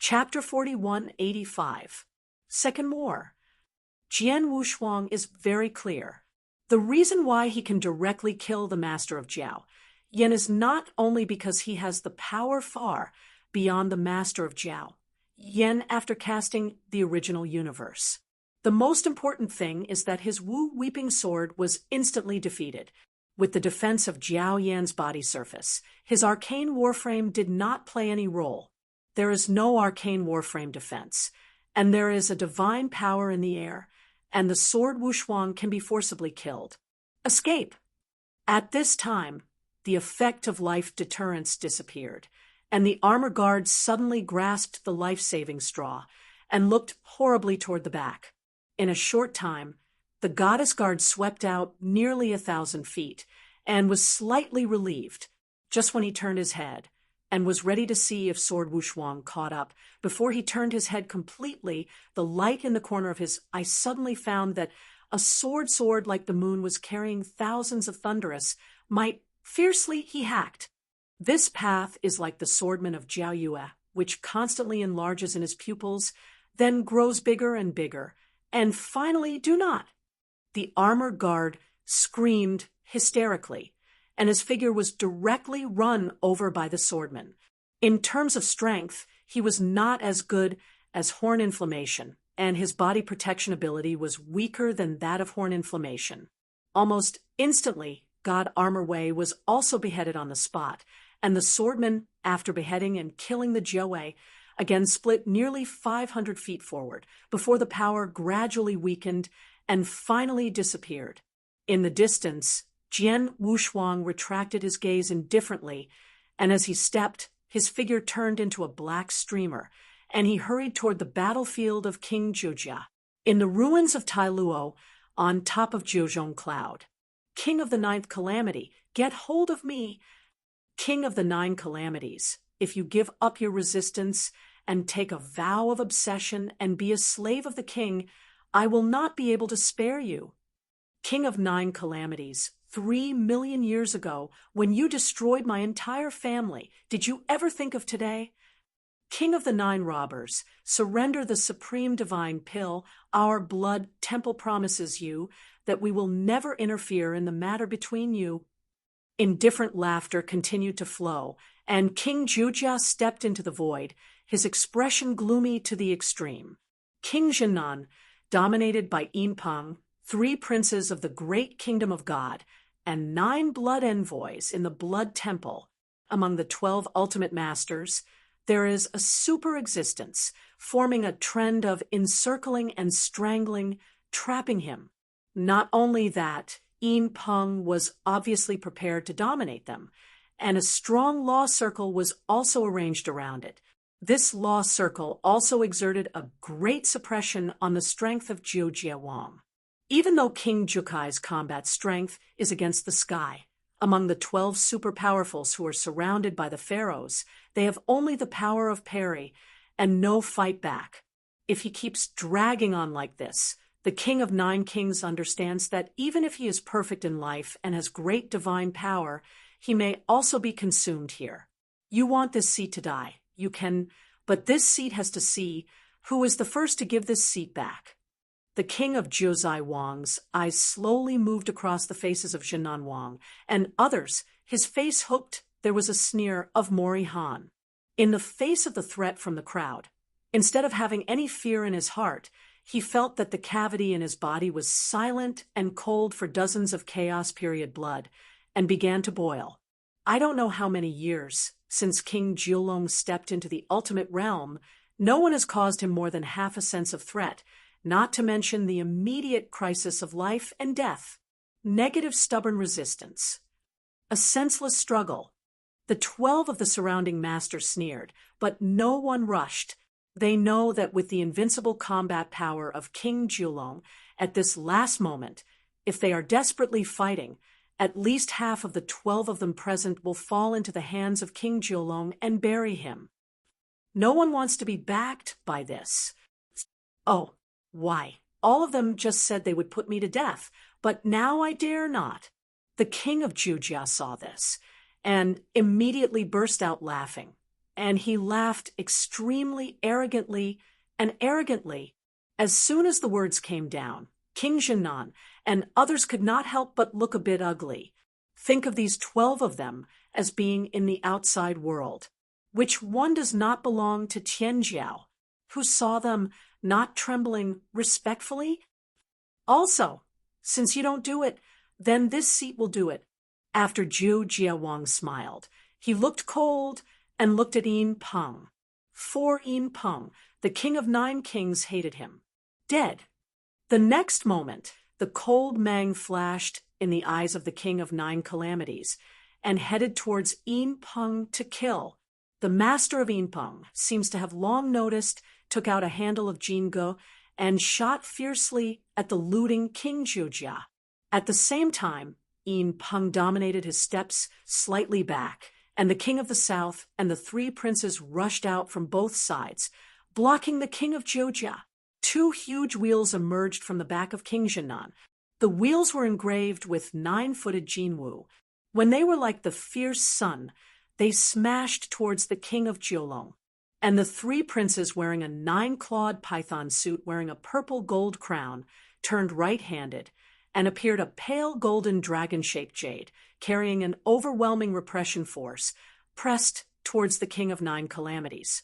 Chapter 4185. Second War. Jian Wushuang is very clear. The reason why he can directly kill the master of Jiao Yan is not only because he has the power far beyond the master of Jiao Yan after casting the original universe. The most important thing is that his Wu Weeping Sword was instantly defeated. With the defense of Jiao Yan's body surface, his arcane warframe did not play any role. There is no arcane warframe defense, and there is a divine power in the air, and the sword Wushuang can be forcibly killed. Escape! At this time, the effect of life deterrence disappeared, and the armor guard suddenly grasped the life-saving straw and looked horribly toward the back. In a short time, the goddess guard swept out nearly 1,000 feet and was slightly relieved just when he turned his head and was ready to see if sword Wushuang caught up. Before he turned his head completely, the light in the corner of his eye suddenly found that a sword like the moon was carrying thousands of thunderous might. Fiercely he hacked. This path is like the swordman of Jiao Yue, which constantly enlarges in his pupils, then grows bigger and bigger, and finally do not. The armor guard screamed hysterically, and his figure was directly run over by the swordman. In terms of strength, he was not as good as Horn Inflammation, and his body protection ability was weaker than that of Horn Inflammation. Almost instantly, God Armor Wei was also beheaded on the spot, and the swordman, after beheading and killing the Jiao, again split nearly 500 feet forward before the power gradually weakened and finally disappeared. In the distance, Jian Wushuang retracted his gaze indifferently, and as he stepped, his figure turned into a black streamer, and he hurried toward the battlefield of King Jiujia, in the ruins of Tailuo, on top of Jiuzhong Cloud. King of the Ninth Calamity, get hold of me. King of the Nine Calamities, if you give up your resistance and take a vow of obsession and be a slave of the king, I will not be able to spare you. King of Nine Calamities, 3 million years ago, when you destroyed my entire family, did you ever think of today? King of the Nine Robbers, surrender the supreme divine pill. Our blood temple promises you that we will never interfere in the matter between you. Indifferent laughter continued to flow, and King Jiujia stepped into the void, his expression gloomy to the extreme. King Jinan, dominated by Yinpeng, 3 princes of the great kingdom of God, and 9 blood envoys in the blood temple. Among the 12 ultimate masters, there is a super existence, forming a trend of encircling and strangling, trapping him. Not only that, Yinpeng was obviously prepared to dominate them, and a strong law circle was also arranged around it. This law circle also exerted a great suppression on the strength of Jiu Jiawang. Even though King Jukai's combat strength is against the sky, among the 12 super powerfuls who are surrounded by the pharaohs, they have only the power of parry and no fight back. If he keeps dragging on like this, the King of Nine Kings understands that even if he is perfect in life and has great divine power, he may also be consumed here. You want this seat to die. You can, but this seat has to see who is the first to give this seat back. The King of Jiuzai Wang's eyes slowly moved across the faces of Jinan Wang and others. His face hooked. There was a sneer of Mori Han. In the face of the threat from the crowd, instead of having any fear in his heart, he felt that the cavity in his body was silent and cold for dozens of chaos period blood, and began to boil. I don't know how many years since King Jiulong stepped into the ultimate realm, no one has caused him more than half a sense of threat, not to mention the immediate crisis of life and death. Negative stubborn resistance. A senseless struggle. The 12 of the surrounding masters sneered, but no one rushed. They know that with the invincible combat power of King Jiulong, at this last moment, if they are desperately fighting, at least half of the 12 of them present will fall into the hands of King Jiulong and bury him. No one wants to be backed by this. Oh, why? All of them just said they would put me to death, but now I dare not. The king of Jiujia saw this, and immediately burst out laughing. and he laughed extremely arrogantly and arrogantly. As soon as the words came down, King Jinan and others could not help but look a bit ugly. Think of these 12 of them as being in the outside world. Which one does not belong to Tianjiao, who saw them not trembling respectfully? Also, since you don't do it, then this seat will do it. After Zhu Jiawang smiled, he looked cold and looked at Yin Peng. For Yin Peng, the king of 9 kings hated him. Dead. The next moment, the cold mang flashed in the eyes of the king of 9 calamities and headed towards Yin Peng to kill. The master of Yin Peng seems to have long noticed, took out a handle of Jingo, and shot fiercely at the looting King Zhujia. At the same time, Yin Peng dominated his steps slightly back, and the king of the south and the 3 princes rushed out from both sides, blocking the king of Zhujia. 2 huge wheels emerged from the back of King Jinan. The wheels were engraved with 9-footed Jinwu. When they were like the fierce sun, they smashed towards the king of Jiolong. And the 3 princes wearing a 9-clawed python suit wearing a purple gold crown turned right-handed and appeared a pale golden dragon-shaped jade carrying an overwhelming repression force pressed towards the king of 9 calamities.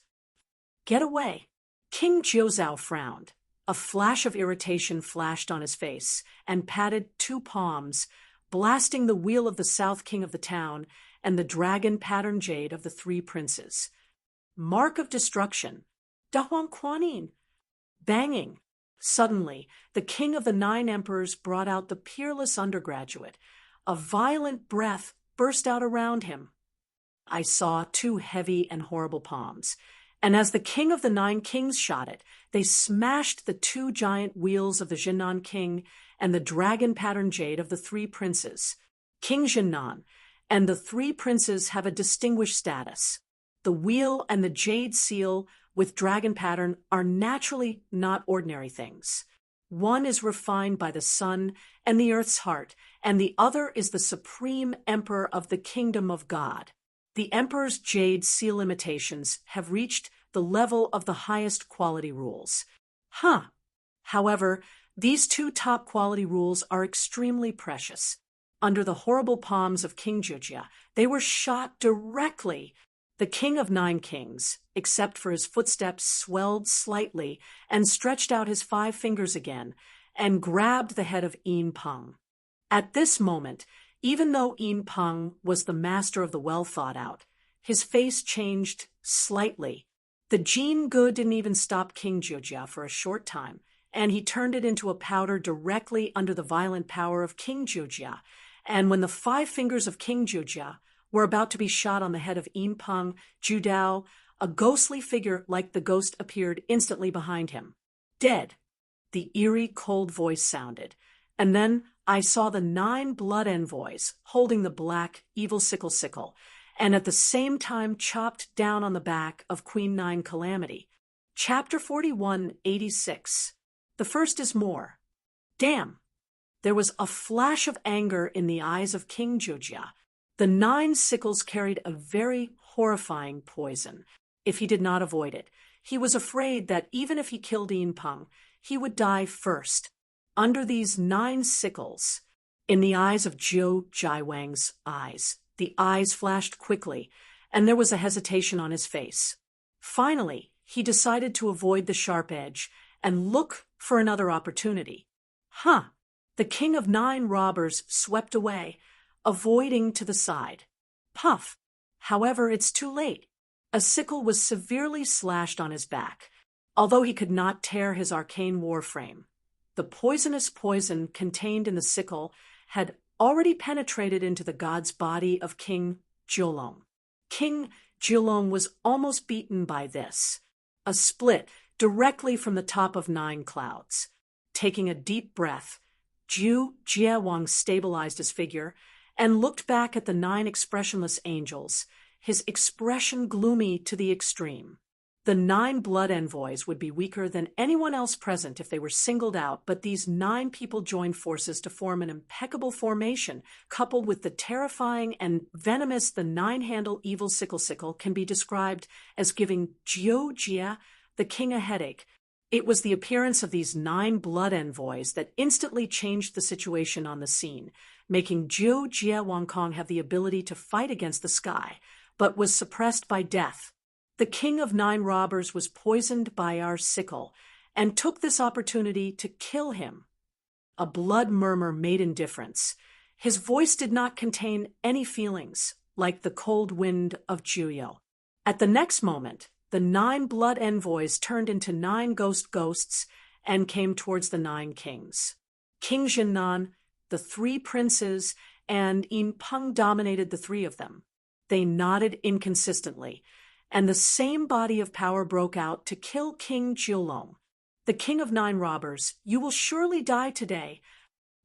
Get away! King Jiuzhao frowned. A flash of irritation flashed on his face and patted 2 palms, blasting the wheel of the south king of the town and the dragon-patterned jade of the 3 princes. Mark of destruction. Dahuang Quanin. Banging. Suddenly, the king of the 9 emperors brought out the peerless undergraduate. A violent breath burst out around him. I saw 2 heavy and horrible palms, and as the king of the 9 kings shot it, they smashed the 2 giant wheels of the Jinan king and the dragon-patterned jade of the 3 princes. King Jinan and the 3 princes have a distinguished status. The wheel and the jade seal with dragon pattern are naturally not ordinary things. One is refined by the sun and the earth's heart, and the other is the supreme emperor of the kingdom of God. The emperor's jade seal imitations have reached the level of the highest quality rules. However, these 2 top quality rules are extremely precious. Under the horrible palms of King Zhujia, they were shot directly. The king of 9 kings, except for his footsteps, swelled slightly and stretched out his 5 fingers again and grabbed the head of Yin Peng. At this moment, even though Yin Peng was the master of the well-thought-out, his face changed slightly. The Jin Gu didn't even stop King Zhujia for a short time, and he turned it into a powder directly under the violent power of King Zhujia. And when the 5 fingers of King Zhujia were about to be shot on the head of Yin Peng, Judao, a ghostly figure like the ghost appeared instantly behind him. Dead. The eerie, cold voice sounded. And then I saw the 9 blood envoys holding the black, evil sickle, and at the same time chopped down on the back of Queen 9 Calamity. Chapter 41:86. The first is more. Damn! There was a flash of anger in the eyes of King Zhujia. The 9 sickles carried a very horrifying poison. If he did not avoid it, he was afraid that even if he killed Yin Peng, he would die first. Under these 9 sickles, in the eyes of Zhou Jiawang's eyes, the eyes flashed quickly, and there was a hesitation on his face. Finally, he decided to avoid the sharp edge and look for another opportunity. The king of 9 robbers swept away, avoiding to the side. Puff! However, it's too late. A sickle was severely slashed on his back, although he could not tear his arcane warframe. The poisonous poison contained in the sickle had already penetrated into the god's body of King Jiolong. King Jiolong was almost beaten by this. A split directly from the top of 9 clouds. Taking a deep breath, Zhu Jiawang stabilized his figure and looked back at the 9 expressionless angels, his expression gloomy to the extreme. The 9 blood envoys would be weaker than anyone else present if they were singled out, but these 9 people joined forces to form an impeccable formation, coupled with the terrifying and venomous the 9-handle evil sickle can be described as giving Jiu Jia, the king, a headache. It was the appearance of these 9 blood envoys that instantly changed the situation on the scene, making Jiu Jia Wangkong have the ability to fight against the sky, but was suppressed by death. The king of 9 robbers was poisoned by our sickle and took this opportunity to kill him. A blood murmur made indifference. His voice did not contain any feelings, like the cold wind of Juyo. At the next moment, the 9 blood envoys turned into 9 ghosts and came towards the 9 kings. King Jinnan, the 3 princes, and Yin Peng dominated the 3 of them. They nodded inconsistently, and the same body of power broke out to kill King Jiulong. The king of 9 robbers, you will surely die today.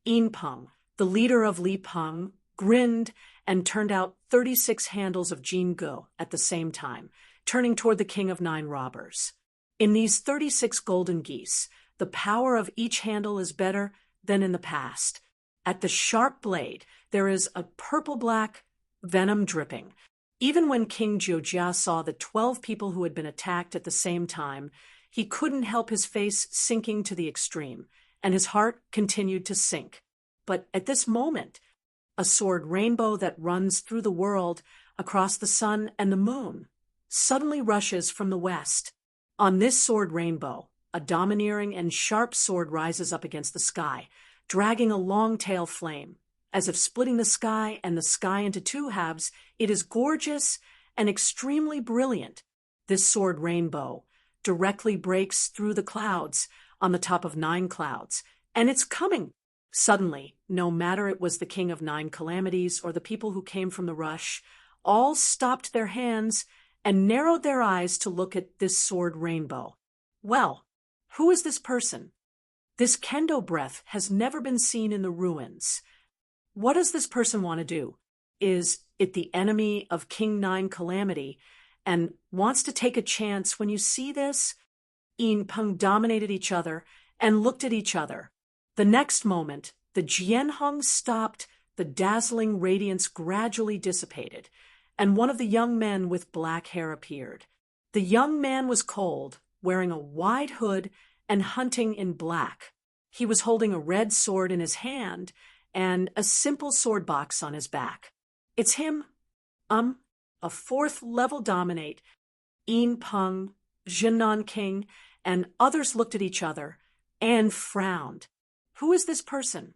Yin Peng, the leader of Li Peng, grinned and turned out 36 handles of Jin Ge at the same time, turning toward the king of 9 robbers. In these 36 golden geese, the power of each handle is better than in the past. At the sharp blade, there is a purple-black venom dripping. Even when King Jiujia saw the 12 people who had been attacked at the same time, he couldn't help his face sinking to the extreme, and his heart continued to sink. But at this moment, a sword rainbow that runs through the world, across the sun and the moon, suddenly rushes from the west. On this sword rainbow, a domineering and sharp sword rises up against the sky, dragging a long-tail flame. As if splitting the sky and the sky into 2 halves, it is gorgeous and extremely brilliant. This sword rainbow directly breaks through the clouds on the top of 9 clouds, and it's coming. Suddenly, no matter it was the king of 9 calamities or the people who came from the rush, all stopped their hands and narrowed their eyes to look at this sword rainbow. Well, who is this person? This kendo breath has never been seen in the ruins. What does this person want to do? Is it the enemy of King 9 Calamity and wants to take a chance? When you see this, Yin Peng dominated each other and looked at each other. The next moment, the Jianheng stopped, the dazzling radiance gradually dissipated, and one of the young men with black hair appeared. The young man was cold, wearing a wide hood and hunting in black. He was holding a red sword in his hand and a simple sword box on his back. It's him. A 4th level dominate. Yin Peng, Jinnan King, and others looked at each other and frowned. Who is this person?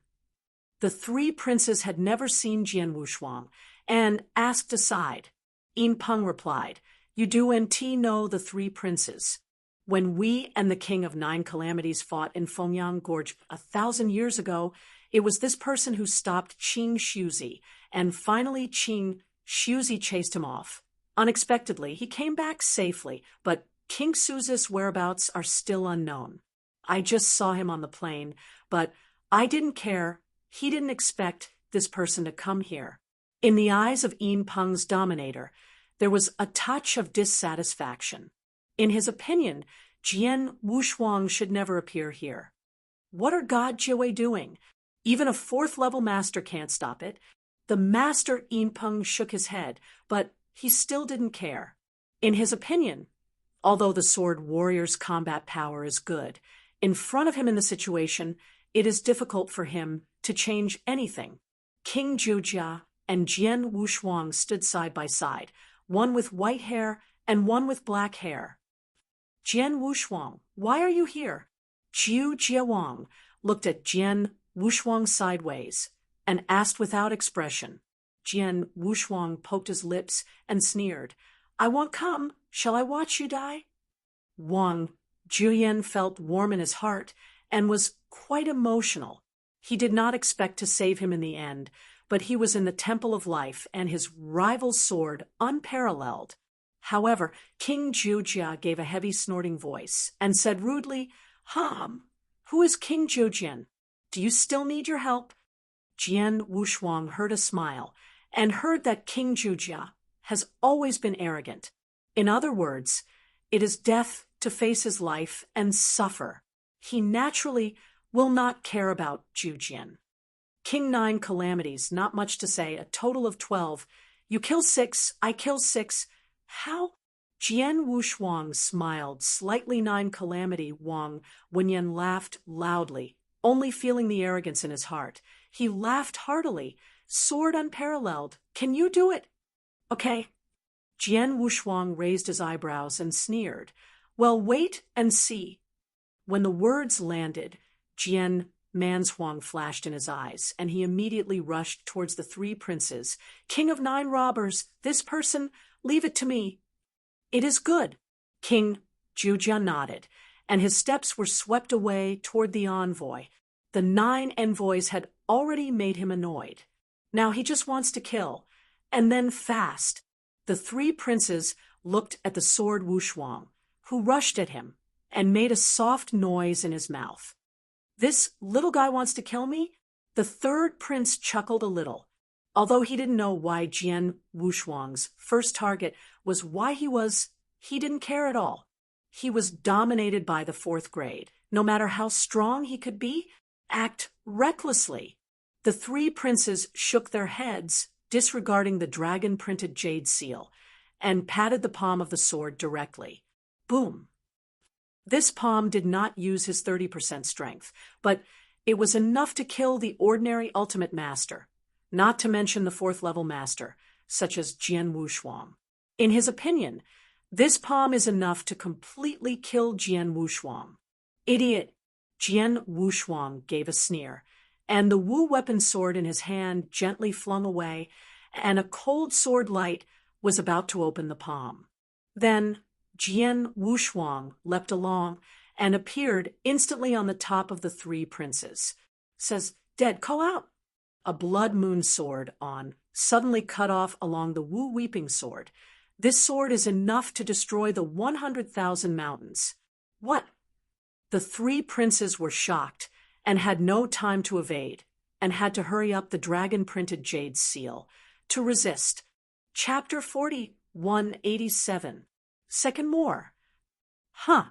The 3 princes had never seen Jian Wushuang and asked aside. Yin Peng replied, You do indeed know the 3 princes. When we and the king of 9 calamities fought in Fengyang Gorge 1,000 years ago, it was this person who stopped Qing Shuzi, and finally Qing Shuzi chased him off. Unexpectedly, he came back safely, but King Suzus' whereabouts are still unknown. I just saw him on the plane, but I didn't care. He didn't expect this person to come here. In the eyes of Yin Peng's dominator, there was a touch of dissatisfaction. In his opinion, Jian Wushuang should never appear here. What are God Jiwei doing? Even a 4th level master can't stop it. The master Yin Peng shook his head, but he still didn't care. In his opinion, although the sword warrior's combat power is good, in front of him in the situation, it is difficult for him to change anything. King Jiujia and Jian Wushuang stood side by side, one with white hair and one with black hair. Jian Wushuang, why are you here? Jiu Jiawang looked at Jian Wushuang sideways and asked without expression. Jian Wushuang poked his lips and sneered. I won't come. Shall I watch you die? Wang Juyan felt warm in his heart and was quite emotional. He did not expect to save him in the end, but he was in the temple of life and his rival's sword unparalleled. However, King Jiujia gave a heavy snorting voice and said rudely, Who is King Jiujian? Do you still need your help? Jian Wushuang heard a smile and heard that King Jiujia has always been arrogant. In other words, It is death to face his life and suffer. He naturally will not care about Zhu Jian. King 9 calamities, not much to say, a total of 12. You kill 6, I kill 6. How? Jian Wushuang smiled, slightly 9 calamity Wang. Wenyan laughed loudly, only feeling the arrogance in his heart. He laughed heartily, sword unparalleled. Can you do it? Okay. Jian Wushuang raised his eyebrows and sneered. Well, wait and see. When the words landed, Jian Manshuang flashed in his eyes, and he immediately rushed towards the 3 princes. King of 9 robbers, this person, leave it to me. It is good. King Zhujian nodded, and his steps were swept away toward the envoy. The 9 envoys had already made him annoyed. Now he just wants to kill, and then fast. The 3 princes looked at the sword Wushuang, who rushed at him and made a soft noise in his mouth. This little guy wants to kill me? The 3rd prince chuckled a little, although he didn't know why Jian Wushuang's first target was why he didn't care at all. He was dominated by the 4th grade. No matter how strong he could be, act recklessly. The 3 princes shook their heads, disregarding the dragon-printed jade seal, and patted the palm of the sword directly. Boom. This palm did not use his 30% strength, but it was enough to kill the ordinary ultimate master, not to mention the 4th-level master, such as Jian Wushuang. In his opinion, this palm is enough to completely kill Jian Wushuang. Idiot! Jian Wushuang gave a sneer, and the Wu weapon sword in his hand gently flung away, and a cold sword light was about to open the palm. Then Jian Wushuang leapt along and appeared instantly on the top of the 3 princes. Says, dead, call out. A blood moon sword suddenly cut off along the Wu weeping sword. This sword is enough to destroy the 100,000 mountains. What? The 3 princes were shocked and had no time to evade, and had to hurry up the dragon-printed jade seal to resist. Chapter 4187. Second more. Huh.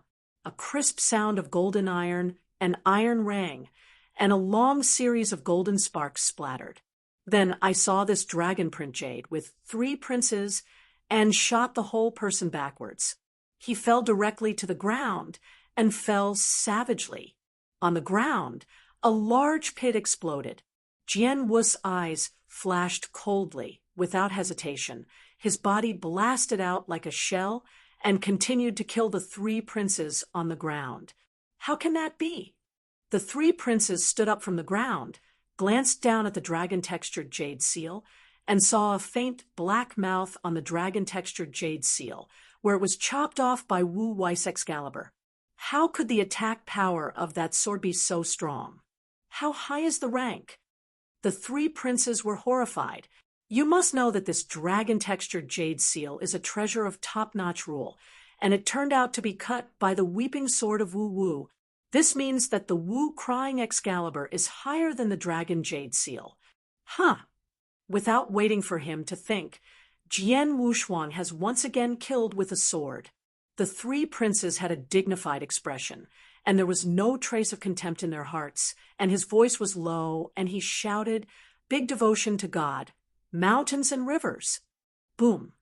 A crisp sound of golden iron, an iron rang, and a long series of golden sparks splattered. Then I saw this dragon-print jade with 3 princes and shot the whole person backwards. He fell directly to the ground and fell savagely. On the ground, a large pit exploded. Jian Wu's eyes flashed coldly, without hesitation. His body blasted out like a shell and continued to kill the 3 princes on the ground. How can that be? The 3 princes stood up from the ground, glanced down at the dragon-textured jade seal, and saw a faint black mouth on the dragon-textured jade seal, where it was chopped off by Wu Weiss Excalibur. How could the attack power of that sword be so strong? How high is the rank? The 3 princes were horrified. You must know that this dragon-textured jade seal is a treasure of top-notch rule, and it turned out to be cut by the weeping sword of Wu Wu. This means that the Wu crying Excalibur is higher than the dragon jade seal. Huh. Without waiting for him to think, Jian Wushuang has once again killed with a sword. The 3 princes had a dignified expression, and there was no trace of contempt in their hearts, and his voice was low, and he shouted, big devotion to God. Mountains and rivers. Boom.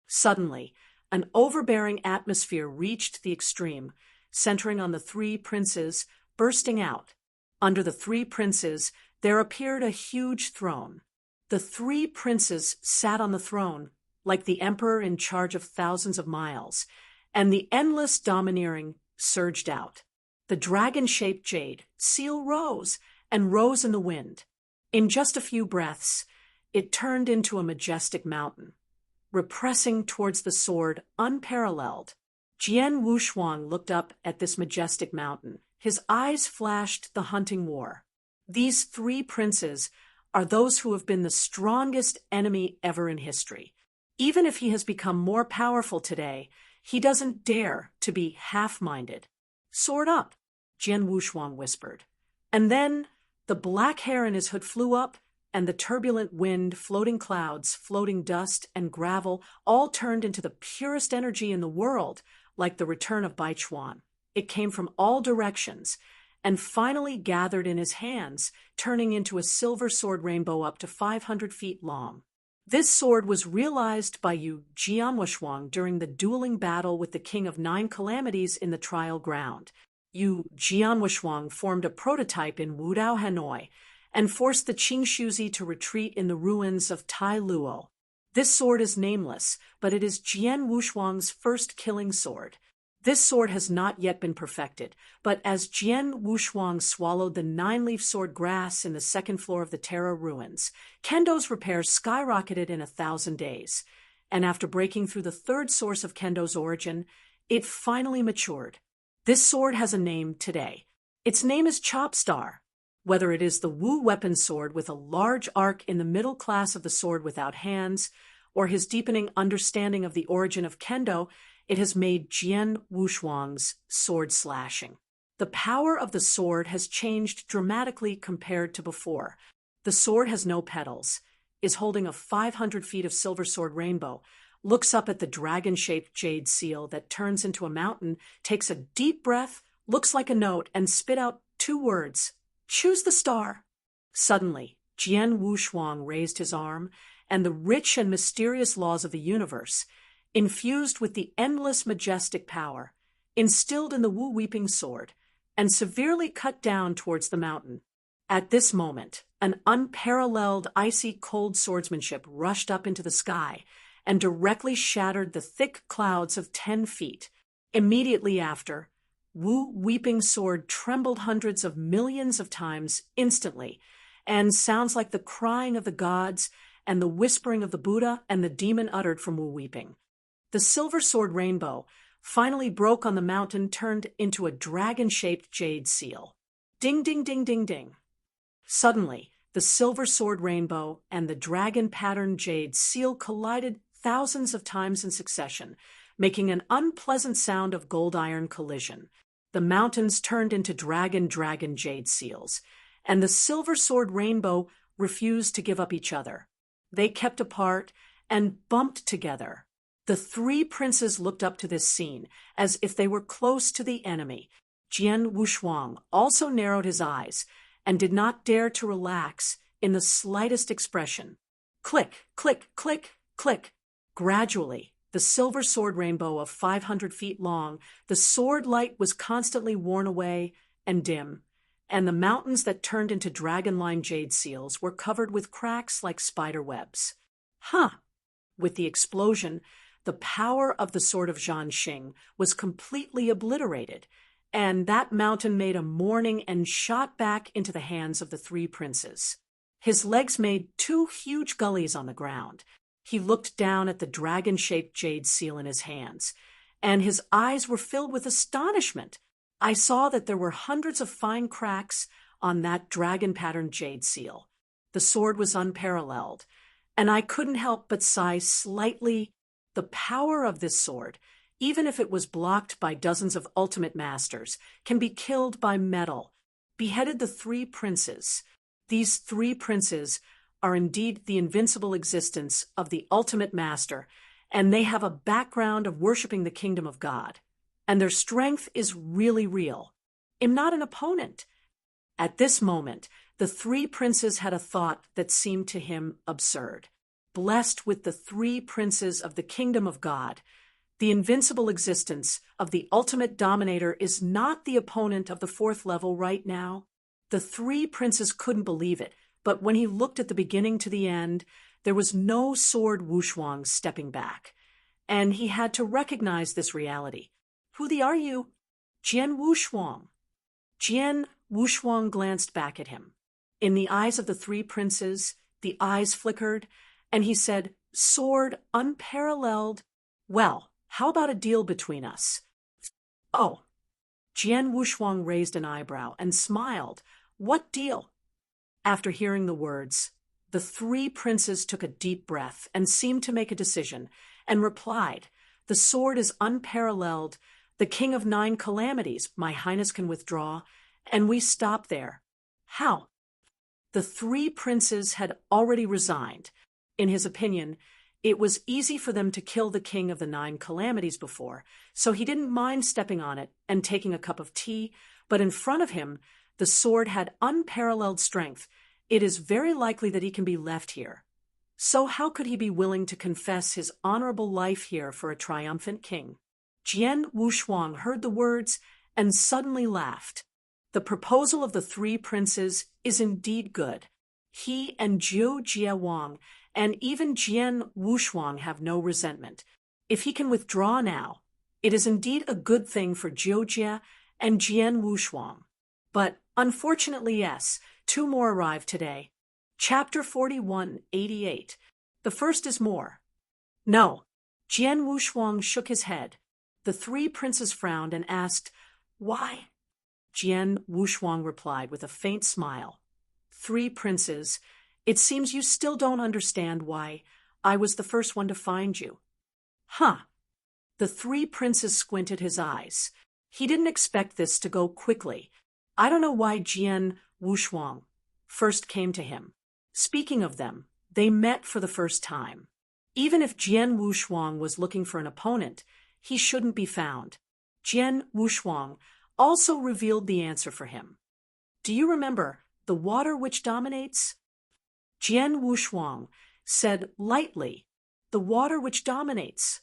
Suddenly, an overbearing atmosphere reached the extreme, centering on the 3 princes, bursting out. Under the 3 princes, there appeared a huge throne. The 3 princes sat on the throne, like the emperor in charge of thousands of miles, and the endless domineering surged out. The dragon-shaped jade seal rose and rose in the wind. In just a few breaths, it turned into a majestic mountain, repressing towards the sword unparalleled. Jian Wushuang looked up at this majestic mountain. His eyes flashed the hunting war. These 3 princes are those who have been the strongest enemy ever in history. Even if he has become more powerful today, he doesn't dare to be half-minded. Sword up, Jian Wushuang whispered. And then the black hair in his hood flew up, and the turbulent wind, floating clouds, floating dust, and gravel all turned into the purest energy in the world, like the return of Baichuan. It came from all directions, and finally gathered in his hands, turning into a silver sword rainbow up to 500 feet long. This sword was realized by Yu Jianwushuang during the dueling battle with the King of Nine Calamities in the trial ground. Yu Jianwushuang formed a prototype in Wudao, Hanoi, and forced the Qingxuzi to retreat in the ruins of Tai Luo. This sword is nameless, but it is Jian Wushuang's first killing sword. This sword has not yet been perfected, but as Jian Wushuang swallowed the nine-leaf sword grass in the second floor of the Terra ruins, Kendo's repair skyrocketed in 1,000 days, and after breaking through the third source of Kendo's origin, it finally matured. This sword has a name today. Its name is Chopstar. Whether it is the Wu weapon sword with a large arc in the middle class of the sword without hands, or his deepening understanding of the origin of Kendo, it has made Jian Wushuang's sword slashing. The power of the sword has changed dramatically compared to before. The sword has no petals, is holding a 500 feet of silver sword rainbow, looks up at the dragon-shaped jade seal that turns into a mountain, takes a deep breath, looks like a note, and spit out 2 words. Choose the star. Suddenly, Jian Wushuang raised his arm, and the rich and mysterious laws of the universe, infused with the endless majestic power, instilled in the Wu Weeping Sword, and severely cut down towards the mountain. At this moment, an unparalleled icy cold swordsmanship rushed up into the sky and directly shattered the thick clouds of 10 feet. Immediately after, Wu Weeping Sword trembled hundreds of millions of times instantly, and sounds like the crying of the gods and the whispering of the Buddha and the demon uttered from Wu Weeping. The silver sword rainbow finally broke on the mountain, turned into a dragon-shaped jade seal. Ding, ding, ding, ding, ding. Suddenly, the silver sword rainbow and the dragon-patterned jade seal collided thousands of times in succession, making an unpleasant sound of gold-iron collision. The mountains turned into dragon jade seals, and the silver sword rainbow refused to give up each other. They kept apart and bumped together. The 3 princes looked up to this scene as if they were close to the enemy. Jian Wushuang also narrowed his eyes and did not dare to relax in the slightest expression. Click, click, click, click. Gradually, the silver sword rainbow of 500 feet long, the sword light was constantly worn away and dim, and the mountains that turned into dragon-line jade seals were covered with cracks like spider webs. With the explosion, the power of the sword of Zhanxing was completely obliterated, and that mountain made a mourning and shot back into the hands of the 3 princes. His legs made 2 huge gullies on the ground. He looked down at the dragon-shaped jade seal in his hands, and his eyes were filled with astonishment. I saw that there were hundreds of fine cracks on that dragon-patterned jade seal. The sword was unparalleled, and I couldn't help but sigh slightly. The power of this sword, even if it was blocked by dozens of ultimate masters, can be killed by metal. Beheaded the 3 princes. These 3 princes are indeed the invincible existence of the ultimate master, and they have a background of worshipping the kingdom of God. And their strength is really real. I'm not an opponent. At this moment, the 3 princes had a thought that seemed to him absurd. Blessed with the 3 princes of the kingdom of God, the invincible existence of the ultimate dominator is not the opponent of the 4th level right now. The 3 princes couldn't believe it, but when he looked at the beginning to the end, there was no sword Wushuang stepping back, and he had to recognize this reality. Who are you? Jian Wushuang. Jian Wushuang glanced back at him. In the eyes of the 3 princes, the eyes flickered, and he said, sword unparalleled. Well, how about a deal between us? Oh. Jian Wushuang raised an eyebrow and smiled. What deal? After hearing the words, the 3 princes took a deep breath and seemed to make a decision, and replied, the sword is unparalleled. The King of 9 Calamities, my Highness, can withdraw, and we stop there. How? The 3 princes had already resigned. In his opinion, It was easy for them to kill the king of the 9 calamities before, so he didn't mind stepping on it and taking a cup of tea, but in front of him, the sword had unparalleled strength. It is very likely that he can be left here. So how could he be willing to confess his honorable life here for a triumphant king? Jian Wushuang heard the words and suddenly laughed. The proposal of the 3 princes is indeed good. He and Zhou Jiawang and even Jian Wushuang have no resentment. If he can withdraw now, it is indeed a good thing for Zhou Jia and Jian Wushuang. But unfortunately, yes, 2 more arrived today. Chapter 4188. The first is more. No. Jian Wushuang shook his head. The 3 princes frowned and asked, "Why?" Jian Wushuang replied with a faint smile. 3 princes, it seems you still don't understand why I was the first one to find you. Huh. The 3 princes squinted his eyes. He didn't expect this to go quickly. I don't know why Jian Wushuang first came to him. Speaking of them, they met for the first time. Even if Jian Wushuang was looking for an opponent, he shouldn't be found. Jian Wushuang also revealed the answer for him. Do you remember the water which dominates? Jian Wushuang said lightly, the water which dominates.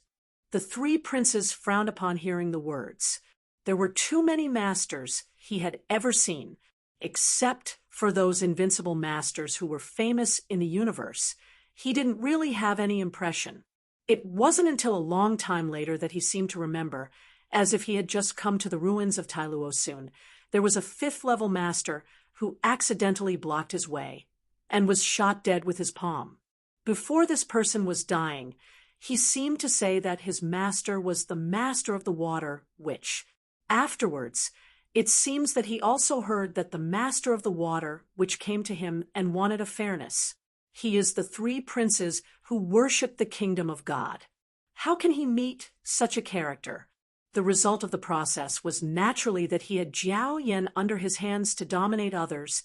The 3 princes frowned upon hearing the words. There were too many masters he had ever seen, except for those invincible masters who were famous in the universe. He didn't really have any impression. It wasn't until a long time later that he seemed to remember, as if he had just come to the ruins of Tailuosun. There was a 5th-level master who accidentally blocked his way and was shot dead with his palm. Before this person was dying, he seemed to say that his master was the master of the water, which, afterwards, it seems that he also heard that the master of the water, which came to him and wanted a fairness. He is the 3 princes who worship the kingdom of God. How can he meet such a character? The result of the process was naturally that he had Jiao Yan under his hands to dominate others,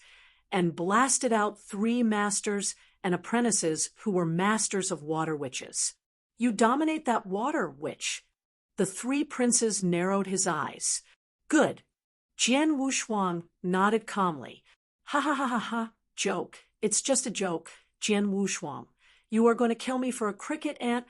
and blasted out 3 masters and apprentices who were masters of water witches. You dominate that water witch. The 3 princes narrowed his eyes. Good. Jian Wushuang nodded calmly. Ha ha ha ha ha, joke. It's just a joke, Jian Wushuang. You are going to kill me for a cricket ant?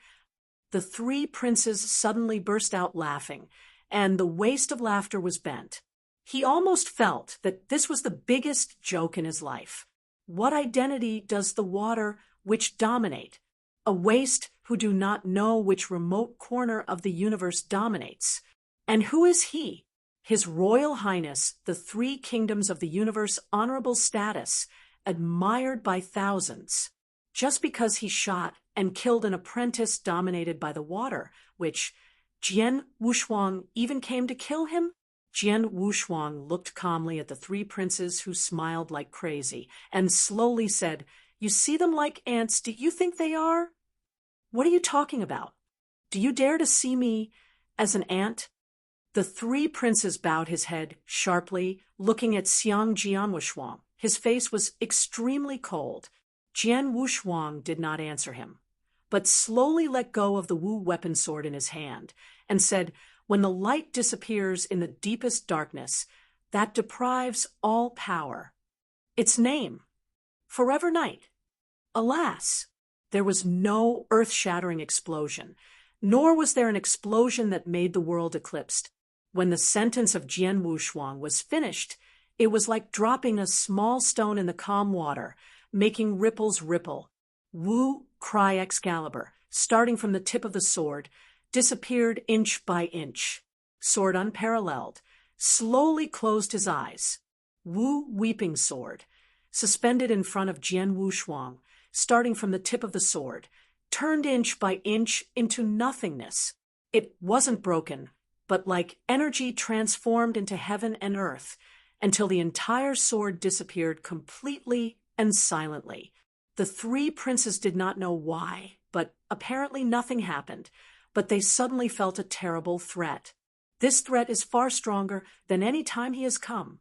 The 3 princes suddenly burst out laughing, and the waist of laughter was bent. He almost felt that this was the biggest joke in his life. What identity does the water which dominate? A waist who do not know which remote corner of the universe dominates. And who is he? His Royal Highness, the 3 kingdoms of the universe honorable status, admired by thousands. Just because he shot and killed an apprentice dominated by the water, which Jian Wushuang even came to kill him? Jian Wushuang looked calmly at the 3 princes who smiled like crazy and slowly said, You see them like ants, do you think they are? What are you talking about? Do you dare to see me as an ant? The 3 princes bowed his head sharply, looking at Xiang Jian Wushuang. His face was extremely cold. Jian Wushuang did not answer him, but slowly let go of the Wu weapon sword in his hand and said, When the light disappears in the deepest darkness, that deprives all power. Its name, Forever Night. Alas, there was no earth-shattering explosion, nor was there an explosion that made the world eclipsed. When the sentence of Jian Wushuang was finished, it was like dropping a small stone in the calm water, making ripples ripple. Wu Cry Excalibur, starting from the tip of the sword, disappeared inch by inch. Sword unparalleled, slowly closed his eyes. Wu Weeping Sword, suspended in front of Jian Wushuang, starting from the tip of the sword, turned inch by inch into nothingness. It wasn't broken, but like energy transformed into heaven and earth, until the entire sword disappeared completely and silently. The 3 princes did not know why, but apparently nothing happened, but they suddenly felt a terrible threat. This threat is far stronger than any time he has come.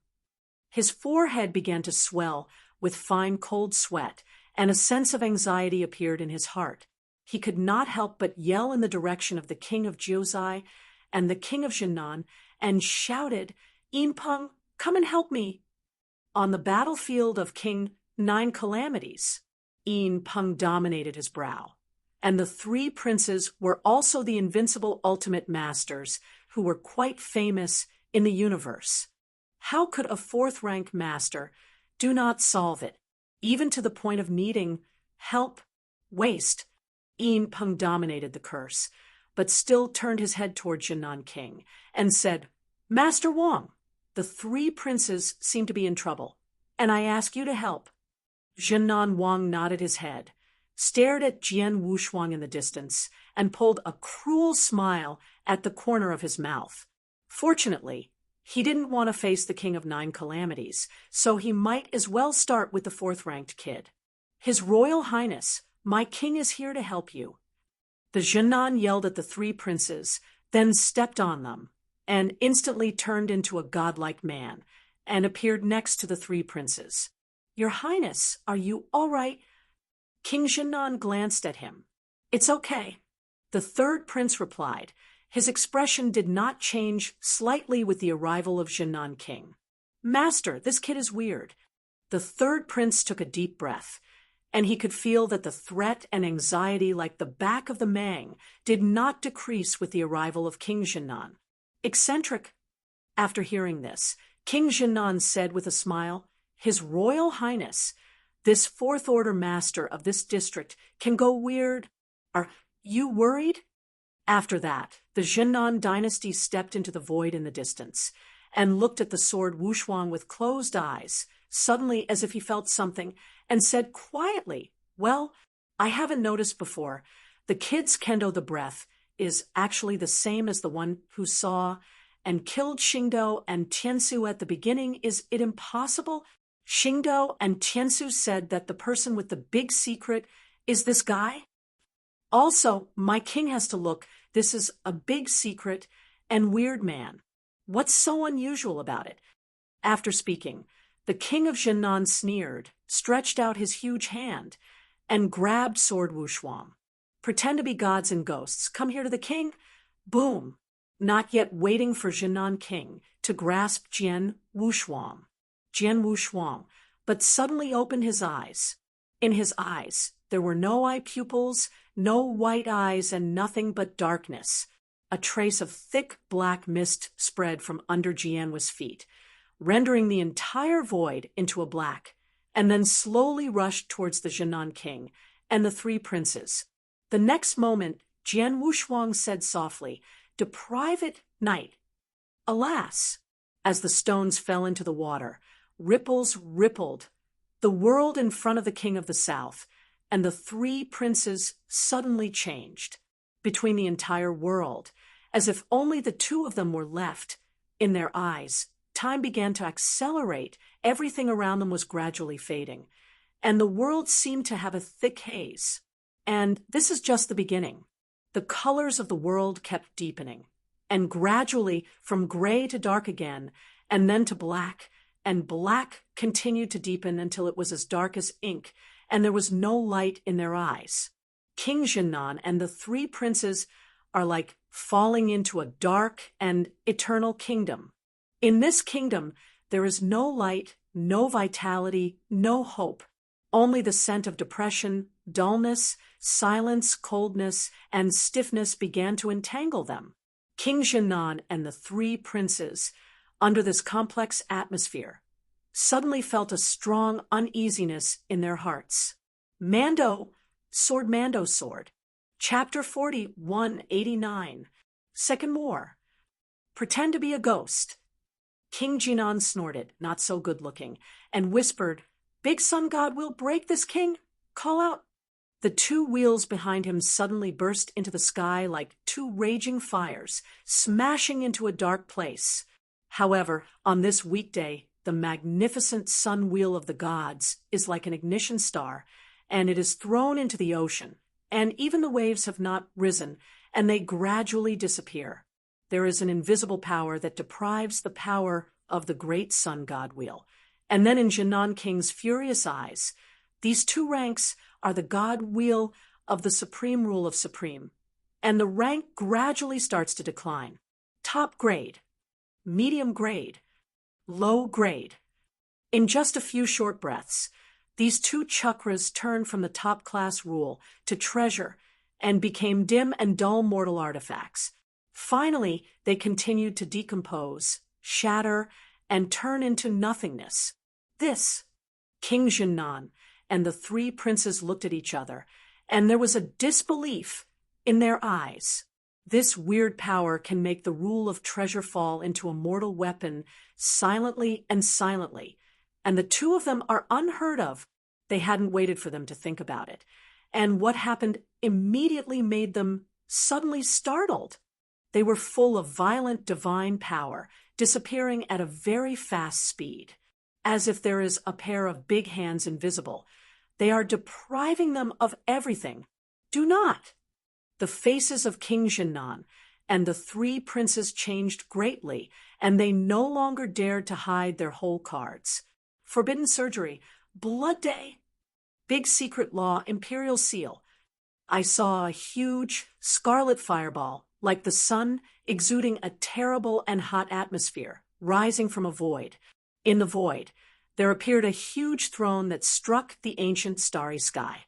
His forehead began to swell with fine cold sweat, and a sense of anxiety appeared in his heart. he could not help but yell in the direction of the king of Jiuzhai and the king of Jinan and shouted, "Yinpeng, come and help me." On the battlefield of King Nine Calamities, Yinpeng dominated his brow. And the three princes were also the invincible ultimate masters who were quite famous in the universe. How could a fourth-rank master do not solve it, even to the point of needing help? Waste. Yinpeng dominated the curse, but still turned his head toward Jinan King and said, "Master Wang, the three princes seem to be in trouble, and I ask you to help." Jinan Wang nodded his head, stared at Jian Wushuang in the distance, and pulled a cruel smile at the corner of his mouth. Fortunately, he didn't want to face the King of Nine Calamities, so he might as well start with the fourth-ranked kid. "His Royal Highness, my king is here to help you." The Jinan yelled at the three princes, then stepped on them, and instantly turned into a godlike man, and appeared next to the three princes. "Your Highness, are you all right?" King Jinan glanced at him. "It's okay." The third prince replied. His expression did not change slightly with the arrival of Jinan King. "Master, this kid is weird." The third prince took a deep breath, and he could feel that the threat and anxiety like the back of the Mang did not decrease with the arrival of King Jinan. "Eccentric." After hearing this, King Jinan said with a smile, "His Royal Highness, this fourth-order master of this district can go weird. Are you worried?" After that, the Jinan dynasty stepped into the void in the distance and looked at the sword Wushuang with closed eyes, suddenly as if he felt something, and said quietly, "Well, I haven't noticed before. The kid's kendo the breath is actually the same as the one who saw and killed Xingdou and Tiansu at the beginning. Is it impossible?" Xingdou and Tiansu said that the person with the big secret is this guy. "Also, my king has to look. This is a big secret and weird man. What's so unusual about it?" After speaking, the king of Jinan sneered, stretched out his huge hand, and grabbed Sword Wushuang. "Pretend to be gods and ghosts. Come here to the king." Boom! Not yet waiting for Jinan King to grasp Jian Wushuang, but suddenly opened his eyes. In his eyes, there were no eye pupils, no white eyes, and nothing but darkness. A trace of thick black mist spread from under Jian's feet, rendering the entire void into a black, and then slowly rushed towards the Jinan King and the three princes. The next moment, Jian Wushuang said softly, "Deprive it night." Alas! As the stones fell into the water, ripples rippled. The world in front of the king of the south and the three princes suddenly changed between the entire world, as if only the two of them were left. In their eyes, time began to accelerate. Everything around them was gradually fading, and the world seemed to have a thick haze. And this is just the beginning. The colors of the world kept deepening, and gradually from gray to dark again, and then to black, and black continued to deepen until it was as dark as ink, and there was no light in their eyes. King Jinan and the three princes are like falling into a dark and eternal kingdom. In this kingdom, there is no light, no vitality, no hope, only the scent of depression, dullness, silence, coldness, and stiffness began to entangle them. King Jinan and the three princes, under this complex atmosphere, suddenly felt a strong uneasiness in their hearts. Mando Sword. Chapter 40, 189. Second War. Pretend to be a ghost. King Jinan snorted, not so good-looking, and whispered, "Big sun god will break this king? Call out." The two wheels behind him suddenly burst into the sky like two raging fires, smashing into a dark place. However, on this weekday, the magnificent sun wheel of the gods is like an ignition star, and it is thrown into the ocean, and even the waves have not risen, and they gradually disappear. There is an invisible power that deprives the power of the great sun god wheel. And then in Jinan King's furious eyes, these two ranks are the god wheel of the supreme rule of supreme, and the rank gradually starts to decline. Top grade, medium grade, low grade. In just a few short breaths, these two chakras turned from the top-class rule to treasure and became dim and dull mortal artifacts. Finally, they continued to decompose, shatter, and turn into nothingness. This, King Jinnan and the three princes looked at each other, and there was a disbelief in their eyes. This weird power can make the rule of treasure fall into a mortal weapon silently, and the two of them are unheard of. They hadn't waited for them to think about it, and what happened immediately made them suddenly startled. They were full of violent divine power, disappearing at a very fast speed. As if there is a pair of big hands invisible, they are depriving them of everything. Do not! The faces of King Jinnan and the three princes changed greatly, and they no longer dared to hide their whole cards. Forbidden surgery, blood day, big secret law, imperial seal. I saw a huge scarlet fireball, like the sun, exuding a terrible and hot atmosphere, rising from a void. In the void, there appeared a huge throne that struck the ancient starry sky.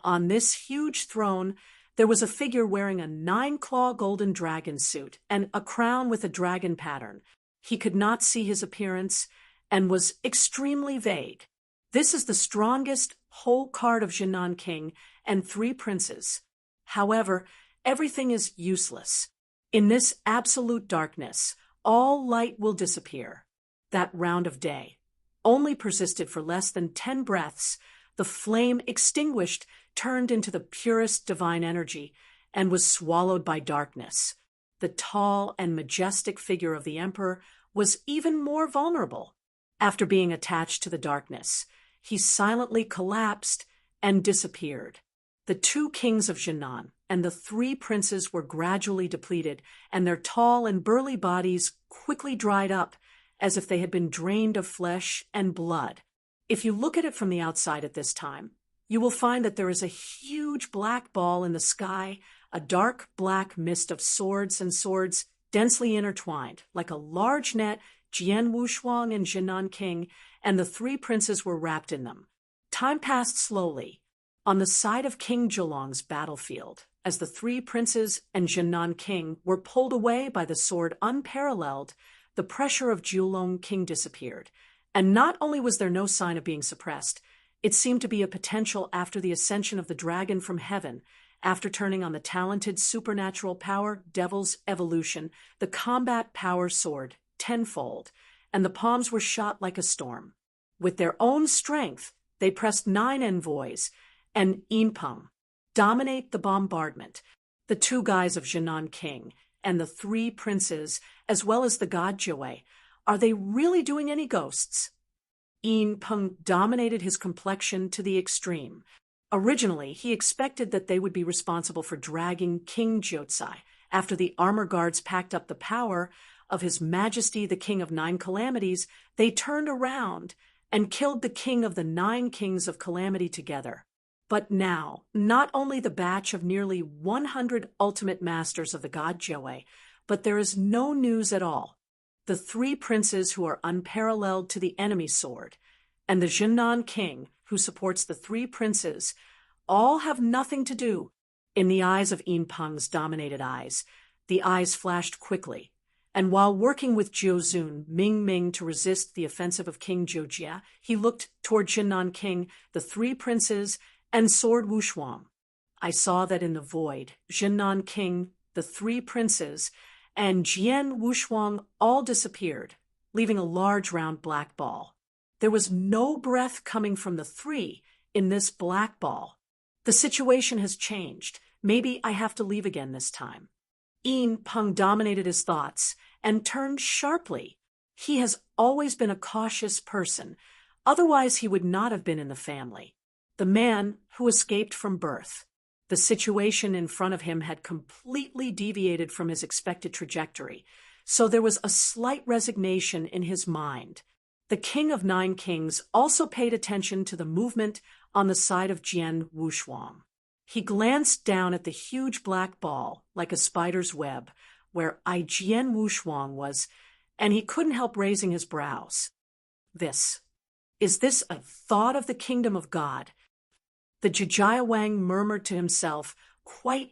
On this huge throne, there was a figure wearing a 9-claw golden dragon suit and a crown with a dragon pattern. He could not see his appearance and was extremely vague. This is the strongest whole card of Jinnan King and three princes. However, everything is useless. In this absolute darkness, all light will disappear. That round of day only persisted for less than 10 breaths. The flame extinguished, turned into the purest divine energy, and was swallowed by darkness. The tall and majestic figure of the emperor was even more vulnerable. After being attached to the darkness, he silently collapsed and disappeared. The two kings of Jinnan and the three princes were gradually depleted, and their tall and burly bodies quickly dried up, as if they had been drained of flesh and blood. If you look at it from the outside at this time, you will find that there is a huge black ball in the sky, a dark black mist of swords and swords densely intertwined. Like a large net, Jian Wushuang and Jinnan King and the three princes were wrapped in them. Time passed slowly. On the side of King Zhulong's battlefield, as the three princes and Jinnan King were pulled away by the sword unparalleled, the pressure of Zhulong King disappeared. And not only was there no sign of being suppressed, it seemed to be a potential after the ascension of the dragon from heaven, after turning on the talented supernatural power, devil's evolution, the combat power sword, tenfold, and the palms were shot like a storm. With their own strength, they pressed 9 envoys and Yinpeng dominate the bombardment. The two guys of Jinnan King and the three princes, as well as the god Jiwei. Are they really doing any ghosts? Yinpeng dominated his complexion to the extreme. Originally, he expected that they would be responsible for dragging King Jiuzai. After the armor guards packed up the power of His Majesty the King of 9 Calamities, they turned around and killed the king of the 9 kings of calamity together. But now, not only the batch of nearly 100 ultimate masters of the god Jiwei, but there is no news at all. The three princes who are unparalleled to the enemy sword, and the Jinnan King who supports the three princes, all have nothing to do. In the eyes of Yinpeng's dominated eyes, the eyes flashed quickly, and while working with Jiuzun Ming to resist the offensive of King Jiujia, he looked toward Jinnan King, the three princes, and Sword Wushuang. I saw that in the void, Jinnan King, the three princes, and Jian Wushuang all disappeared, leaving a large round black ball. There was no breath coming from the three in this black ball. The situation has changed. Maybe I have to leave again this time. Yinpeng dominated his thoughts and turned sharply. He has always been a cautious person. Otherwise, he would not have been in the family. The man who escaped from birth. The situation in front of him had completely deviated from his expected trajectory, so there was a slight resignation in his mind. The King of 9 Kings also paid attention to the movement on the side of Jian Wushuang. He glanced down at the huge black ball, like a spider's web, where Jian Wushuang was, and he couldn't help raising his brows. Is this a thought of the kingdom of God? The Jijia Wang murmured to himself, quite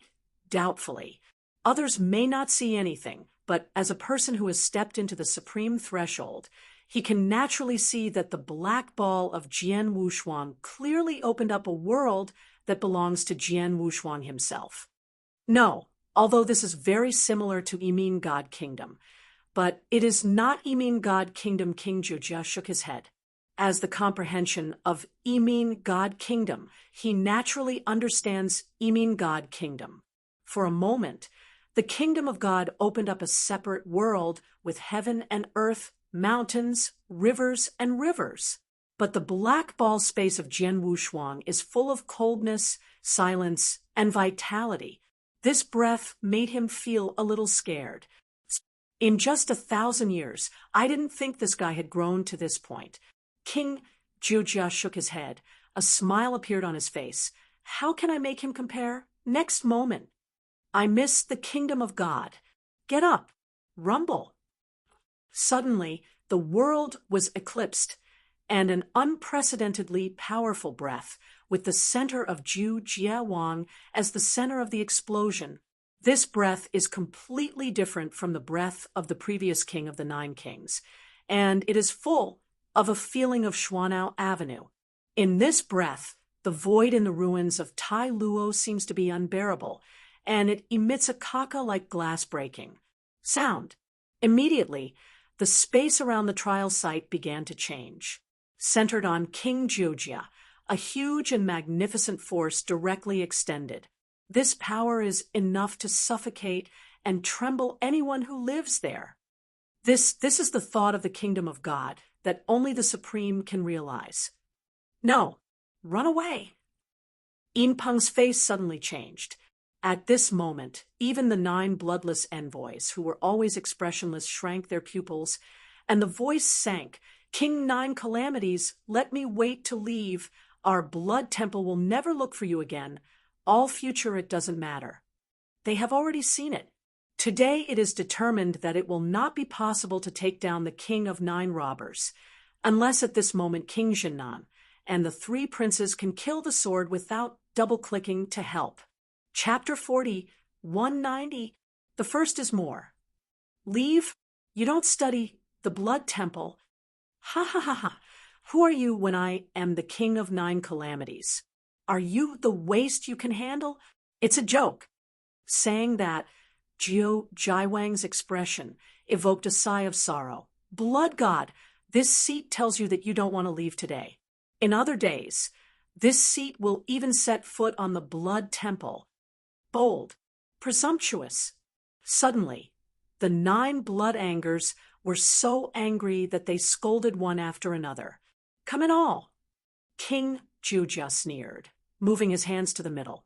doubtfully. Others may not see anything, but as a person who has stepped into the supreme threshold, he can naturally see that the black ball of Jian Wushuang clearly opened up a world that belongs to Jian Wushuang himself. No, although this is very similar to Yimin God Kingdom, but it is not Yimin God Kingdom. King Jujia shook his head. As the comprehension of Yimin God Kingdom, he naturally understands Yimin God Kingdom. For a moment, the kingdom of God opened up a separate world with heaven and earth, mountains, rivers, and rivers. But the black ball space of Jian Wushuang is full of coldness, silence, and vitality. This breath made him feel a little scared. In just 1,000 years, I didn't think this guy had grown to this point. King Jujia shook his head. A smile appeared on his face. How can I make him compare? Next moment. I miss the kingdom of God. Get up. Rumble. Suddenly, the world was eclipsed, and an unprecedentedly powerful breath, with the center of Jujia Wang as the center of the explosion. This breath is completely different from the breath of the previous king of the 9 kings, and it is full of a feeling of Shuanao Avenue. In this breath, the void in the ruins of Tai Luo seems to be unbearable, and it emits a caca-like glass breaking sound. Immediately, the space around the trial site began to change. Centered on King Jujia, a huge and magnificent force directly extended. This power is enough to suffocate and tremble anyone who lives there. This is the thought of the kingdom of God that only the Supreme can realize. No, run away. Yin Peng's face suddenly changed. At this moment, even the 9 bloodless envoys, who were always expressionless, shrank their pupils, and the voice sank. King 9 Calamities, let me wait to leave. Our blood temple will never look for you again. All future, it doesn't matter. They have already seen it. Today it is determined that it will not be possible to take down the king of 9 robbers, unless at this moment King Zhennan and the 3 princes can kill the sword without double-clicking to help. Chapter 40, 190. The first is more. Leave? You don't study the blood temple. Ha ha ha ha. Who are you when I am the king of 9 calamities? Are you the waste you can handle? It's a joke. Saying that, Jai Wang's expression evoked a sigh of sorrow. Blood God, this seat tells you that you don't want to leave today. In other days, this seat will even set foot on the blood temple. Bold, presumptuous. Suddenly, the 9 blood angers were so angry that they scolded one after another. Come in all. King Jujia sneered, moving his hands to the middle.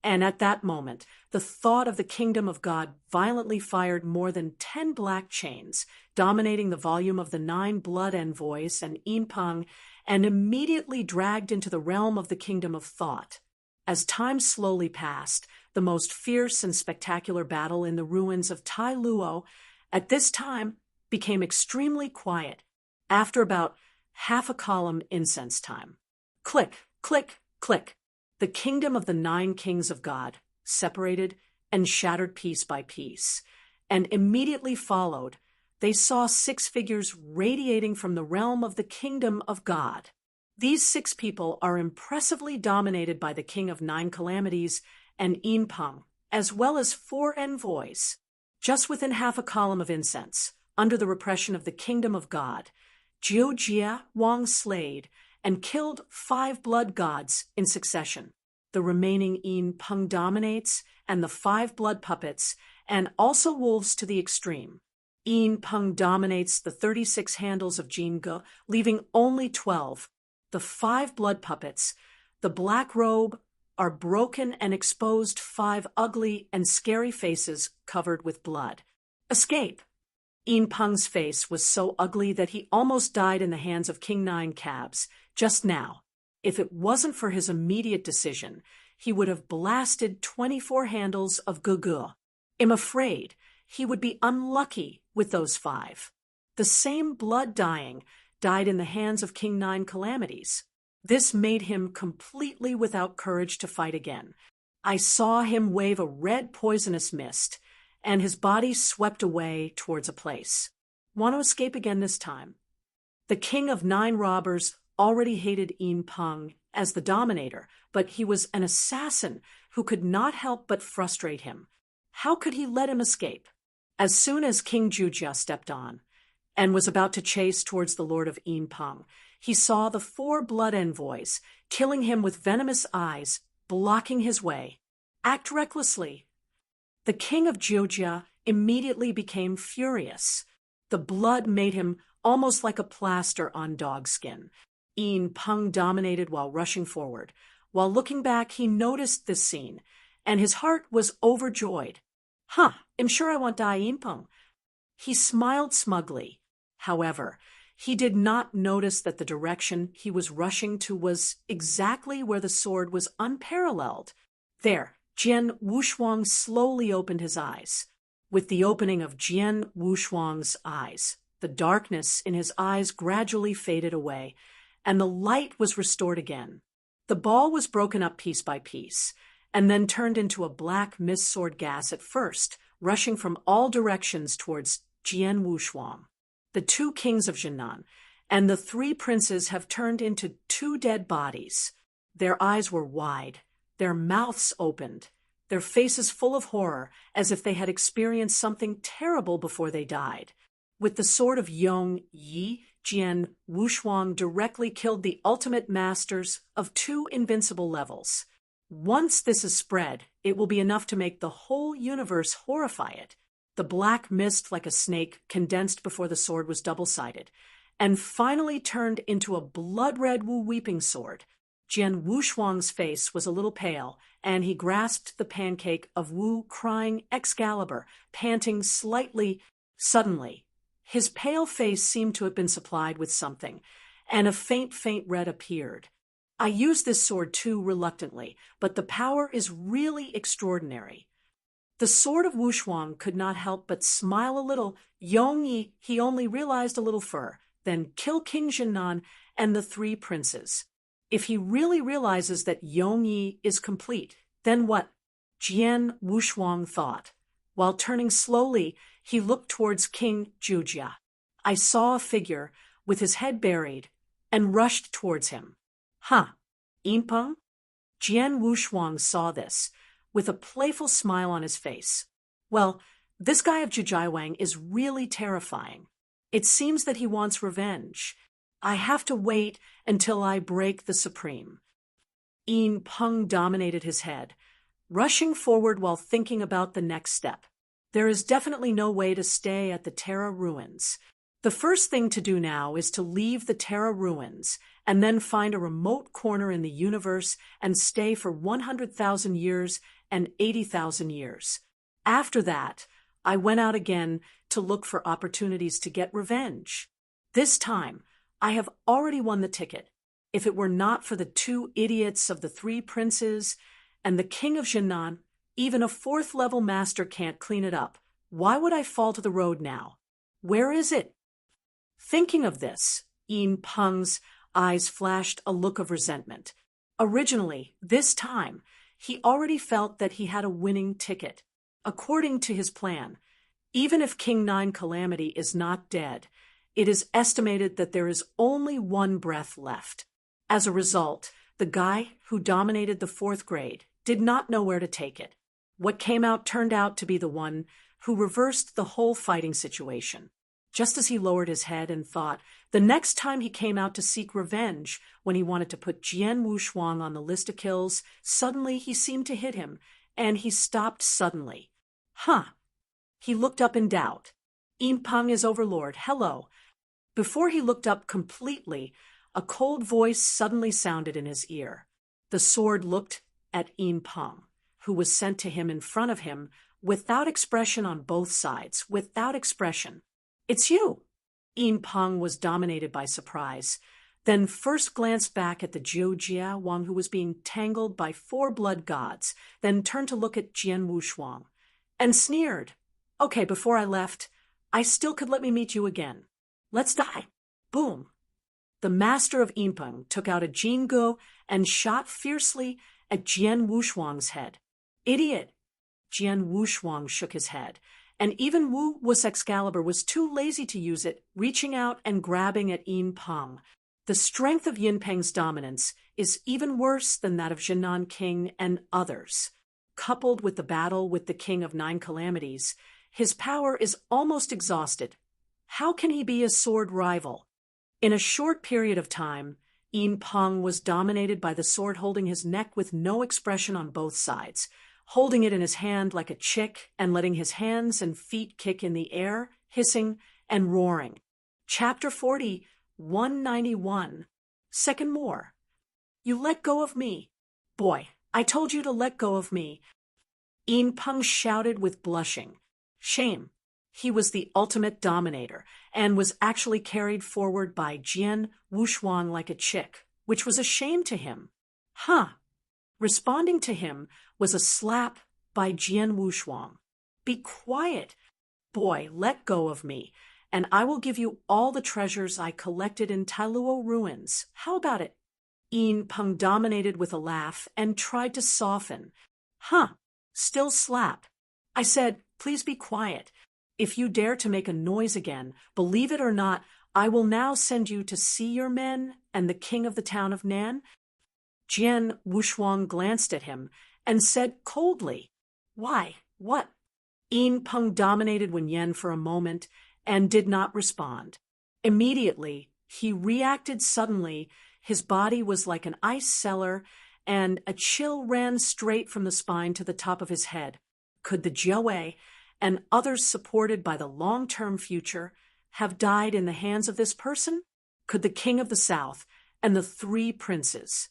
And at that moment, the thought of the kingdom of God violently fired more than 10 black chains, dominating the volume of the 9 blood envoys and Yin Peng, and immediately dragged into the realm of the kingdom of thought. As time slowly passed, the most fierce and spectacular battle in the ruins of Tai Luo at this time became extremely quiet, after about half a column incense time. Click, click, click. The kingdom of the 9 kings of God separated and shattered piece by piece, and immediately followed, they saw 6 figures radiating from the realm of the kingdom of God. These 6 people are impressively dominated by the king of 9 calamities and Yin Peng, as well as 4 envoys. Just within half a column of incense, under the repression of the kingdom of God, Jujia Wang slayed and killed 5 blood gods in succession. The remaining Yin Peng dominates, and the 5 blood puppets, and also wolves to the extreme. Yin Peng dominates the 36 handles of Jinge, leaving only 12. The 5 blood puppets, the black robe, are broken and exposed 5 ugly and scary faces covered with blood. Escape! Yin Peng's face was so ugly that he almost died in the hands of King 9 Cabs just now. If it wasn't for his immediate decision, he would have blasted 24 handles of gugu. I'm afraid he would be unlucky with those 5. The same blood died in the hands of King Nine Calamities. This made him completely without courage to fight again. I saw him wave a red poisonous mist, and his body swept away towards a place. Want to escape again this time? The king of 9 robbers already hated Yin Peng as the dominator, but he was an assassin who could not help but frustrate him. How could he let him escape? As soon as King Jujia stepped on and was about to chase towards the lord of Yin Peng, he saw the 4 blood envoys killing him with venomous eyes, blocking his way. Act recklessly. The king of Jujia immediately became furious. The blood made him almost like a plaster on dog skin. Yin Peng dominated while rushing forward. While looking back, he noticed this scene, and his heart was overjoyed. I'm sure I won't die, Yin Peng. He smiled smugly. However, he did not notice that the direction he was rushing to was exactly where the sword was unparalleled. There, Jian Wushuang slowly opened his eyes. With the opening of Jian Wushuang's eyes, the darkness in his eyes gradually faded away, and the light was restored again. The ball was broken up piece by piece, and then turned into a black mist sword gas at first, rushing from all directions towards Jian Wushuang. The 2 kings of Jinan and the 3 princes have turned into 2 dead bodies. Their eyes were wide, their mouths opened, their faces full of horror, as if they had experienced something terrible before they died. With the sword of Yong Yi, Jian Wushuang directly killed the ultimate masters of 2 invincible levels. Once this is spread, it will be enough to make the whole universe horrify it. The black mist, like a snake, condensed before the sword was double-sided, and finally turned into a blood-red Wu-weeping sword. Jian Wushuang's face was a little pale, and he grasped the pancake of Wu, crying Excalibur, panting slightly. Suddenly, his pale face seemed to have been supplied with something, and a faint red appeared. I use this sword too reluctantly, but the power is really extraordinary. The sword of Wushuang could not help but smile a little. Yongyi, he only realized a little fur, then kill King Jinan and the 3 princes. If he really realizes that Yongyi is complete, then what? Jian Wushuang thought. While turning slowly, he looked towards King Jujia. I saw a figure with his head buried and rushed towards him. Yin Peng? Jian Wushuang saw this, with a playful smile on his face. Well, this guy of Jujaiwang is really terrifying. It seems that he wants revenge. I have to wait until I break the Supreme. Yin Peng dominated his head, rushing forward while thinking about the next step. There is definitely no way to stay at the Terra ruins. The first thing to do now is to leave the Terra ruins and then find a remote corner in the universe and stay for 100,000 years and 80,000 years. After that, I went out again to look for opportunities to get revenge. This time, I have already won the ticket. If it were not for the 2 idiots of the 3 princes and the king of Jinan, even a 4th-level master can't clean it up. Why would I fall to the road now? Where is it? Thinking of this, Yin Peng's eyes flashed a look of resentment. Originally, this time, he already felt that he had a winning ticket. According to his plan, even if King Nine Calamity is not dead, it is estimated that there is only 1 breath left. As a result, the guy who dominated the 4th grade did not know where to take it. What came out turned out to be the one who reversed the whole fighting situation. Just as he lowered his head and thought, the next time he came out to seek revenge, when he wanted to put Jian Wushuang on the list of kills, suddenly he seemed to hit him, and he stopped suddenly. He looked up in doubt. Yin Peng is overlord, hello. Before he looked up completely, a cold voice suddenly sounded in his ear. The sword looked at Yin Peng, who was sent to him in front of him, without expression on both sides, without expression. It's you. Yin Peng was dominated by surprise. then first glanced back at the Zhou Jiawang who was being tangled by 4 blood gods, then turned to look at Jian Wushuang, and sneered. Okay, before I left, I still could let me meet you again. Let's die. Boom. The master of Yinpeng took out a Jingguo and shot fiercely at Jian Wushuang's head. Idiot! Jian Wushuang shook his head, and even Wu Wu's Excalibur was too lazy to use it, reaching out and grabbing at Yinpeng. The strength of Yinpeng's dominance is even worse than that of Jinan King and others. Coupled with the battle with the King of 9 Calamities, his power is almost exhausted. How can he be a sword rival? In a short period of time, Yinpeng was dominated by the sword holding his neck with no expression on both sides, holding it in his hand like a chick and letting his hands and feet kick in the air, hissing and roaring. Chapter 40, 191. Second more. You let go of me. Boy, I told you to let go of me. Yinpeng shouted with blushing. Shame. He was the ultimate dominator and was actually carried forward by Jian Wushuang like a chick, which was a shame to him. Huh. Responding to him was a slap by Jian Wushuang. Be quiet. Boy, let go of me, and I will give you all the treasures I collected in Tailuo ruins. How about it? Yinpeng dominated with a laugh and tried to soften. Huh. Still slap. I said, please be quiet. If you dare to make a noise again, believe it or not, I will now send you to see your men and the king of the town of Nan. Jian Wushuang glanced at him and said coldly, Why? What? Yinpeng dominated Wen Yan for a moment and did not respond. Immediately, he reacted suddenly. His body was like an ice cellar, and a chill ran straight from the spine to the top of his head. Could the Jiawei and others supported by the long-term future have died in the hands of this person? Could the king of the south and the 3 princes?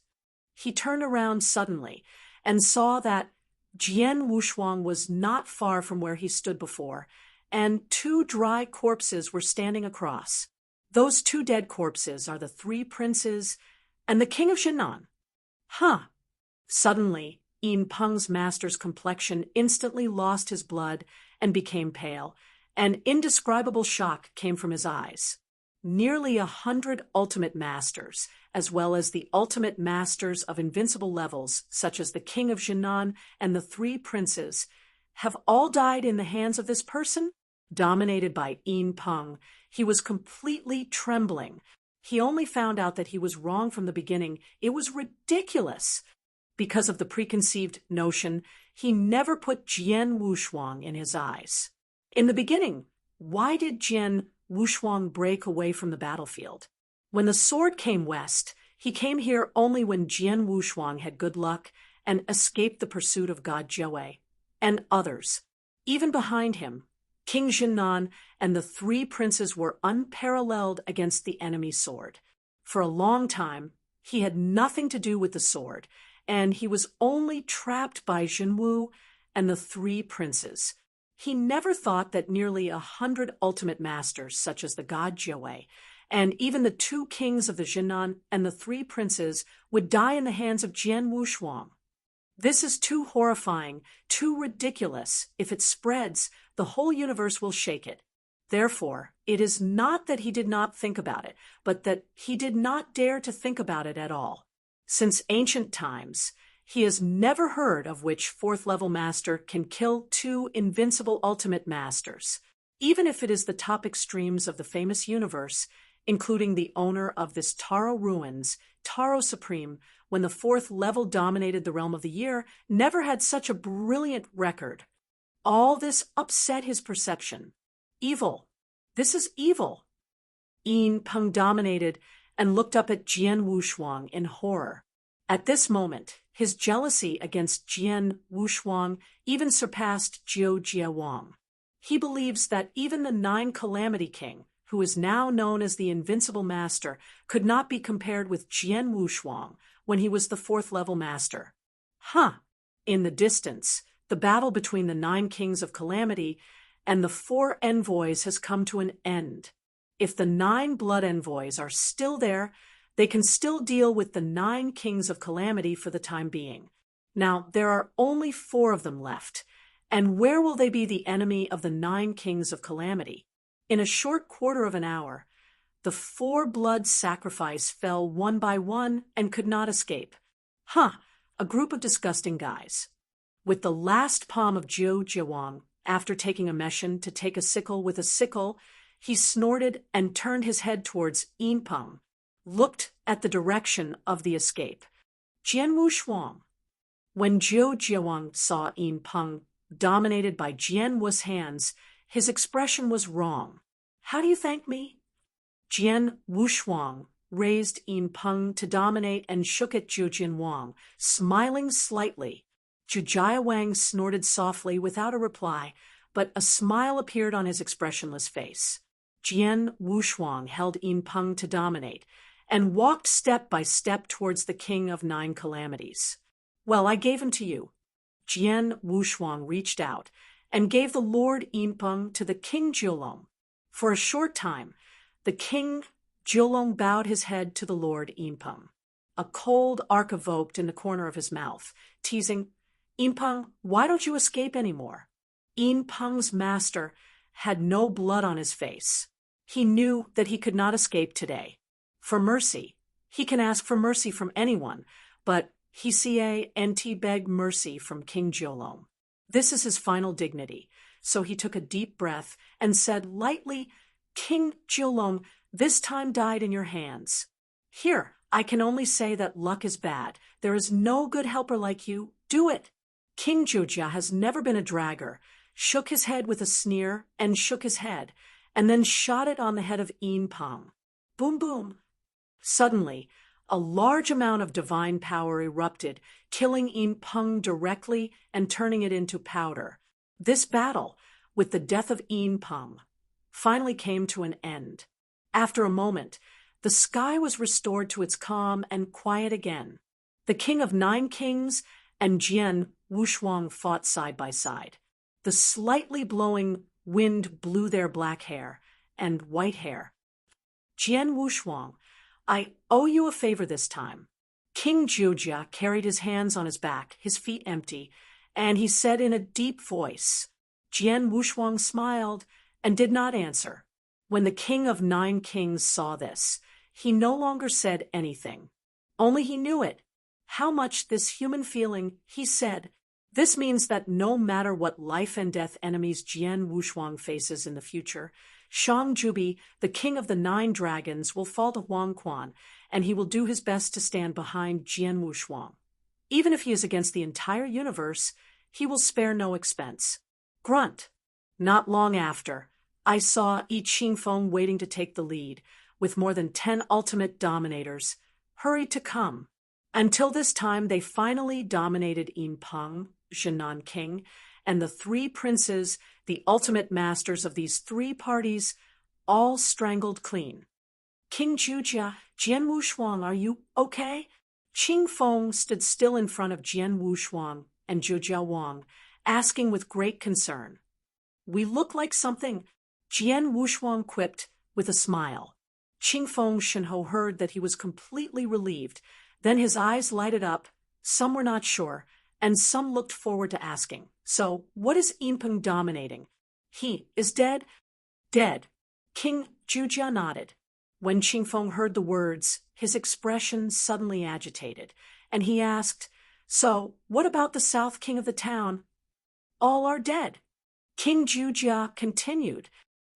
He turned around suddenly and saw that Jian Wushuang was not far from where he stood before, and 2 dry corpses were standing across. Those 2 dead corpses are the 3 princes and the king of Jinan. Huh. Suddenly, Yinpeng's master's complexion instantly lost his blood and became pale. An indescribable shock came from his eyes. Nearly 100 ultimate masters, as well as the ultimate masters of invincible levels, such as the king of Jinan and the 3 princes, have all died in the hands of this person? Dominated by Yinpeng, he was completely trembling. He only found out that he was wrong from the beginning. It was ridiculous. Because of the preconceived notion, he never put Jian Wushuang in his eyes. In the beginning, why did Jian Wushuang break away from the battlefield? When the sword came west, he came here only when Jian Wushuang had good luck and escaped the pursuit of God Jiawei and others. Even behind him, King Jinan and the 3 princes were unparalleled against the enemy sword. For a long time, he had nothing to do with the sword, and he was only trapped by Jinwu and the 3 princes. He never thought that nearly 100 ultimate masters, such as the god Jiawei, and even the 2 kings of the Jinan and the 3 princes, would die in the hands of Jian Wushuang. This is too horrifying, too ridiculous. If it spreads, the whole universe will shake it. Therefore, it is not that he did not think about it, but that he did not dare to think about it at all. Since ancient times, he has never heard of which 4th-level master can kill 2 invincible ultimate masters. Even if it is the top extremes of the famous universe, including the owner of this Taro ruins, Taro Supreme, when the 4th level dominated the realm of the year, never had such a brilliant record. All this upset his perception. Evil. This is evil. Yinpeng dominated and looked up at Jian Wushuang in horror. At this moment, his jealousy against Jian Wushuang even surpassed Zhou Jiawang. He believes that even the 9 Calamity King, who is now known as the Invincible Master, could not be compared with Jian Wushuang when he was the 4th-level master. In the distance, the battle between the 9 Kings of Calamity and the 4 envoys has come to an end. If the 9 blood envoys are still there, They can still deal with the 9 kings of calamity for the time being. Now, there are only 4 of them left. And where will they be the enemy of the 9 kings of calamity? In a short quarter of an hour, the 4 blood sacrifice fell one by one and could not escape. A group of disgusting guys. With the last palm of Jiu Jiawang, after taking a meshen to take a sickle with a sickle, he snorted and turned his head towards Yin Peng, looked at the direction of the escape. Jian Wushuang. When Jiu Jiawang saw Yin Peng dominated by Jian Wu's hands, his expression was wrong. How do you thank me? Jian Wushuang raised Yin Peng to dominate and shook at Jiu Jianwang, smiling slightly. Jiu Jiawang snorted softly without a reply, but a smile appeared on his expressionless face. Jian Wushuang held Yin Peng to dominate and walked step by step towards the king of 9 calamities. Well, I gave him to you. Jian Wushuang reached out and gave the Lord Yin Peng to the King Jiulong. For a short time, the King Jiulong bowed his head to the Lord Yin Peng. A cold arc evoked in the corner of his mouth, teasing, Yin Peng, why don't you escape anymore? Yin Peng's master had no blood on his face. He knew that he could not escape today. For mercy, he can ask for mercy from anyone, but he can't beg mercy from King Jiulong. This is his final dignity. So he took a deep breath and said lightly, King Jiulong, this time died in your hands. Here, I can only say that luck is bad. There is no good helper like you. Do it. King Jiujia has never been a dragger, shook his head with a sneer and shook his head, and then shot it on the head of Yin Peng. Boom, boom. Suddenly, a large amount of divine power erupted, killing Yin Peng directly and turning it into powder. This battle, with the death of Yin Peng, finally came to an end. After a moment, the sky was restored to its calm and quiet again. The king of 9 kings and Jian Wushuang fought side by side. The slightly blowing wind blew their black hair and white hair. Jian Wushuang, I owe you a favor this time. King Jiujia carried his hands on his back, his feet empty, and he said in a deep voice. Jian Wushuang smiled and did not answer. When the king of 9 kings saw this, he no longer said anything. Only he knew it. How much this human feeling, he said. This means that no matter what life and death enemies Jian Wushuang faces in the future, Shang Jubi, the king of the 9 dragons, will fall to Huang Quan, and he will do his best to stand behind Jian Wushuang. Even if he is against the entire universe, he will spare no expense. Grunt. Not long after, I saw Yi Qingfeng waiting to take the lead, with more than 10 ultimate dominators, hurried to come. Until this time, they finally dominated Yin Peng, Zhenan King, and the 3 princes, the ultimate masters of these 3 parties, all strangled clean. King Jiujia, Jian Wushuang, are you okay? Qingfeng stood still in front of Jian Wushuang and Jiu Jiawang, asking with great concern. We look like something, Jian Wushuang quipped with a smile. Qingfeng Shenhou heard that he was completely relieved. Then his eyes lighted up. Some were not sure, and some looked forward to asking. So, what is Yin Peng dominating? He is dead? Dead. King Jiujia nodded. When Qingfeng heard the words, his expression suddenly agitated, and he asked, So, what about the South King of the town? All are dead. King Jiujia continued.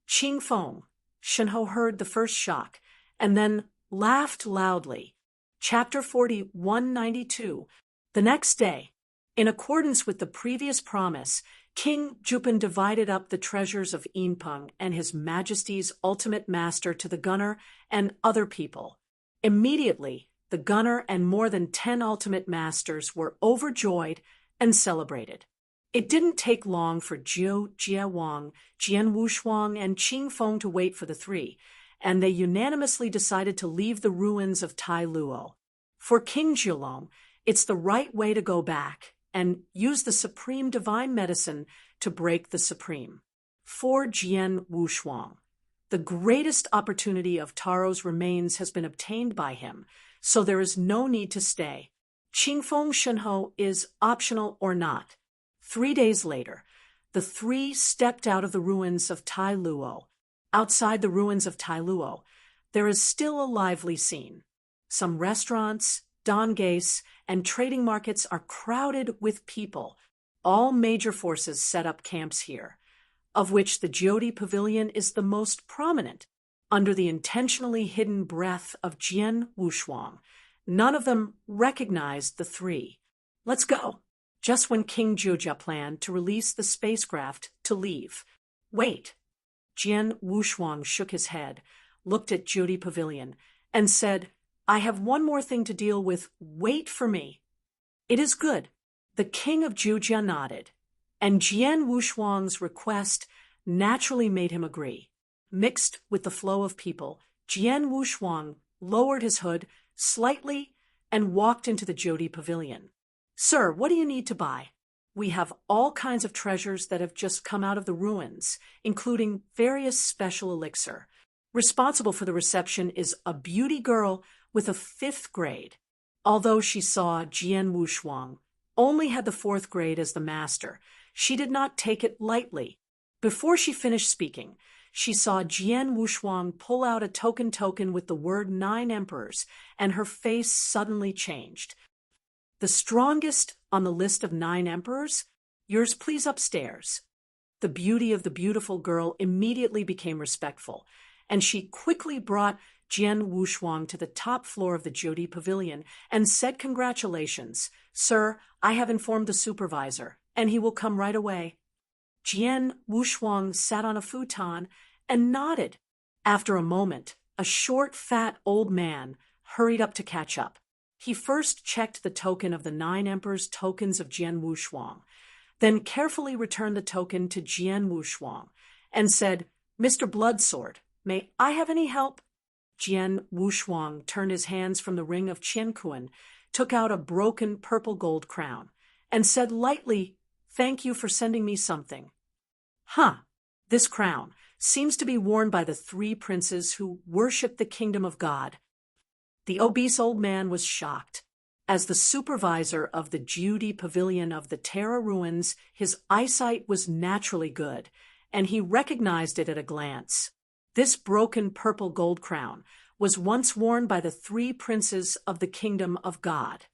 Qingfeng Shenhou heard the first shock, and then laughed loudly. Chapter 4192. The next day, in accordance with the previous promise, King Jupin divided up the treasures of Yin Peng and his Majesty's ultimate master to the gunner and other people. Immediately, the gunner and more than 10 ultimate masters were overjoyed and celebrated. It didn't take long for Jiu Jiawang, Jian Wushuang, and Qingfeng to wait for the 3, and they unanimously decided to leave the ruins of Tai Luo. For King Jiulong, it's the right way to go back and use the supreme divine medicine to break the supreme. For Jian Wushuang, The greatest opportunity of Taro's remains has been obtained by him, so there is no need to stay. Qingfeng Shenhe is optional or not. 3 days later, the three stepped out of the ruins of Tai Luo. Outside the ruins of Tai Luo, there is still a lively scene. Some restaurants, dongays, and trading markets are crowded with people. All major forces set up camps here, of which the Jyoti Pavilion is the most prominent, under the intentionally hidden breath of Jian Wushuang. None of them recognized the three. Let's go. Just when King Zhuja planned to release the spacecraft to leave. Wait. Jian Wushuang shook his head, looked at Jyoti Pavilion, and said, I have one more thing to deal with. Wait for me. It is good. The king of Zhuja nodded, and Jian Wushuang's request naturally made him agree. Mixed with the flow of people, Jian Wushuang lowered his hood slightly and walked into the Jyoti Pavilion. Sir, what do you need to buy? We have all kinds of treasures that have just come out of the ruins, including various special elixir. Responsible for the reception is a beauty girl with a 5th grade. Although she saw Jian Wushuang only had the 4th grade as the master, she did not take it lightly. Before she finished speaking, she saw Jian Wushuang pull out a token with the word 9 emperors, and her face suddenly changed. The strongest on the list of 9 emperors? Yours please upstairs. The beauty of the beautiful girl immediately became respectful, and she quickly brought Jian Wushuang to the top floor of the Jyoti Pavilion and said, Congratulations, sir, I have informed the supervisor, and he will come right away. Jian Wushuang sat on a futon and nodded. After a moment, a short, fat old man hurried up to catch up. He first checked the token of the 9 emperors' tokens of Jian Wushuang, then carefully returned the token to Jian Wushuang and said, Mr. Bloodsword, may I have any help? Jian Wushuang turned his hands from the ring of Qiankuan, took out a broken purple gold crown, and said lightly, Thank you for sending me something. This crown seems to be worn by the 3 princes who worship the kingdom of God. The obese old man was shocked. As the supervisor of the Jyoti Pavilion of the Terra ruins, his eyesight was naturally good, and he recognized it at a glance. This broken purple gold crown was once worn by the 3 princes of the kingdom of God.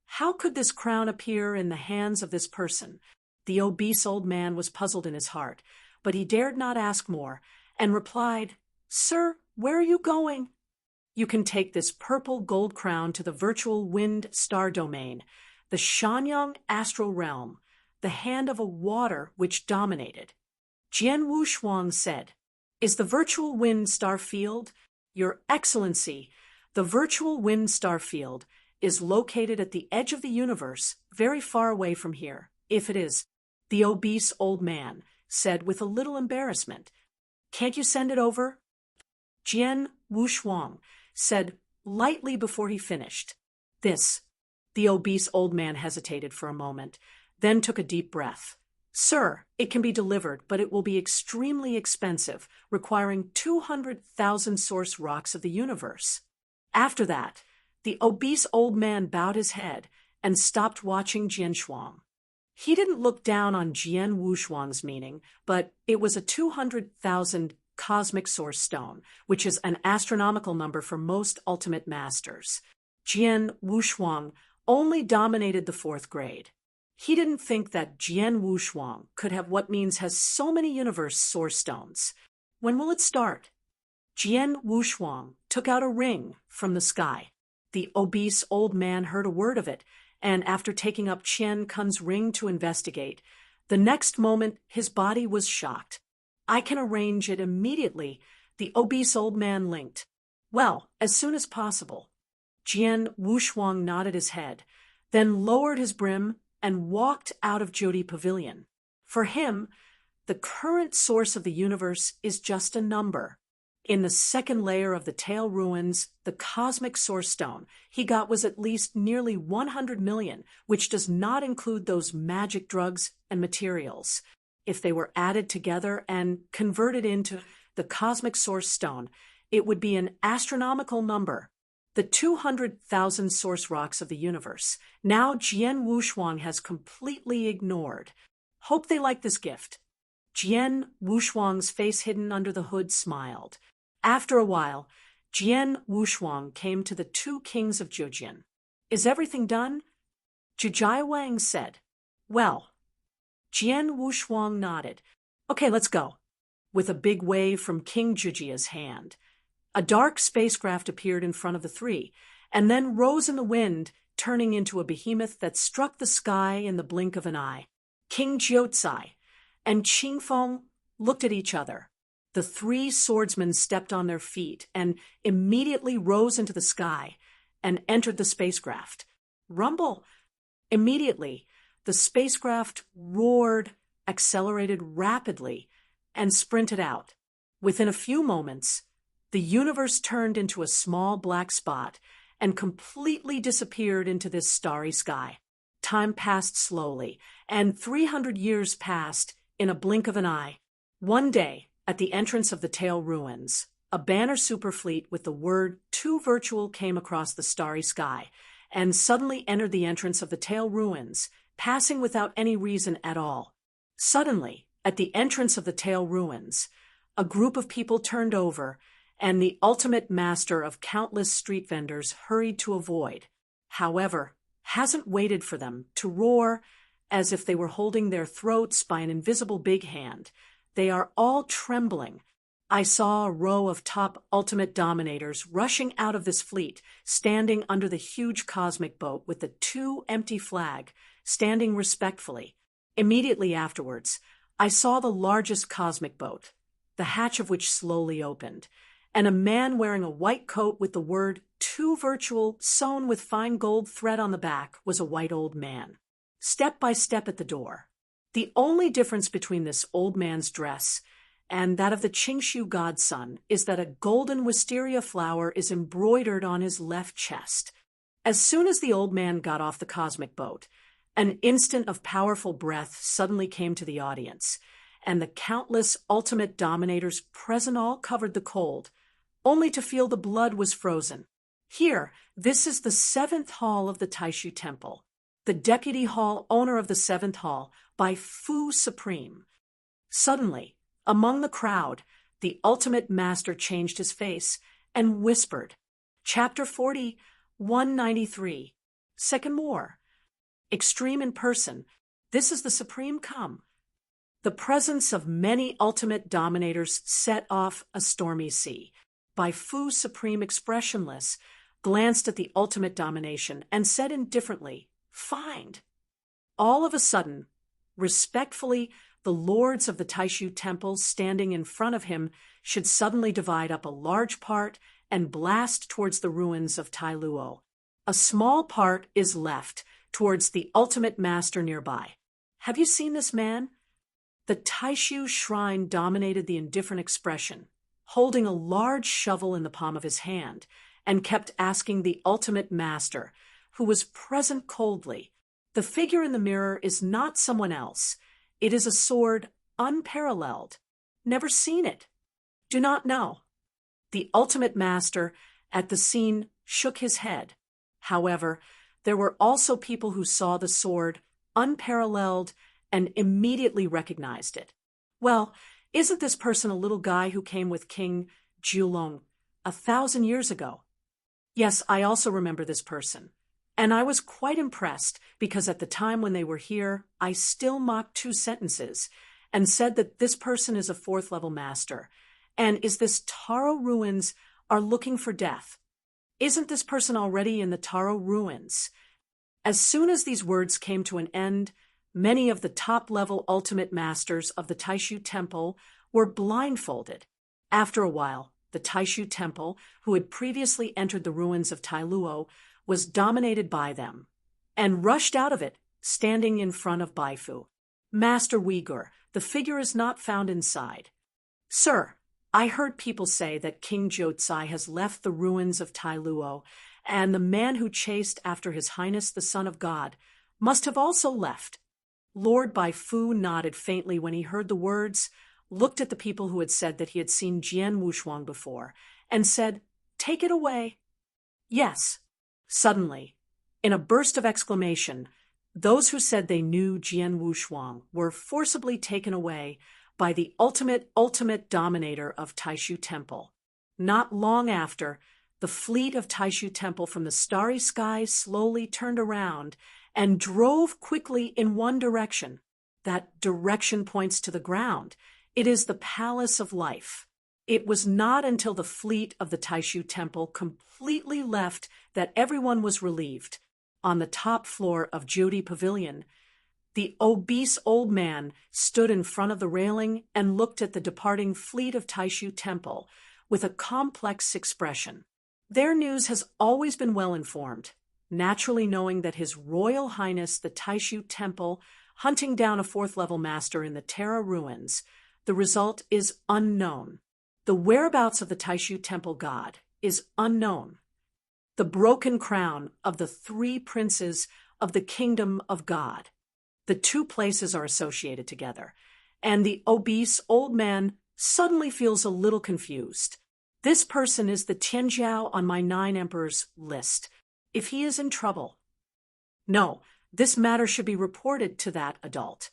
How could this crown appear in the hands of this person? The obese old man was puzzled in his heart, but he dared not ask more, and replied, Sir, where are you going? You can take this purple gold crown to the virtual wind star domain, the Shanyang astral realm, the hand of a water which dominated. Jian Wushuang said, Is the virtual wind star field? Your Excellency, the virtual wind star field is located at the edge of the universe, very far away from here, if it is. The obese old man said with a little embarrassment, Can't you send it over? Jian Wushuang said lightly before he finished. This. The obese old man hesitated for a moment, then took a deep breath. Sir, it can be delivered, but it will be extremely expensive, requiring 200,000 source rocks of the universe. After that, the obese old man bowed his head and stopped watching Jian Shuang. He didn't look down on Jian Wushuang's meaning, but it was a 200,000 cosmic source stone, which is an astronomical number for most ultimate masters. Jian Wushuang only dominated the 4th grade. He didn't think that Jian Wushuang could have what means has so many universe source stones. When will it start? Jian Wushuang took out a ring from the sky. The obese old man heard a word of it, and after taking up Qian Kun's ring to investigate, the next moment his body was shocked. I can arrange it immediately, the obese old man linked. Well, as soon as possible. Jian Wushuang nodded his head, then lowered his brim and walked out of Jyoti Pavilion. For him, the current source of the universe is just a number. In the 2nd layer of the tail ruins, the cosmic source stone he got was at least nearly 100 million, which does not include those magic drugs and materials. If they were added together and converted into the cosmic source stone, it would be an astronomical number. The 200,000 source rocks of the universe. Now Jian Wushuang has completely ignored. Hope they like this gift. Jian Wushuang's face hidden under the hood smiled. After a while, Jian Wushuang came to the two kings of Zhejian. Is everything done? Zhu Wang said. Well. Jian Wushuang nodded. Okay, let's go. With a big wave from King Zhujia's hand. A dark spacecraft appeared in front of the three, and then rose in the wind, turning into a behemoth that struck the sky in the blink of an eye. King Jiuzai and Qingfeng looked at each other. The three swordsmen stepped on their feet and immediately rose into the sky and entered the spacecraft. Rumble! Immediately, the spacecraft roared, accelerated rapidly, and sprinted out. Within a few moments, the universe turned into a small black spot and completely disappeared into this starry sky. Time passed slowly, and 300 years passed in a blink of an eye. One day, at the entrance of the Tail Ruins, a banner superfleet with the word "Too Virtual" came across the starry sky and suddenly entered the entrance of the Tail Ruins, passing without any reason at all. Suddenly, at the entrance of the Tail Ruins, a group of people turned over, and the ultimate master of countless street vendors hurried to avoid. However, hasn't waited for them to roar as if they were holding their throats by an invisible big hand. They are all trembling. I saw a row of top ultimate dominators rushing out of this fleet, standing under the huge cosmic boat with the two empty flag, standing respectfully. Immediately afterwards, I saw the largest cosmic boat, the hatch of which slowly opened, and a man wearing a white coat with the word "Too Virtual" sewn with fine gold thread on the back was a white old man. Step by step at the door. The only difference between this old man's dress and that of the Qingshu godson is that a golden wisteria flower is embroidered on his left chest. As soon as the old man got off the cosmic boat, an instant of powerful breath suddenly came to the audience, and the countless ultimate dominators present all covered the cold, only to feel the blood was frozen. Here, this is the 7th hall of the Taishu Temple, the deputy hall owner of the 7th hall, by Fu Supreme. Suddenly, among the crowd, the ultimate master changed his face and whispered. Chapter 40, 193. Second War. Extreme in person. This is the Supreme come. The presence of many ultimate dominators set off a stormy sea. By Fu Supreme, expressionless, glanced at the ultimate domination and said indifferently, "Find." All of a sudden, respectfully, the lords of the Taishu Temple standing in front of him should suddenly divide up a large part and blast towards the ruins of Tailuo. A small part is left towards the ultimate master nearby. Have you seen this man? The Taishu shrine dominated the indifferent expression, holding a large shovel in the palm of his hand, and kept asking the ultimate master, who was present coldly. The figure in the mirror is not someone else. It is a sword unparalleled. Never seen it. Do not know. The ultimate master at the scene shook his head. However, there were also people who saw the sword unparalleled and immediately recognized it. Well, isn't this person a little guy who came with King Julong 1,000 years ago? Yes, I also remember this person. And I was quite impressed because at the time when they were here, I still mocked 2 sentences and said that this person is a 4th level master. And is this Taro Ruins are looking for death? Isn't this person already in the Taro Ruins? As soon as these words came to an end, many of the top-level ultimate masters of the Taishu Temple were blindfolded. After a while, the Taishu Temple, who had previously entered the ruins of Tailuo, was dominated by them, and rushed out of it, standing in front of Baifu. "Master Uyghur, the figure is not found inside." "Sir, I heard people say that King Jiuzai has left the ruins of Tailuo, and the man who chased after His Highness the Son of God must have also left." Lord Baifu nodded faintly when he heard the words. looked at the people who had said that he had seen Jian Wushuang before, and said, "Take it away." "Yes." Suddenly, in a burst of exclamation, those who said they knew Jian Wushuang were forcibly taken away by the ultimate dominator of Taishu Temple. Not long after, the fleet of Taishu Temple from the starry sky slowly turned around and drove quickly in one direction. That direction points to the ground. It is the Palace of Life. It was not until the fleet of the Taishu Temple completely left that everyone was relieved. On the top floor of Jyoti Pavilion, the obese old man stood in front of the railing and looked at the departing fleet of Taishu Temple with a complex expression. Their news has always been well informed, naturally knowing that His Royal Highness the Taishu Temple hunting down a fourth-level master in the Terra ruins. The result is unknown. The whereabouts of the Taishu Temple god is unknown. The broken crown of the three princes of the kingdom of God. The two places are associated together, and the obese old man suddenly feels a little confused. This person is the Tianjiao on my 9 emperors list. If he is in trouble. No, this matter should be reported to that adult.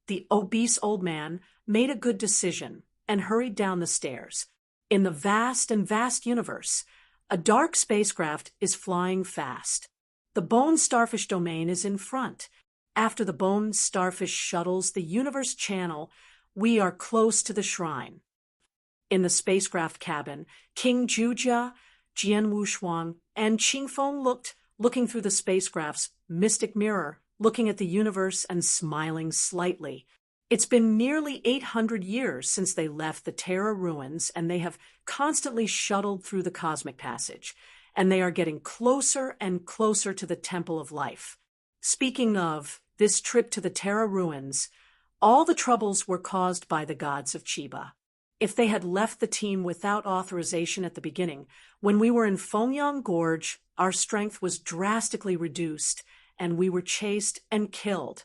The obese old man made a good decision and hurried down the stairs. In the vast universe, a dark spacecraft is flying fast. The Bone Starfish domain is in front. After the Bone Starfish shuttles the universe channel, we are close to the shrine. In the spacecraft cabin, King Jujia, Jian Wushuang, and Qingfeng looking through the spacecraft's mystic mirror, looking at the universe and smiling slightly. It's been nearly 800 years since they left the Terra ruins, and they have constantly shuttled through the cosmic passage, and they are getting closer and closer to the Temple of Life. Speaking of this trip to the Terra ruins, all the troubles were caused by the gods of Chiba. If they had left the team without authorization at the beginning, when we were in Fengyang Gorge, our strength was drastically reduced, and we were chased and killed.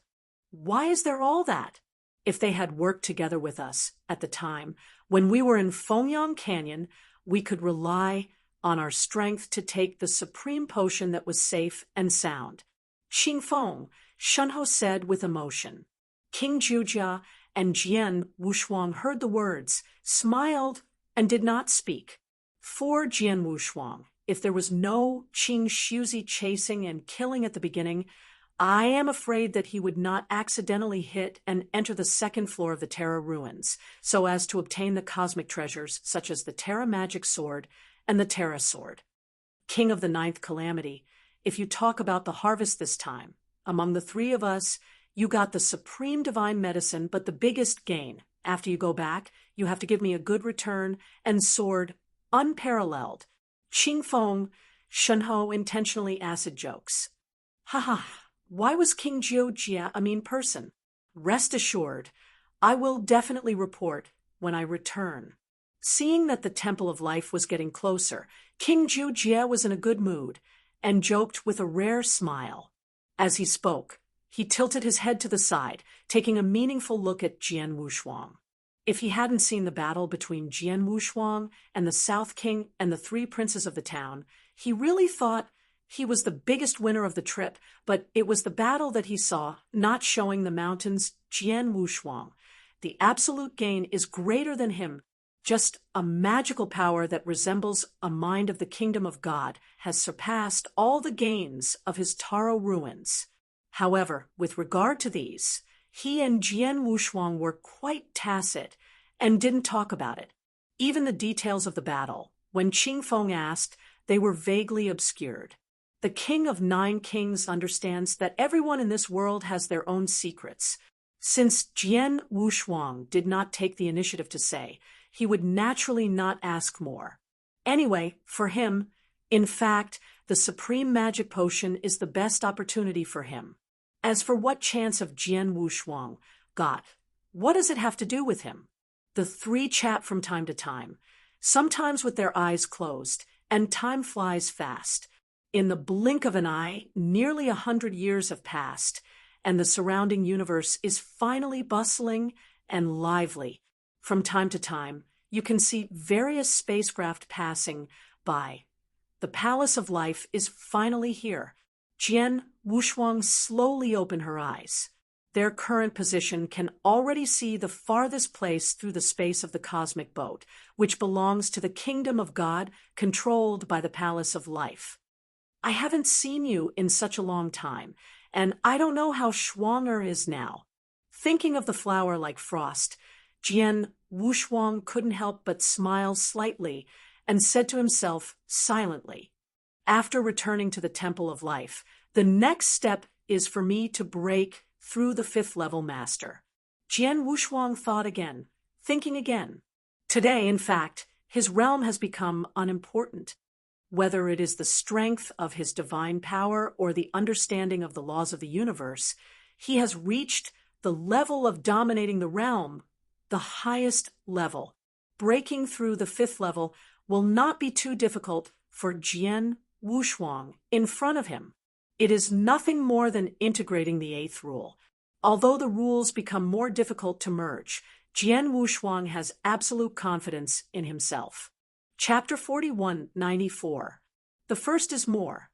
Why is there all that? If they had worked together with us at the time, when we were in Fengyang Canyon, we could rely on our strength to take the supreme potion that was safe and sound. Qingfeng, Shunho said with emotion. King Jujia and Jian Wushuang heard the words, smiled, and did not speak. For Jian Wushuang, if there was no Qing Shuzi chasing and killing at the beginning, I am afraid that he would not accidentally hit and enter the second floor of the Terra ruins, so as to obtain the cosmic treasures such as the Terra magic sword and the Terra sword. King of the 9th calamity, if you talk about the harvest this time, among the three of us, you got the supreme divine medicine, but the biggest gain. After you go back, you have to give me a good return and sword unparalleled. Qingfeng, Shunho intentionally acid jokes. Haha, why was King Jia a mean person? Rest assured, I will definitely report when I return. Seeing that the Temple of Life was getting closer, King Jia was in a good mood and joked with a rare smile. As he spoke, he tilted his head to the side, taking a meaningful look at Jian Wushuang. If he hadn't seen the battle between Jian Wushuang and the South King and the three princes of the town, he really thought he was the biggest winner of the trip, but it was the battle that he saw, not showing the mountains, Jian Wushuang. The absolute gain is greater than him. Just a magical power that resembles a mind of the kingdom of God has surpassed all the gains of his Taro ruins. However, with regard to these, he and Jian Wushuang were quite tacit and didn't talk about it. Even the details of the battle, when Qingfeng asked, they were vaguely obscured. The king of 9 kings understands that everyone in this world has their own secrets. Since Jian Wushuang did not take the initiative to say, he would naturally not ask more. Anyway, for him, in fact, the supreme magic potion is the best opportunity for him. As for what chance of Jian Wushuang got, what does it have to do with him? The three chat from time to time, sometimes with their eyes closed, and time flies fast. In the blink of an eye, nearly 100 years have passed, and the surrounding universe is finally bustling and lively. From time to time, you can see various spacecraft passing by. The Palace of Life is finally here. Jian Wushuang slowly opened her eyes. Their current position can already see the farthest place through the space of the cosmic boat, which belongs to the kingdom of God, controlled by the Palace of Life. I haven't seen you in such a long time, and I don't know how Shuanger is now. Thinking of the flower like frost, Jian Wushuang couldn't help but smile slightly and said to himself silently, "After returning to the Temple of Life, the next step is for me to break through the fifth-level master." Jian Wushuang thought again, thinking again. Today, in fact, his realm has become unimportant. Whether it is the strength of his divine power or the understanding of the laws of the universe, he has reached the level of dominating the realm, the highest level. Breaking through the fifth level will not be too difficult for Jian Wushuang in front of him. It is nothing more than integrating the eighth rule. Although the rules become more difficult to merge, Jian Wushuang has absolute confidence in himself. Chapter 4194. The first is more.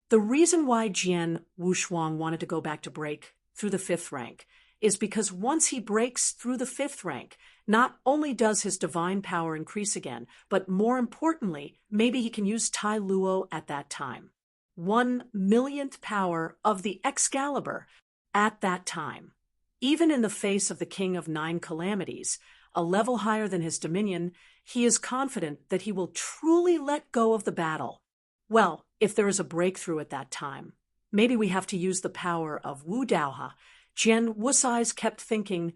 The reason why Jian Wushuang wanted to go back to break through the fifth rank is because once he breaks through the fifth rank, not only does his divine power increase again, but more importantly, maybe he can use Tai Luo at that time. 1,000,000th power of the Excalibur at that time. Even in the face of the King of Nine Calamities, a level higher than his dominion, he is confident that he will truly let go of the battle. Well, if there is a breakthrough at that time, maybe we have to use the power of Wu Daohe. Jian Wusai's kept thinking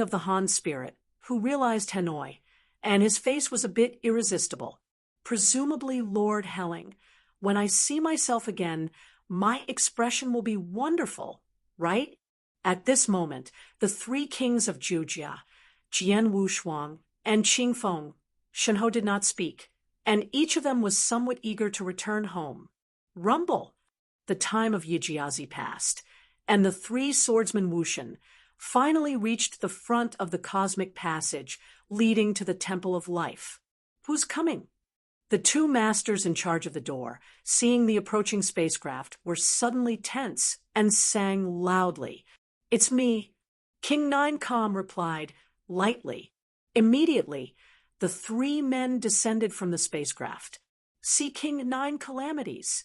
of the Han spirit, who realized Hanoi, and his face was a bit irresistible. Presumably Lord Helling. When I see myself again, my expression will be wonderful, right? At this moment, the three kings of Jujia, Jian Wushuang and Qing Feng, Shenhou did not speak, and each of them was somewhat eager to return home. Rumble! The time of Yijiazi passed, and the three swordsmen Wushan finally reached the front of the cosmic passage leading to the Temple of Life. Who's coming? The two masters in charge of the door, seeing the approaching spacecraft, were suddenly tense and sang loudly. "It's me." King Nine Calm replied, lightly. Immediately, the three men descended from the spacecraft. "See King Nine Calamities."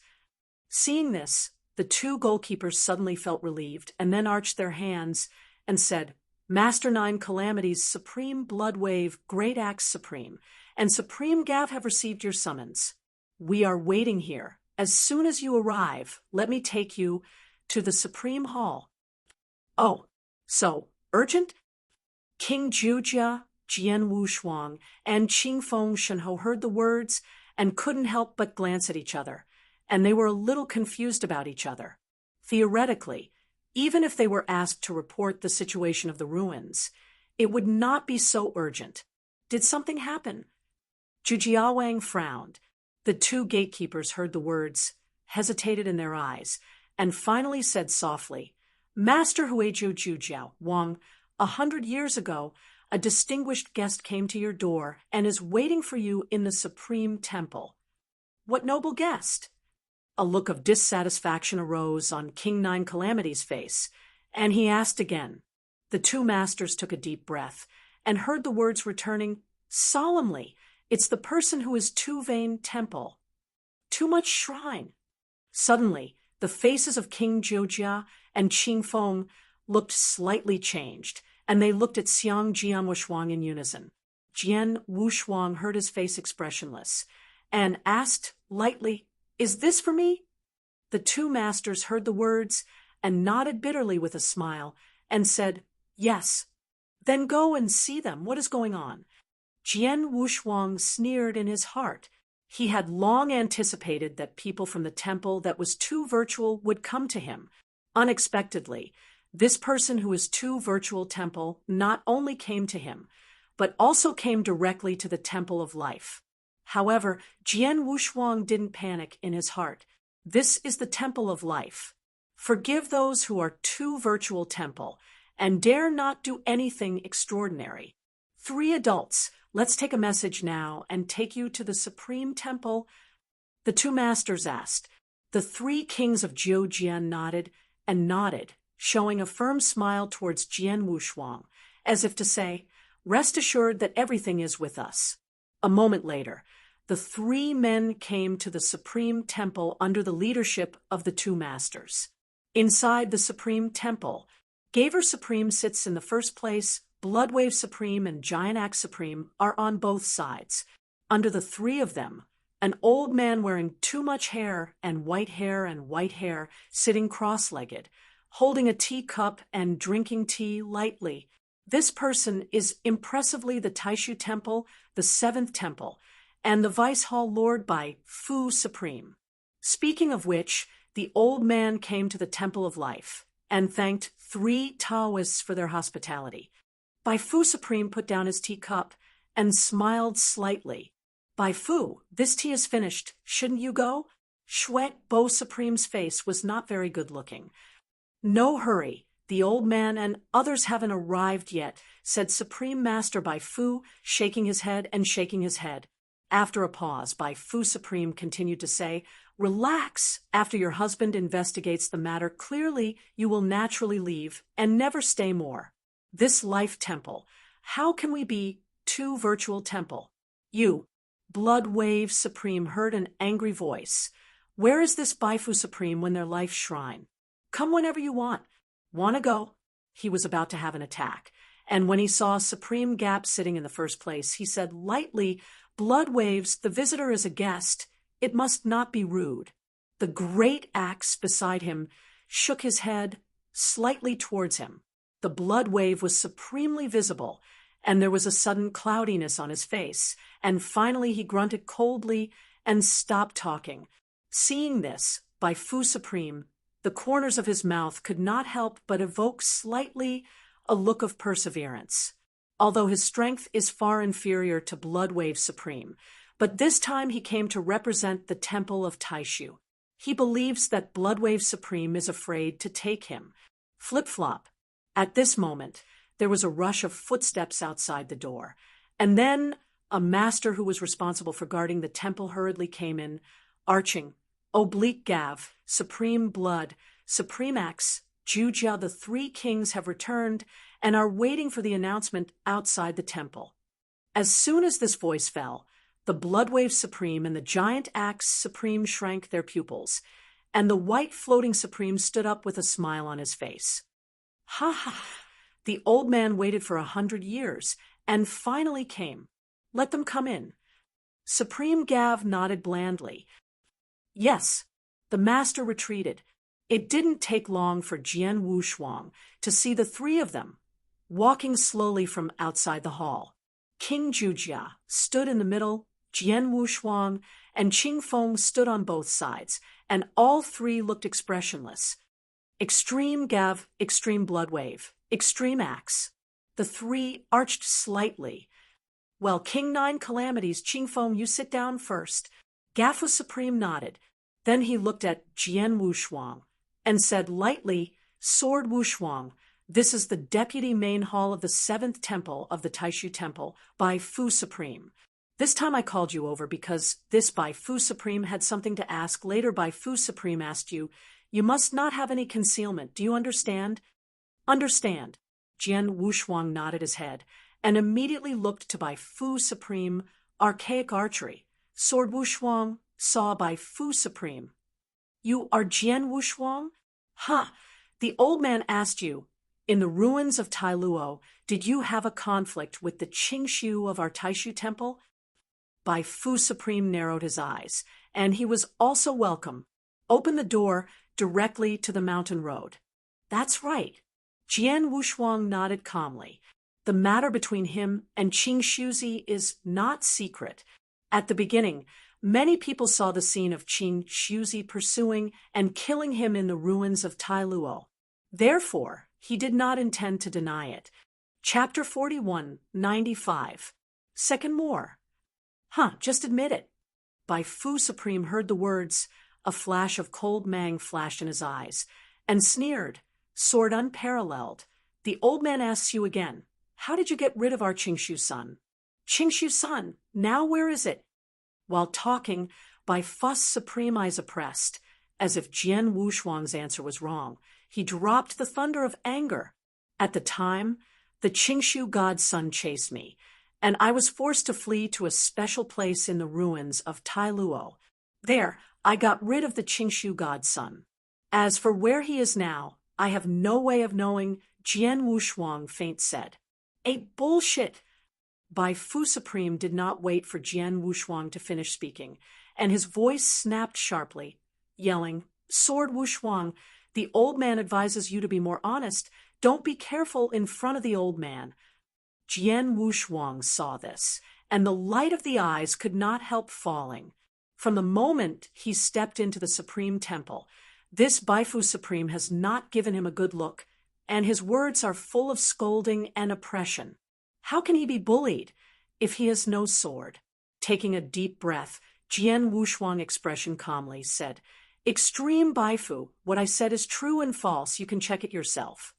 Seeing this, the two goalkeepers suddenly felt relieved and then arched their hands and said, "Master Nine Calamities, Supreme Blood Wave, Great Axe Supreme, and Supreme Gav have received your summons. We are waiting here. As soon as you arrive, let me take you to the Supreme Hall." "Oh, so urgent?" King Jujia, Jian Wushuang, and Qing Feng Shenhou heard the words and couldn't help but glance at each other, and they were a little confused about each other. Theoretically, even if they were asked to report the situation of the ruins, it would not be so urgent. Did something happen? Zhujiawang frowned. The two gatekeepers heard the words, hesitated in their eyes, and finally said softly, "Master Huizhou Zhujiao, Wang, 100 years ago, a distinguished guest came to your door and is waiting for you in the Supreme Temple." "What noble guest?" A look of dissatisfaction arose on King Nine Calamities' face, and he asked again. The two masters took a deep breath and heard the words returning solemnly. "It's the person who is too vain temple. Too much shrine." Suddenly, the faces of King Jojia and Qing Feng looked slightly changed, and they looked at Xiang Jian Wushuang in unison. Jian Wushuang heard his face expressionless and asked lightly, "Is this for me?" The two masters heard the words and nodded bitterly with a smile and said, "Yes." "Then go and see them. What is going on?" Jian Wushuang sneered in his heart. He had long anticipated that people from the temple that was too virtual would come to him. Unexpectedly, this person who is too virtual temple not only came to him, but also came directly to the Temple of Life. However, Jian Wushuang didn't panic in his heart. This is the Temple of Life. Forgive those who are too virtual temple and dare not do anything extraordinary. 3 adults, let's take a message now and take you to the Supreme Temple. The 2 masters asked. The 3 kings of Zhou nodded and nodded, showing a firm smile towards Jian Wushuang, as if to say, "Rest assured that everything is with us." A moment later, the 3 men came to the Supreme Temple under the leadership of the 2 masters. Inside the Supreme Temple, Gaver Supreme sits in the first place, Bloodwave Supreme and Giant Axe Supreme are on both sides. Under the 3 of them, an old man wearing too much hair and white hair sitting cross-legged, holding a teacup and drinking tea lightly. This person is impressively the Taishu Temple, the 7th Temple, and the Vice Hall Lord by Fu Supreme. Speaking of which, the old man came to the Temple of Life and thanked 3 Taoists for their hospitality. Bai Fu Supreme put down his teacup and smiled slightly. "Bai Fu, this tea is finished. Shouldn't you go?" Shuet Bo Supreme's face was not very good-looking. "No hurry. The old man and others haven't arrived yet," said Supreme Master Bai Fu, shaking his head and shaking his head. After a pause, Bai Fu Supreme continued to say, "Relax. After your husband investigates the matter clearly, you will naturally leave and never stay more. This life temple, how can we be 2 virtual temple?" "You," Blood Wave Supreme heard an angry voice. "Where is this Bai Fu Supreme when their life shrine? Come whenever you want. Wanna go?" He was about to have an attack, and when he saw Supreme Gap sitting in the first place, he said lightly, "Blood Waves, the visitor is a guest. It must not be rude." The great axe beside him shook his head slightly towards him. The blood wave was supremely visible, and there was a sudden cloudiness on his face, and finally he grunted coldly and stopped talking. Seeing this, by Fu Supreme, the corners of his mouth could not help but evoke slightly a look of perseverance. Although his strength is far inferior to Bloodwave Supreme, but this time he came to represent the Temple of Taishu. He believes that Bloodwave Supreme is afraid to take him. Flip-flop. At this moment, there was a rush of footsteps outside the door, and then a master who was responsible for guarding the temple hurriedly came in, arching, "Oblique Gav, Supreme Blood, Supreme Axe, Jujia, the 3 kings have returned and are waiting for the announcement outside the temple." As soon as this voice fell, the Bloodwave Supreme and the Giant Axe Supreme shrank their pupils, and the white floating Supreme stood up with a smile on his face. "Ha ha! The old man waited for 100 years and finally came. Let them come in." Supreme Gav nodded blandly. Yes, the master retreated. It didn't take long for Jian Wushuang to see the 3 of them walking slowly from outside the hall. King Jujia stood in the middle, Jian Wushuang and Qing Feng stood on both sides, and all 3 looked expressionless. Extreme Gav, Extreme Bloodwave, Extreme Axe. The 3 arched slightly. "Well, King 9 Calamities, Qing Feng, you sit down first." Gafu Supreme nodded. Then he looked at Jian Wushuang and said lightly, "Sword Wushuang, this is the deputy main hall of the 7th temple of the Taishu Temple by Fu Supreme. This time I called you over because this Bai Fu Supreme had something to ask. Later Bai Fu Supreme asked you, you must not have any concealment. Do you understand?" "Understand." Jian Wushuang nodded his head and immediately looked to Bai Fu Supreme, archaic archery. Sword Wushuang saw Bai Fu Supreme. "You are Jian Wushuang? Ha! The old man asked you, in the ruins of Tailuo, did you have a conflict with the Qingshu of our Taishu Temple?" Bai Fu Supreme narrowed his eyes, and he was also welcome. "Open the door directly to the mountain road." "That's right." Jian Wushuang nodded calmly. The matter between him and Qing Shuzi is not secret. At the beginning, many people saw the scene of Qing Shuzi pursuing and killing him in the ruins of Tailuo. Therefore, he did not intend to deny it. Chapter 41, 95. Second more. Just admit it. Bai Fu Supreme heard the words. A flash of cold mang flashed in his eyes, and sneered, "Sword unparalleled. The old man asks you again. How did you get rid of our Qingshu-san? Qingshu-san, now where is it? While talking, Bai Fu's supreme eyes oppressed, as if Jian Wushuang's answer was wrong. He dropped the thunder of anger. At the time, the Qingshu godson chased me, and I was forced to flee to a special place in the ruins of Tailuo. There, I got rid of the Qingshu godson. As for where he is now, I have no way of knowing, Jian Wushuang faint said. A bullshit! Bai Fu Supreme did not wait for Jian Wushuang to finish speaking, and his voice snapped sharply, yelling, Sword Wushuang, the old man advises you to be more honest. Don't be careful in front of the old man. Jian Wushuang saw this, and the light of the eyes could not help falling. From the moment he stepped into the Supreme Temple, this Bai Fu Supreme has not given him a good look, and his words are full of scolding and oppression. How can he be bullied if he has no sword? Taking a deep breath, Jian Wushuang expression calmly said, Extreme Bai Fu, what I said is true and false, you can check it yourself.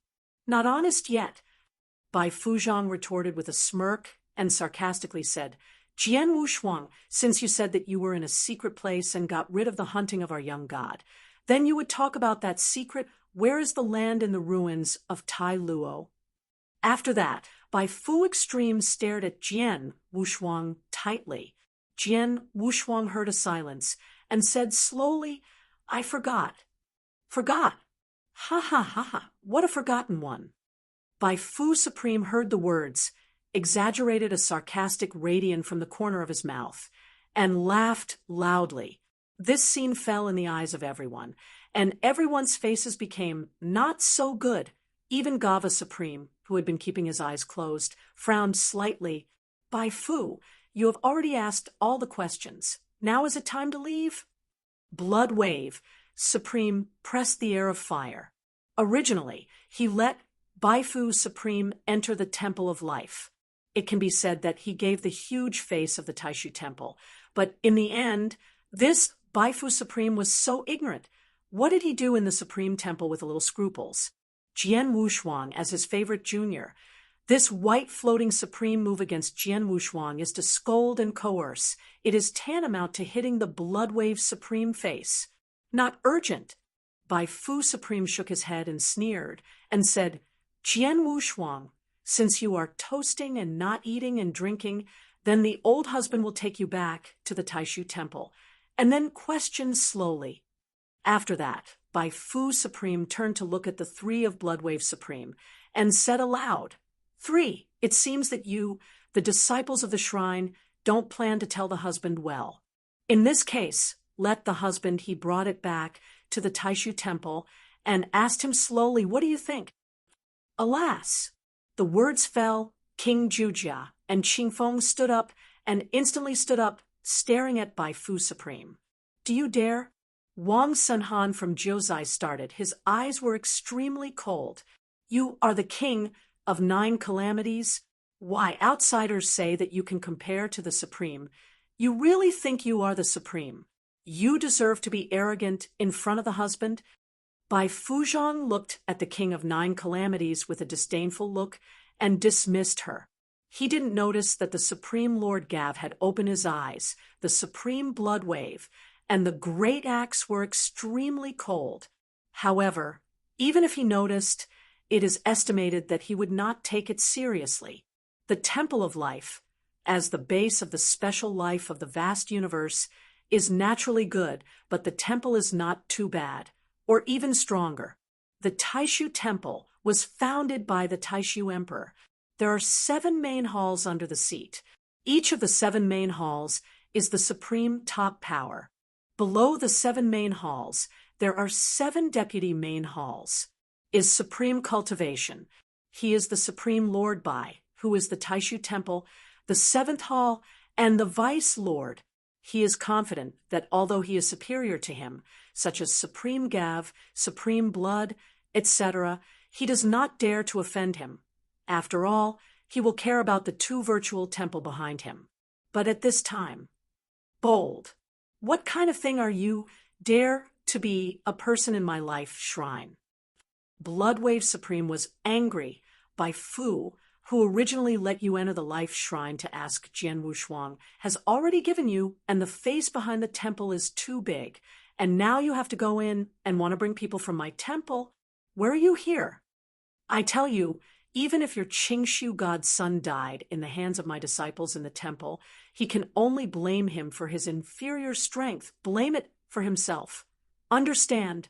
Not honest yet. Bai Fuzhang retorted with a smirk and sarcastically said, Jian Wushuang, since you said that you were in a secret place and got rid of the hunting of our young god, then you would talk about that secret, where is the land in the ruins of Tai Luo? After that, Bai Fu Extreme stared at Jian Wushuang tightly. Jian Wushuang heard a silence and said slowly, I forgot. Forgot? Ha ha ha ha, what a forgotten one. Bai Fu Supreme heard the words, exaggerated a sarcastic radiance from the corner of his mouth, and laughed loudly. This scene fell in the eyes of everyone, and everyone's faces became not so good. Even Gava Supreme, who had been keeping his eyes closed, frowned slightly. Bai Fu, you have already asked all the questions. Now is it time to leave? Blood Wave, Supreme pressed the air of fire. Originally, he let Bai Fu Supreme enter the Temple of Life. It can be said that he gave the huge face of the Taishu Temple, but in the end, this Bai Fu Supreme was so ignorant. What did he do in the Supreme Temple with a little scruples? Jian Wushuang as his favorite junior. This white floating Supreme move against Jian Wushuang is to scold and coerce. It is tantamount to hitting the Blood Wave Supreme face. Not urgent. Bai Fu Supreme shook his head and sneered and said, Jian Wushuang, since you are toasting and not eating and drinking, then the old husband will take you back to the Taishu Temple, and then question slowly. After that, Bai Fu Supreme turned to look at the three of Bloodwave Supreme and said aloud, 3, it seems that you, the disciples of the shrine, don't plan to tell the husband well. In this case, let the husband, he brought it back to the Taishu Temple and asked him slowly, what do you think? Alas! The words fell, King Jujia and Qingfeng stood up and instantly stood up, staring at Bai Fu Supreme. Do you dare? Wang Sunhan from Jiuzhai started. His eyes were extremely cold. You are the king of 9 calamities? Why, outsiders say that you can compare to the Supreme. You really think you are the Supreme? You deserve to be arrogant in front of the husband? Bai Fuzhang looked at the king of 9 calamities with a disdainful look and dismissed her. He didn't notice that the Supreme Lord Gav had opened his eyes, the Supreme Blood Wave, and the great axe were extremely cold. However, even if he noticed, it is estimated that he would not take it seriously. The Temple of Life, as the base of the special life of the vast universe, is naturally good, but the temple is not too bad, or even stronger. The Taishu Temple was founded by the Taishu Emperor. There are 7 main halls under the seat. Each of the 7 main halls is the supreme top power. Below the 7 main halls, there are 7 deputy main halls. Is supreme cultivation. He is the supreme Lord Bai, who is the Taishu Temple, the 7th hall, and the vice lord. He is confident that although he is superior to him, such as Supreme Gav, Supreme Blood, etc., he does not dare to offend him. After all, he will care about the 2 virtual temple behind him. But at this time, bold. What kind of thing are you? Dare to be a person in my life shrine. Bloodwave Supreme was angry. Bai Fu, who originally let you enter the life shrine to ask Jian Wushuang, has already given you, and the face behind the temple is too big. And now you have to go in and want to bring people from my temple. Where are you here? I tell you, even if your Qingshu god's son died in the hands of my disciples in the temple, he can only blame him for his inferior strength, blame it for himself. Understand.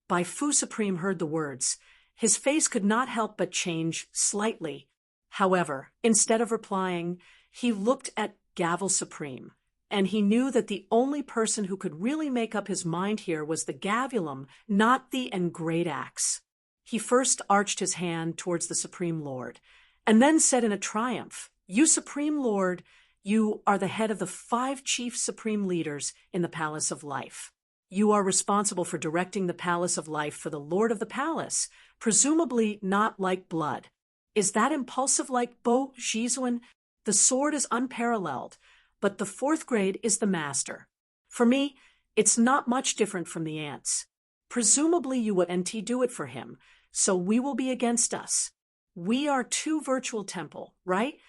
Bai Fu Supreme heard the words. His face could not help but change slightly. However, instead of replying, he looked at Gavel Supreme, and he knew that the only person who could really make up his mind here was the Gavulum, not the Great Axe. He first arched his hand towards the Supreme Lord, and then said in a triumph, "You Supreme Lord, you are the head of the 5 chief supreme leaders in the Palace of Life. You are responsible for directing the Palace of Life for the Lord of the Palace, presumably not like blood. Is that impulsive like Bo Zhizuan? The sword is unparalleled, but the 4th grade is the master. For me, it's not much different from the ants. Presumably you would do it for him, so we will be against us. We are 2 virtual temple, right?"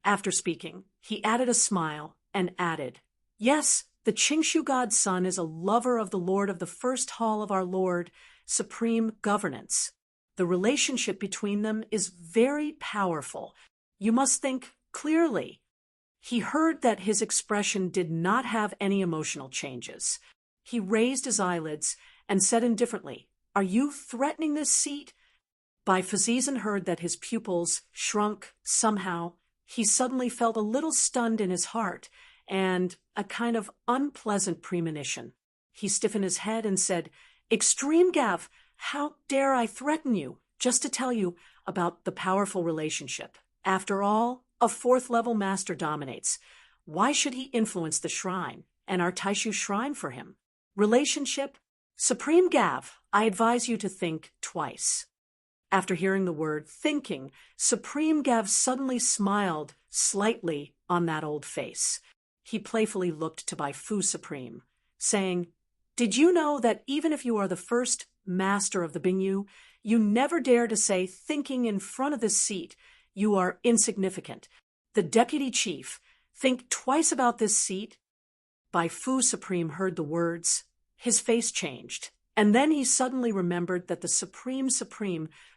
After speaking, he added a smile and added, "Yes, the Qingshu god's son is a lover of the Lord of the 1st Hall of our Lord, Supreme Governance. The relationship between them is very powerful. You must think clearly." He heard that his expression did not have any emotional changes. He raised his eyelids and said indifferently, "Are you threatening this seat?" Bai Fazizan heard that his pupils shrunk somehow. He suddenly felt a little stunned in his heart and a kind of unpleasant premonition. He stiffened his head and said, "Extreme Gav, how dare I threaten you? Just to tell you about the powerful relationship. After all, a 4th-level master dominates. Why should he influence the shrine and our Taishu shrine for him? Relationship? Supreme Gav, I advise you to think twice." After hearing the word thinking, Supreme Gav suddenly smiled slightly on that old face. He playfully looked to Bai Fu Supreme, saying, "Did you know that even if you are the 1st master of the Bingyu, you never dare to say thinking in front of this seat? You are insignificant. The deputy chief, think twice about this seat." Bai Fu Supreme heard the words. His face changed, and then he suddenly remembered that the Supreme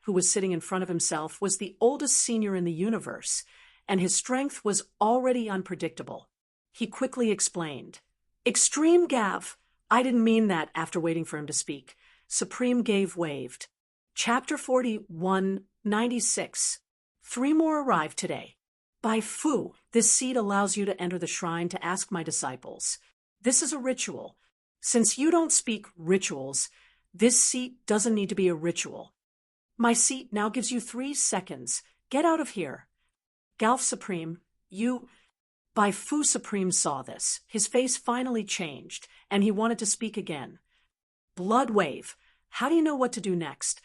who was sitting in front of himself was the oldest senior in the universe, and his strength was already unpredictable. He quickly explained, "Extreme Gav, I didn't mean that." After waiting for him to speak, Supreme Gav waved. Chapter 4196. 3 more arrived today. Bai Fu, this seat allows you to enter the shrine to ask my disciples. This is a ritual. Since you don't speak rituals, this seat doesn't need to be a ritual. My seat now gives you 3 seconds. Get out of here. Galf Supreme, you... Bai Fu Supreme saw this. His face finally changed, and he wanted to speak again. Blood Wave, how do you know what to do next?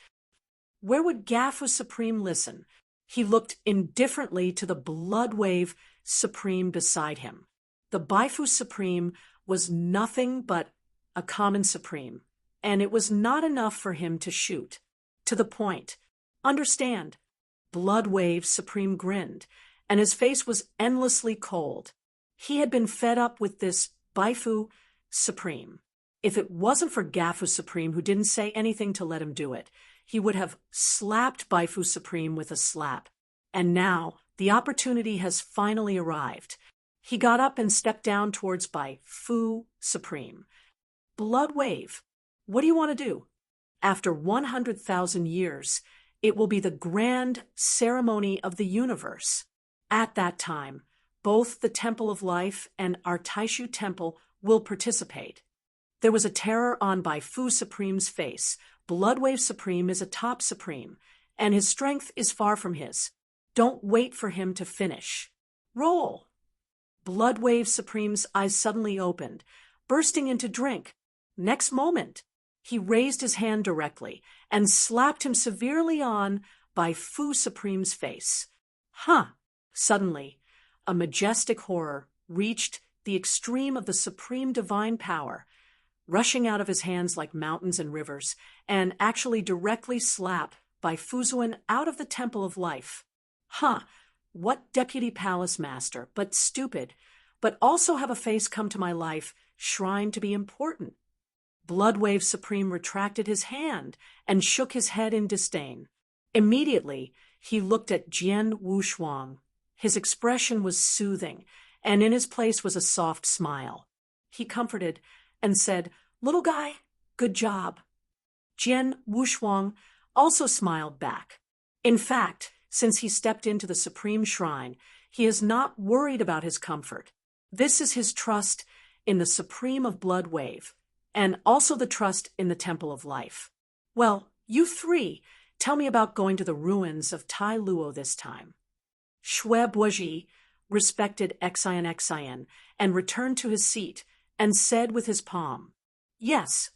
Where would Gafu Supreme listen? He looked indifferently to the Blood Wave Supreme beside him. The Bai Fu Supreme was nothing but a common Supreme, and it was not enough for him to shoot. To the point. Understand. Blood Wave Supreme grinned, and his face was endlessly cold. He had been fed up with this Bai Fu Supreme. If it wasn't for Gafu Supreme, who didn't say anything to let him do it, he would have slapped Bai Fu Supreme with a slap. And now, the opportunity has finally arrived. He got up and stepped down towards Bai Fu Supreme. Blood Wave, what do you want to do? After 100,000 years, it will be the grand ceremony of the universe. At that time, both the Temple of Life and our Taishu Temple will participate. There was a terror on Bai Fu Supreme's face. Blood Wave Supreme is a top Supreme, and his strength is far from his. Don't wait for him to finish. Roll! Blood Wave Supreme's eyes suddenly opened, bursting into drink. Next moment, he raised his hand directly and slapped him severely on Bai Fu Supreme's face. Huh! Suddenly, a majestic horror reached the extreme of the supreme divine power, rushing out of his hands like mountains and rivers, and actually directly slap Bai Fuzuan out of the Temple of Life. Huh, what deputy palace master, but stupid, but also have a face come to my life, shrine to be important. Bloodwave Supreme retracted his hand and shook his head in disdain. Immediately, he looked at Jian Wushuang. His expression was soothing, and in his place was a soft smile. He comforted and said, "Little guy, good job." Jian Wushuang also smiled back. In fact, since he stepped into the Supreme Shrine, he is not worried about his comfort. This is his trust in the Supreme of Blood Wave, and also the trust in the Temple of Life. Well, you three, tell me about going to the ruins of Tai Luo this time. Shui Buozhi respected Xian and returned to his seat and said with his palm, "Yes."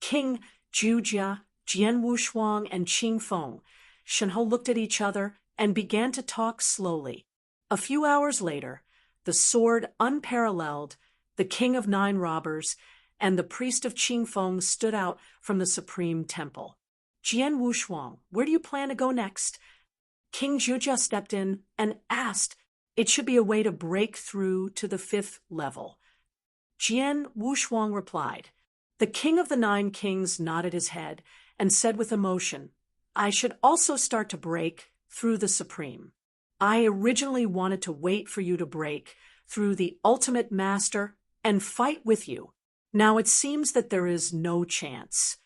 King Jujia, Jian Wushuang, and Qing Feng, Shenhe looked at each other and began to talk slowly. A few hours later, the sword unparalleled, the king of 9 robbers, and the priest of Qing Feng stood out from the supreme temple. "Jian Wushuang, where do you plan to go next?" King Jujia stepped in and asked. It should be a way to break through to the 5th level. Jian Wushuang replied. The king of the 9 kings nodded his head and said with emotion, "I should also start to break through the supreme. I originally wanted to wait for you to break through the ultimate master and fight with you. Now it seems that there is no chance."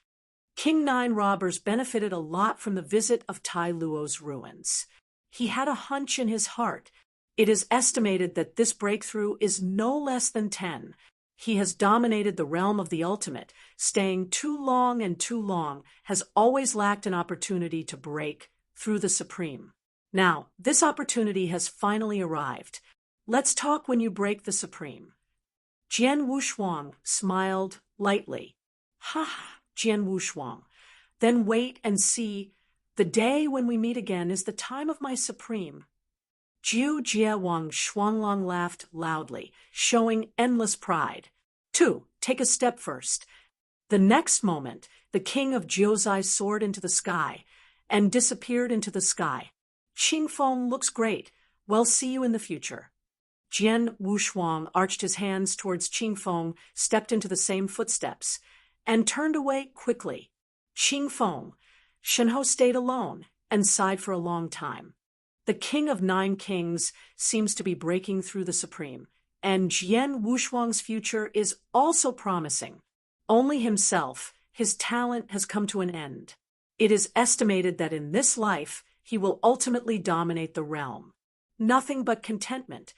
King 9 Robbers benefited a lot from the visit of Tai Luo's ruins. He had a hunch in his heart. It is estimated that this breakthrough is no less than 10. He has dominated the realm of the ultimate. Staying too long has always lacked an opportunity to break through the supreme. Now, this opportunity has finally arrived. Let's talk when you break the supreme. Jian Wushuang smiled lightly. "Ha, Jian Wushuang. Then wait and see. The day when we meet again is the time of my supreme." Jiu Jie Wang Shuanglong laughed loudly, showing endless pride. "2. Take a step first." The next moment, the king of Jiuzai soared into the sky and disappeared into the sky. "Qing Feng looks great. Well, see you in the future." Jian Wushuang arched his hands towards Qing Feng, stepped into the same footsteps, and turned away quickly. Qing Feng, Shenhe stayed alone and sighed for a long time. The king of 9 kings seems to be breaking through the supreme, and Jian Wushuang's future is also promising. Only himself, his talent has come to an end. It is estimated that in this life, he will ultimately dominate the realm. Nothing but contentment.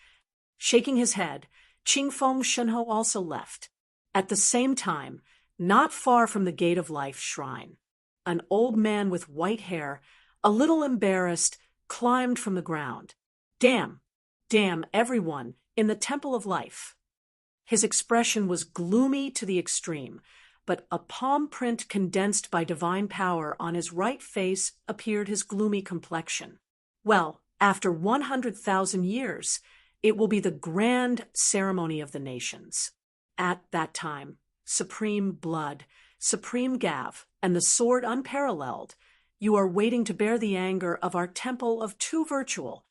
Shaking his head, Qing Feng Shenhe also left. At the same time, not far from the Gate of Life shrine, an old man with white hair, a little embarrassed, climbed from the ground. Damn, everyone in the Temple of Life." His expression was gloomy to the extreme, but a palm print condensed by divine power on his right face appeared his gloomy complexion. "Well, after 100,000 years, it will be the grand ceremony of the nations. At that time, supreme blood, supreme gav, and the sword unparalleled, you are waiting to bear the anger of our temple of 2 virtual."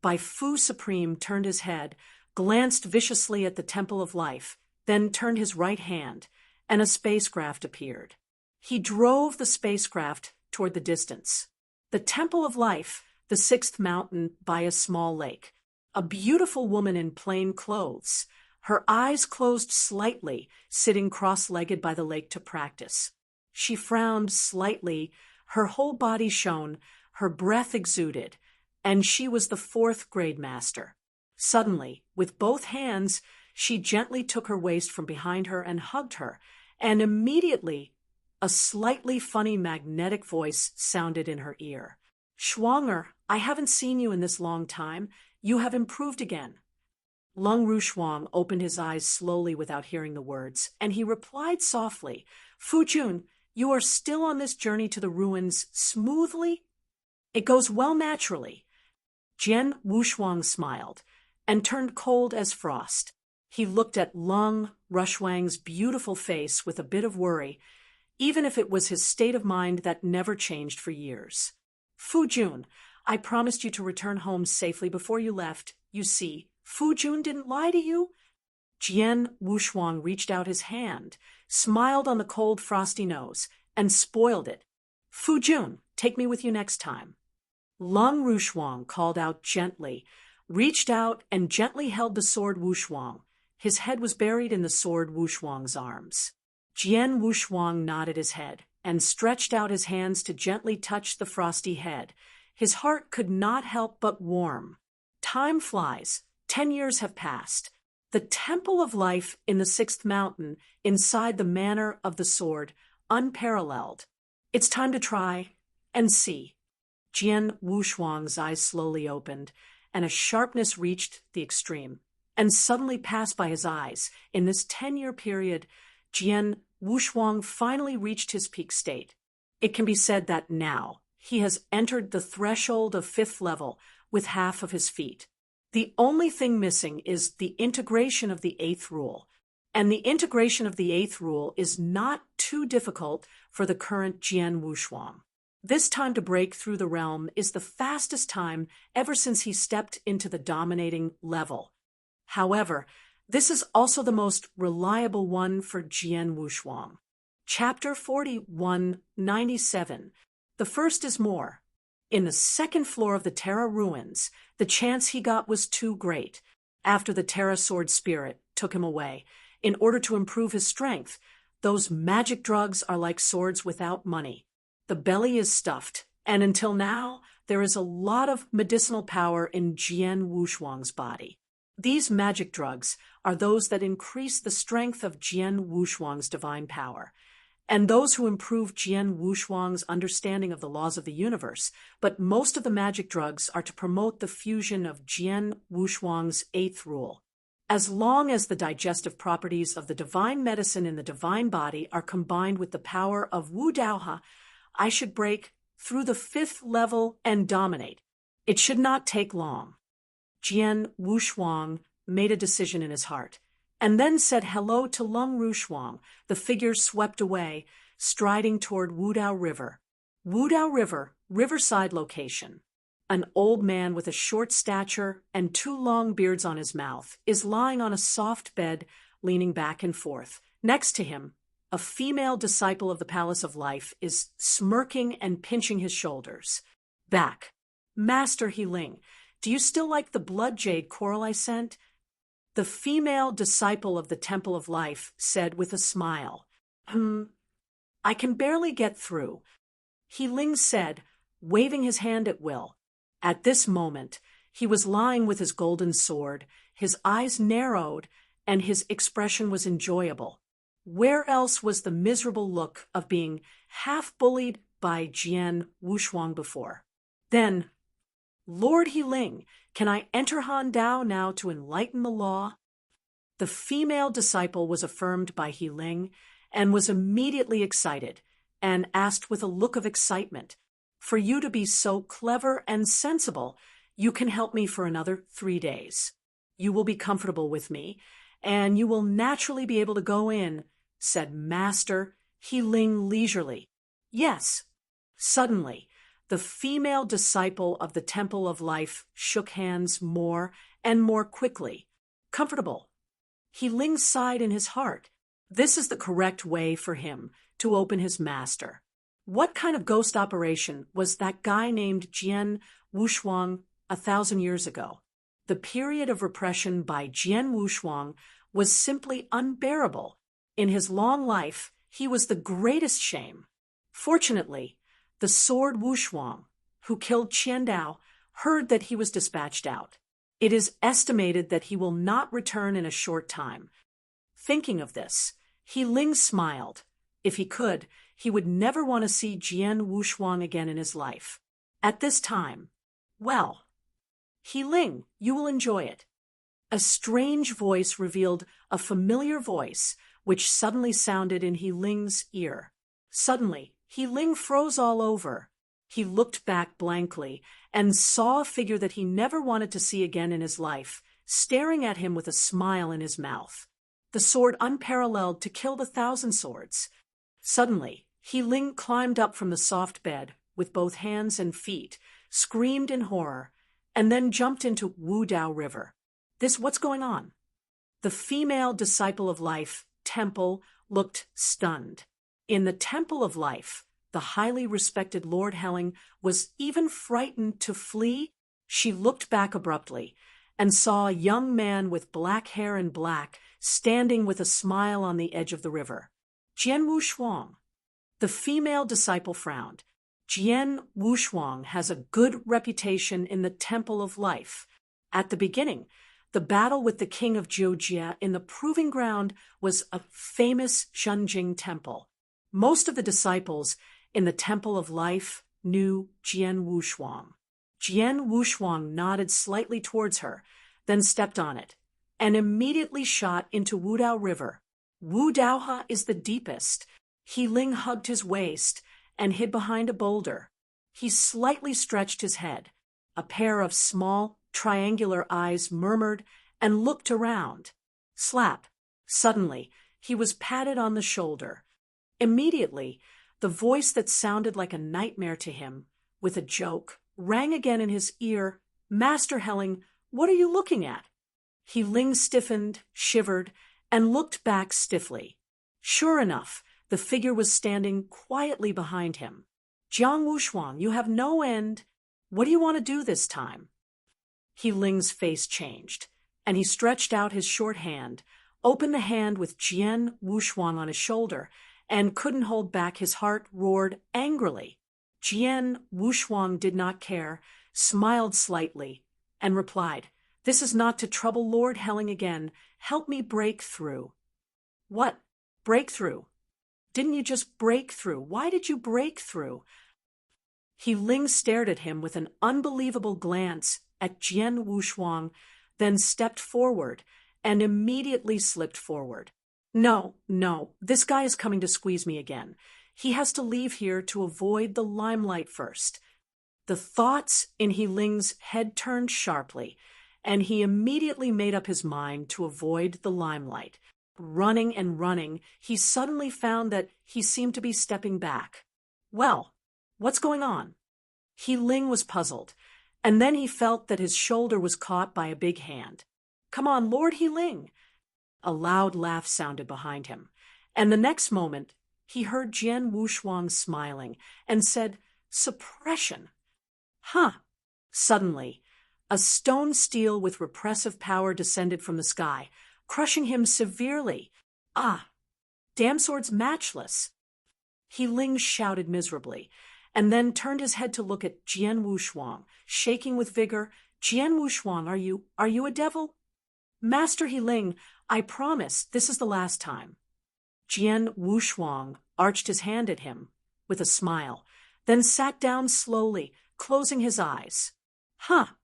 Bai Fu Supreme turned his head, glanced viciously at the Temple of Life, then turned his right hand, and a spacecraft appeared. He drove the spacecraft toward the distance. The Temple of Life, the 6th mountain by a small lake. A beautiful woman in plain clothes, her eyes closed slightly, sitting cross-legged by the lake to practice. She frowned slightly, her whole body shone, her breath exuded, and she was the 4th grade master. Suddenly, with both hands, she gently took her waist from behind her and hugged her, and immediately a slightly funny magnetic voice sounded in her ear. "Shuanger, I haven't seen you in this long time. You have improved again." Lung Rushuang opened his eyes slowly without hearing the words, and he replied softly, "Fujun, you are still on this journey to the ruins smoothly? It goes well naturally." Jian Wushuang smiled and turned cold as frost. He looked at Lung Rushuang's beautiful face with a bit of worry, even if it was his state of mind that never changed for years. "Fujun, I promised you to return home safely before you left. You see, Fu Jun didn't lie to you." Jian Wushuang reached out his hand, smiled on the cold, frosty nose, and spoiled it. "Fu Jun, take me with you next time." Lung Wushuang called out gently, reached out and gently held the sword Wushuang. His head was buried in the sword Wushuang's arms. Jian Wushuang nodded his head and stretched out his hands to gently touch the frosty head. His heart could not help but warm. Time flies. 10 years have passed. The Temple of Life in the Sixth Mountain, inside the Manor of the Sword, unparalleled. It's time to try and see. Jian Wushuang's eyes slowly opened, and a sharpness reached the extreme, and suddenly passed by his eyes. In this 10-year period, Jian Wushuang finally reached his peak state. It can be said that now he has entered the threshold of 5th level with half of his feet. The only thing missing is the integration of the 8th rule, and the integration of the 8th rule is not too difficult for the current Jian Wushuang. This time to break through the realm is the fastest time ever since he stepped into the dominating level. However, this is also the most reliable one for Jian Wushuang. Chapter 4197. The first is more. In the 2nd floor of the Terra ruins, the chance he got was too great. After the Terra sword spirit took him away, in order to improve his strength, those magic drugs are like swords without money. The belly is stuffed, and until now, there is a lot of medicinal power in Jian Wushuang's body. These magic drugs are those that increase the strength of Jian Wushuang's divine power, and those who improve Jian Wushuang's understanding of the laws of the universe, but most of the magic drugs are to promote the fusion of Jian Wushuang's 8th rule. As long as the digestive properties of the divine medicine in the divine body are combined with the power of Wu Daohe, I should break through the 5th level and dominate. It should not take long. Jian Wushuang made a decision in his heart, and then said hello to Lung Wushuang. The figure swept away, striding toward Wudao River. Wudao River, riverside location. An old man with a short stature and 2 long beards on his mouth is lying on a soft bed, leaning back and forth. Next to him, a female disciple of the Palace of Life is smirking and pinching his shoulders. Back. "Master He Ling, do you still like the blood jade coral I sent?" The female disciple of the Temple of Life said with a smile. I can barely get through," He Ling said, waving his hand at will. At this moment, he was lying with his golden sword, his eyes narrowed, and his expression was enjoyable. Where else was the miserable look of being half-bullied by Jian Wushuang before? Then, "Lord He Ling, can I enter Han Dao now to enlighten the law?" The female disciple was affirmed by He Ling and was immediately excited and asked with a look of excitement, "For you to be so clever and sensible, you can help me for another 3 days. You will be comfortable with me, and you will naturally be able to go in," said Master He Ling leisurely. "Yes." Suddenly, the female disciple of the Temple of Life shook hands more and more quickly. "Comfortable." He Ling sighed in his heart. This is the correct way for him to open his master. What kind of ghost operation was that guy named Jian Wushuang 1,000 years ago? The period of repression by Jian Wushuang was simply unbearable. In his long life, he was the greatest shame. Fortunately, the sword Wushuang, who killed Qian Dao, heard that he was dispatched out. It is estimated that he will not return in a short time. Thinking of this, He Ling smiled. If he could, he would never want to see Jian Wushuang again in his life. At this time, well, He Ling, you will enjoy it. A strange voice revealed a familiar voice, which suddenly sounded in He Ling's ear. Suddenly, He Ling froze all over. He looked back blankly and saw a figure that he never wanted to see again in his life, staring at him with a smile in his mouth. The sword unparalleled to kill the 1,000 swords. Suddenly, He Ling climbed up from the soft bed with both hands and feet, screamed in horror, and then jumped into Wudao River. What's going on? The female disciple of life, Temple, looked stunned. In the Temple of Life, the highly respected Lord Helling was even frightened to flee. She looked back abruptly and saw a young man with black hair and black standing with a smile on the edge of the river. Jian Wushuang. The female disciple frowned. Jian Wushuang has a good reputation in the Temple of Life. At the beginning, the battle with the king of Jiujia in the proving ground was a famous Shunjing temple. Most of the disciples in the Temple of Life knew Jian Wushuang. Jian Wushuang nodded slightly towards her, then stepped on it, and immediately shot into Wudao River. Wudaoha is the deepest. He Ling hugged his waist and hid behind a boulder. He slightly stretched his head. A pair of small, triangular eyes murmured and looked around. Slap. Suddenly, he was patted on the shoulder. Immediately, the voice that sounded like a nightmare to him, with a joke, rang again in his ear. Master Helling, what are you looking at? He Ling stiffened, shivered, and looked back stiffly. Sure enough, the figure was standing quietly behind him. Jiang Wushuang, you have no end. What do you want to do this time? He Ling's face changed, and he stretched out his short hand, opened the hand with Jian Wushuang on his shoulder, and couldn't hold back. His heart roared angrily. Jian Wushuang did not care, smiled slightly, and replied, "This is not to trouble Lord Helling again. Help me break through." What? Break through? Didn't you just break through? Why did you break through? He Ling stared at him with an unbelievable glance at Jian Wushuang, then stepped forward and immediately slipped forward. No, this guy is coming to squeeze me again. He has to leave here to avoid the limelight first. The thoughts in He Ling's head turned sharply, and he immediately made up his mind to avoid the limelight. Running and running, he suddenly found that he seemed to be stepping back. Well, what's going on? He Ling was puzzled, and then he felt that his shoulder was caught by a big hand. Come on, Lord He Ling! A loud laugh sounded behind him, and the next moment he heard Jian Wushuang smiling and said, "Suppression." Huh! Suddenly, a stone steel with repressive power descended from the sky, crushing him severely. Ah! Damn sword's matchless! He Ling shouted miserably, and then turned his head to look at Jian Wushuang, shaking with vigor. "Jian Wushuang, are you a devil?" "Master He Ling, I promise this is the last time." Jian Wushuang arched his hand at him with a smile, then sat down slowly, closing his eyes. Huh!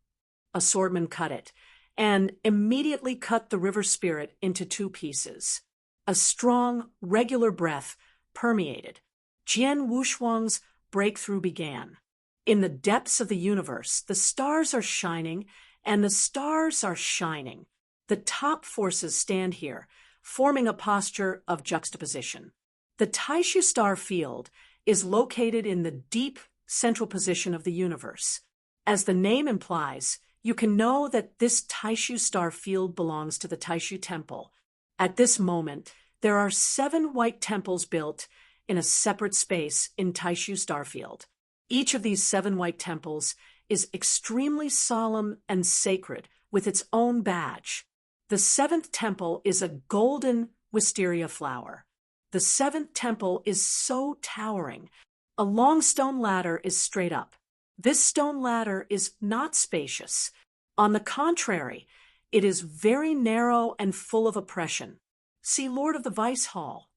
A swordman cut it, and immediately cut the river spirit into two pieces. A strong, regular breath permeated. Jian Wushuang's breakthrough began. In the depths of the universe, the stars are shining, and the stars are shining. The top forces stand here, forming a posture of juxtaposition. The Taishu star field is located in the deep central position of the universe. As the name implies, you can know that this Taishu star field belongs to the Taishu Temple. At this moment, there are 7 white temples built in a separate space in Taishu Starfield. Each of these 7 white temples is extremely solemn and sacred with its own badge. The 7th temple is a golden wisteria flower. The 7th temple is so towering. A long stone ladder is straight up. This stone ladder is not spacious. On the contrary, it is very narrow and full of oppression. See Lord of the Vice Hall.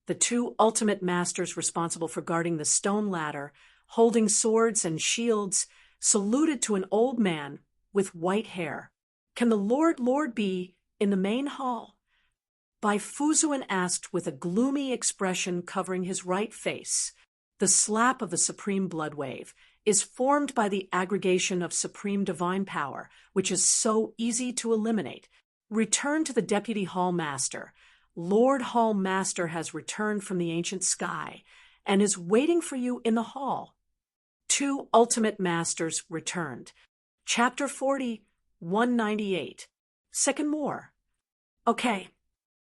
The 2 ultimate masters responsible for guarding the stone ladder, holding swords and shields, saluted to an old man with white hair. "Can the Lord be in the main hall?" Bai Fuzuan asked with a gloomy expression covering his right face. The slap of the supreme blood wave is formed by the aggregation of supreme divine power, which is so easy to eliminate. Return to the Deputy Hall Master. Lord Hall Master has returned from the ancient sky and is waiting for you in the hall. two ultimate masters returned. Chapter 40, 198. Second more. Okay.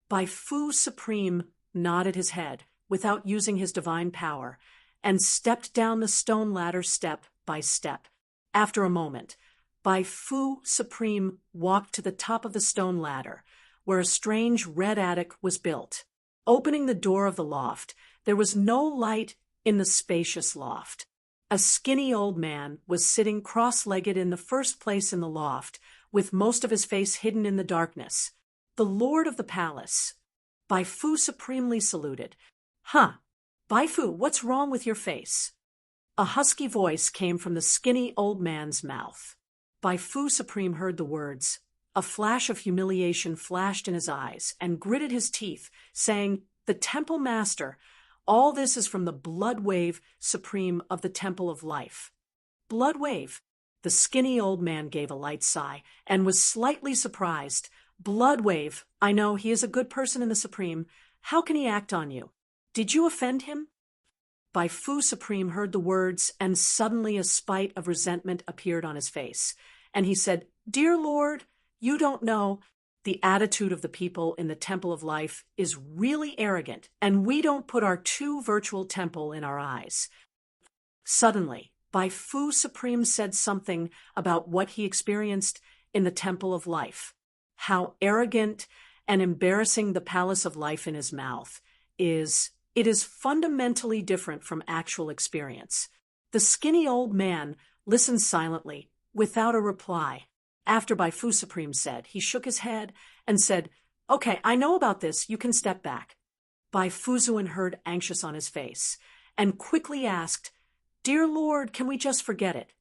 Bai Fu Supreme nodded his head without using his divine power and stepped down the stone ladder step by step. After a moment, Bai Fu Supreme walked to the top of the stone ladder, where a strange red attic was built. Opening the door of the loft, there was no light in the spacious loft. A skinny old man was sitting cross-legged in the first place in the loft, with most of his face hidden in the darkness. The lord of the palace. Bai Fu supremely saluted. Huh, Bai Fu, what's wrong with your face? A husky voice came from the skinny old man's mouth. Bai Fu Supreme heard the words. A flash of humiliation flashed in his eyes and gritted his teeth, saying, The Temple Master, all this is from the Blood Wave Supreme of the Temple of Life. Blood Wave. The skinny old man gave a light sigh and was slightly surprised. Blood Wave, I know he is a good person in the Supreme. How can he act on you? Did you offend him? Bai Fu Supreme heard the words, and suddenly a spite of resentment appeared on his face. And he said, Dear Lord, you don't know. The attitude of the people in the Temple of Life is really arrogant, and we don't put our two virtual temple in our eyes. Suddenly, Bai Fu Supreme said something about what he experienced in the Temple of Life. How arrogant and embarrassing the Palace of Life in his mouth is. It is fundamentally different from actual experience. The skinny old man listened silently, without a reply. After Bai Fu Supreme said, he shook his head and said, Okay, I know about this, you can step back. Bai Fu Zuan heard anxious on his face, and quickly asked, Dear Lord, can we just forget it?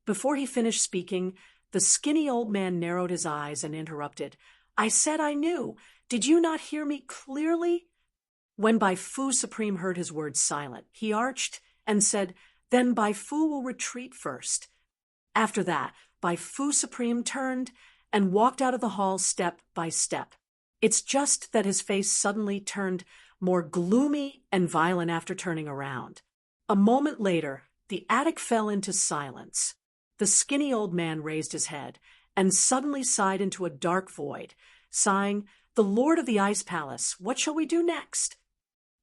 Before he finished speaking, the skinny old man narrowed his eyes and interrupted, I said I knew. Did you not hear me clearly? When Bai Fu Supreme heard his words silent, he arched and said, Then Bai Fu will retreat first. After that, Bai Fu Supreme turned and walked out of the hall step by step. It's just that his face suddenly turned more gloomy and violent after turning around. A moment later, the attic fell into silence. The skinny old man raised his head and suddenly sighed into a dark void, sighing, The Lord of the Ice Palace, what shall we do next?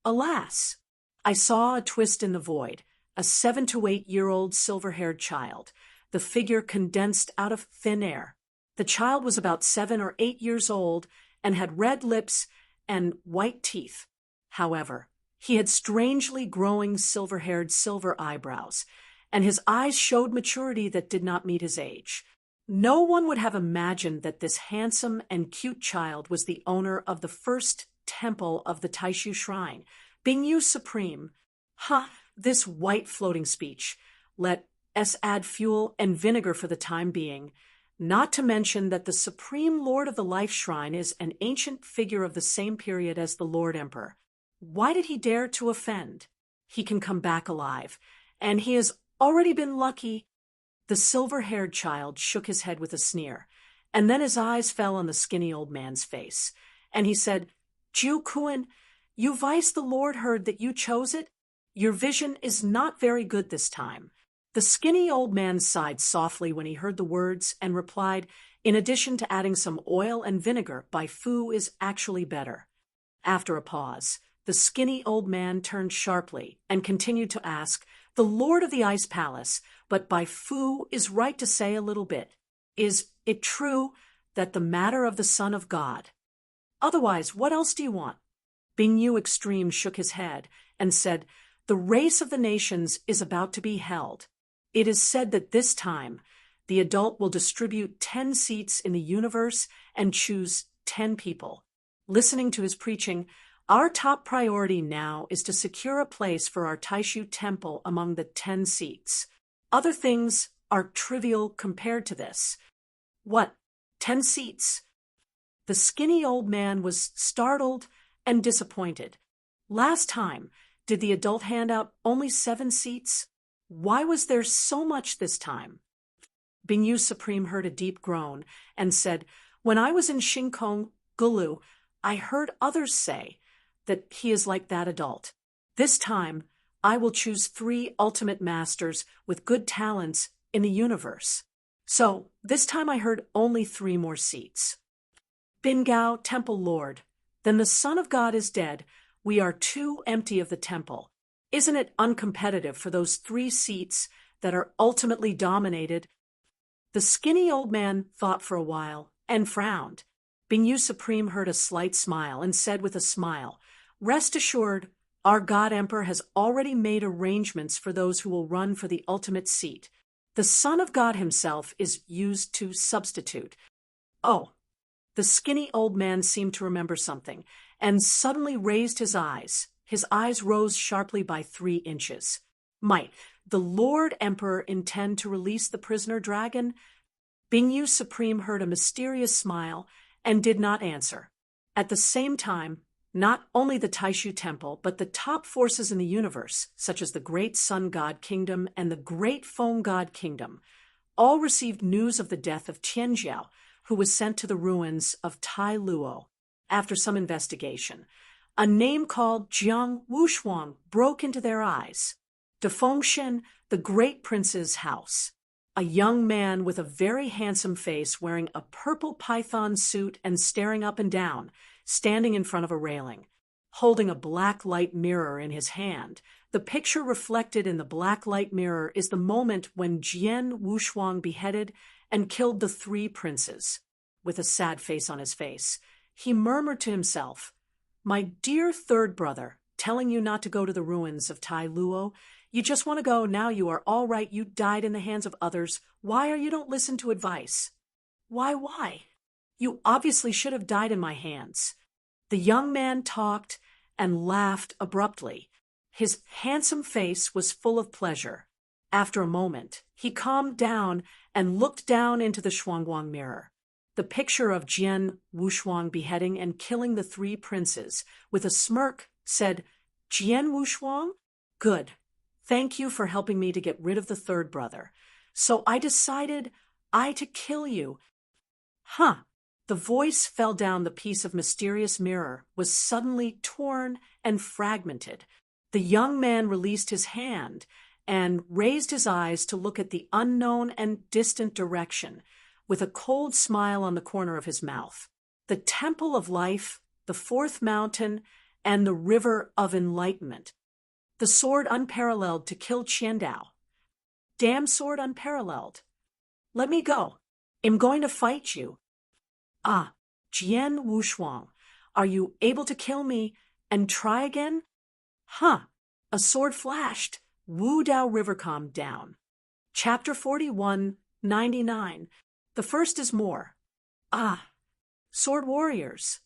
Alas! I saw a twist in the void, a 7 to 8-year-old silver-haired child, the figure condensed out of thin air. The child was about 7 or 8 years old and had red lips and white teeth. However, he had strangely growing silver-haired silver eyebrows, and his eyes showed maturity that did not meet his age. No one would have imagined that this handsome and cute child was the owner of the first temple of the Taishu Shrine, Bingyu Supreme. This white floating speech. Let us add fuel and vinegar for the time being, not to mention that the Supreme Lord of the Life Shrine is an ancient figure of the same period as the Lord Emperor. Why did he dare to offend? He can come back alive, and he has already been lucky. The silver-haired child shook his head with a sneer, and then his eyes fell on the skinny old man's face, and he said, Jiu Kuan, you vice the Lord heard that you chose it? Your vision is not very good this time. The skinny old man sighed softly when he heard the words and replied, In addition to adding some oil and vinegar, Bai Fu is actually better. After a pause, the skinny old man turned sharply and continued to ask, The Lord of the Ice Palace, but Bai Fu is right to say a little bit. Is it true that the matter of the Son of God? Otherwise, what else do you want? Bingyu Extreme shook his head and said, The race of the nations is about to be held. It is said that this time, the adult will distribute 10 seats in the universe and choose 10 people. Listening to his preaching, our top priority now is to secure a place for our Taishu temple among the 10 seats. Other things are trivial compared to this. What? 10 seats? The skinny old man was startled and disappointed. Last time, did the adult hand out only 7 seats? Why was there so much this time? Bingyu Supreme heard a deep groan and said, When I was in Shinkong, Gulu, I heard others say that he is like that adult. This time, I will choose 3 ultimate masters with good talents in the universe. So, this time I heard only 3 more seats. Bingao, Temple Lord. Then the Son of God is dead. We are too empty of the temple. Isn't it uncompetitive for those 3 seats that are ultimately dominated? The skinny old man thought for a while and frowned. Bingyu Supreme heard a slight smile and said with a smile, "Rest assured, our God Emperor has already made arrangements for those who will run for the ultimate seat. The Son of God himself is used to substitute." Oh, the skinny old man seemed to remember something and suddenly raised his eyes. His eyes rose sharply by 3 inches. Might the Lord Emperor intend to release the prisoner dragon? Bingyu Supreme heard a mysterious smile and did not answer. At the same time, not only the Taishu Temple, but the top forces in the universe, such as the Great Sun God Kingdom and the Great Foam God Kingdom, all received news of the death of Tianjiao, who was sent to the ruins of Tai Luo. After some investigation, a name called Jiang Wushuang broke into their eyes. Defengshen, the Great Prince's house. A young man with a very handsome face wearing a purple python suit and staring up and down, standing in front of a railing, holding a black light mirror in his hand. The picture reflected in the black light mirror is the moment when Jian Wushuang beheaded and killed the 3 princes. With a sad face on his face, he murmured to himself, "My dear 3rd brother, telling you not to go to the ruins of Tai Luo. You just want to go, now you are all right, you died in the hands of others. Why are you don't listen to advice?" Why? You obviously should have died in my hands." The young man talked and laughed abruptly. His handsome face was full of pleasure. After a moment, he calmed down and looked down into the Shuangguang mirror. The picture of Jian Wushuang beheading and killing the 3 princes, with a smirk, said, "Jian Wushuang? Good. Thank you for helping me to get rid of the 3rd brother. So I decided to kill you." Huh. The voice fell down. The piece of mysterious mirror was suddenly torn and fragmented. The young man released his hand and raised his eyes to look at the unknown and distant direction, with a cold smile on the corner of his mouth. The Temple of Life, the 4th mountain, and the River of Enlightenment. The sword unparalleled to kill Qiandao. Damn sword unparalleled. Let me go. I'm going to fight you. Ah, Jian Wushuang, are you able to kill me and try again? Huh. A sword flashed. Wu Dao River calmed down. Chapter 41:99. The first is more. Ah, sword warriors.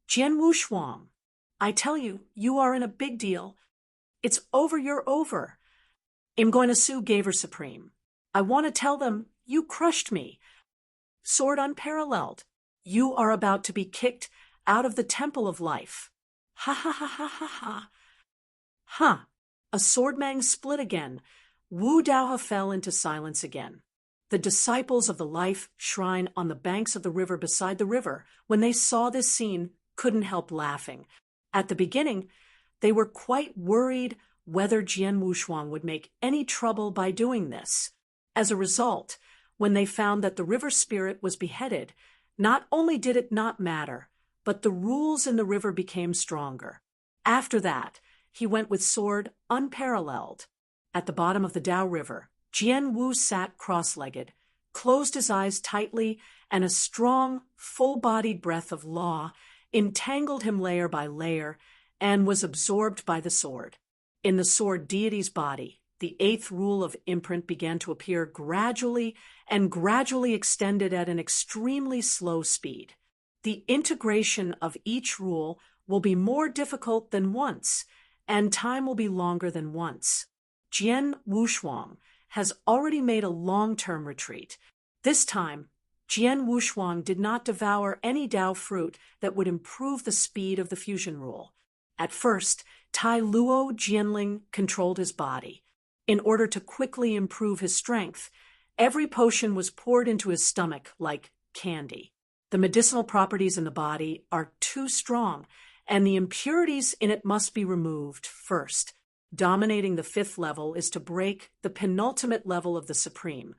Jian Wushuang, I tell you, you are in a big deal. It's over, you're over. I'm going to sue Gaver Supreme. I want to tell them you crushed me. Sword unparalleled. You are about to be kicked out of the Temple of Life. Ha ha ha ha ha ha. Huh. A swordmang split again. Wu Daohe fell into silence again. The disciples of the Life Shrine on the banks of the river beside the river, when they saw this scene, couldn't help laughing. At the beginning, they were quite worried whether Jian Wushuang would make any trouble by doing this. As a result, when they found that the river spirit was beheaded, not only did it not matter, but the rules in the river became stronger. After that, he went with sword unparalleled. At the bottom of the Dao River, Jian Wu sat cross-legged, closed his eyes tightly, and a strong, full-bodied breath of law entangled him layer by layer and was absorbed by the sword. In the sword deity's body, the 8th rule of imprint began to appear gradually and gradually extended at an extremely slow speed. The integration of each rule will be more difficult than once, and time will be longer than once. Jian Wushuang has already made a long-term retreat. This time, Jian Wushuang did not devour any Dao fruit that would improve the speed of the fusion rule. At first, Tai Luo Jianling controlled his body. In order to quickly improve his strength, every potion was poured into his stomach like candy. The medicinal properties in the body are too strong, and the impurities in it must be removed first. Dominating the fifth level is to break the penultimate level of the Supreme.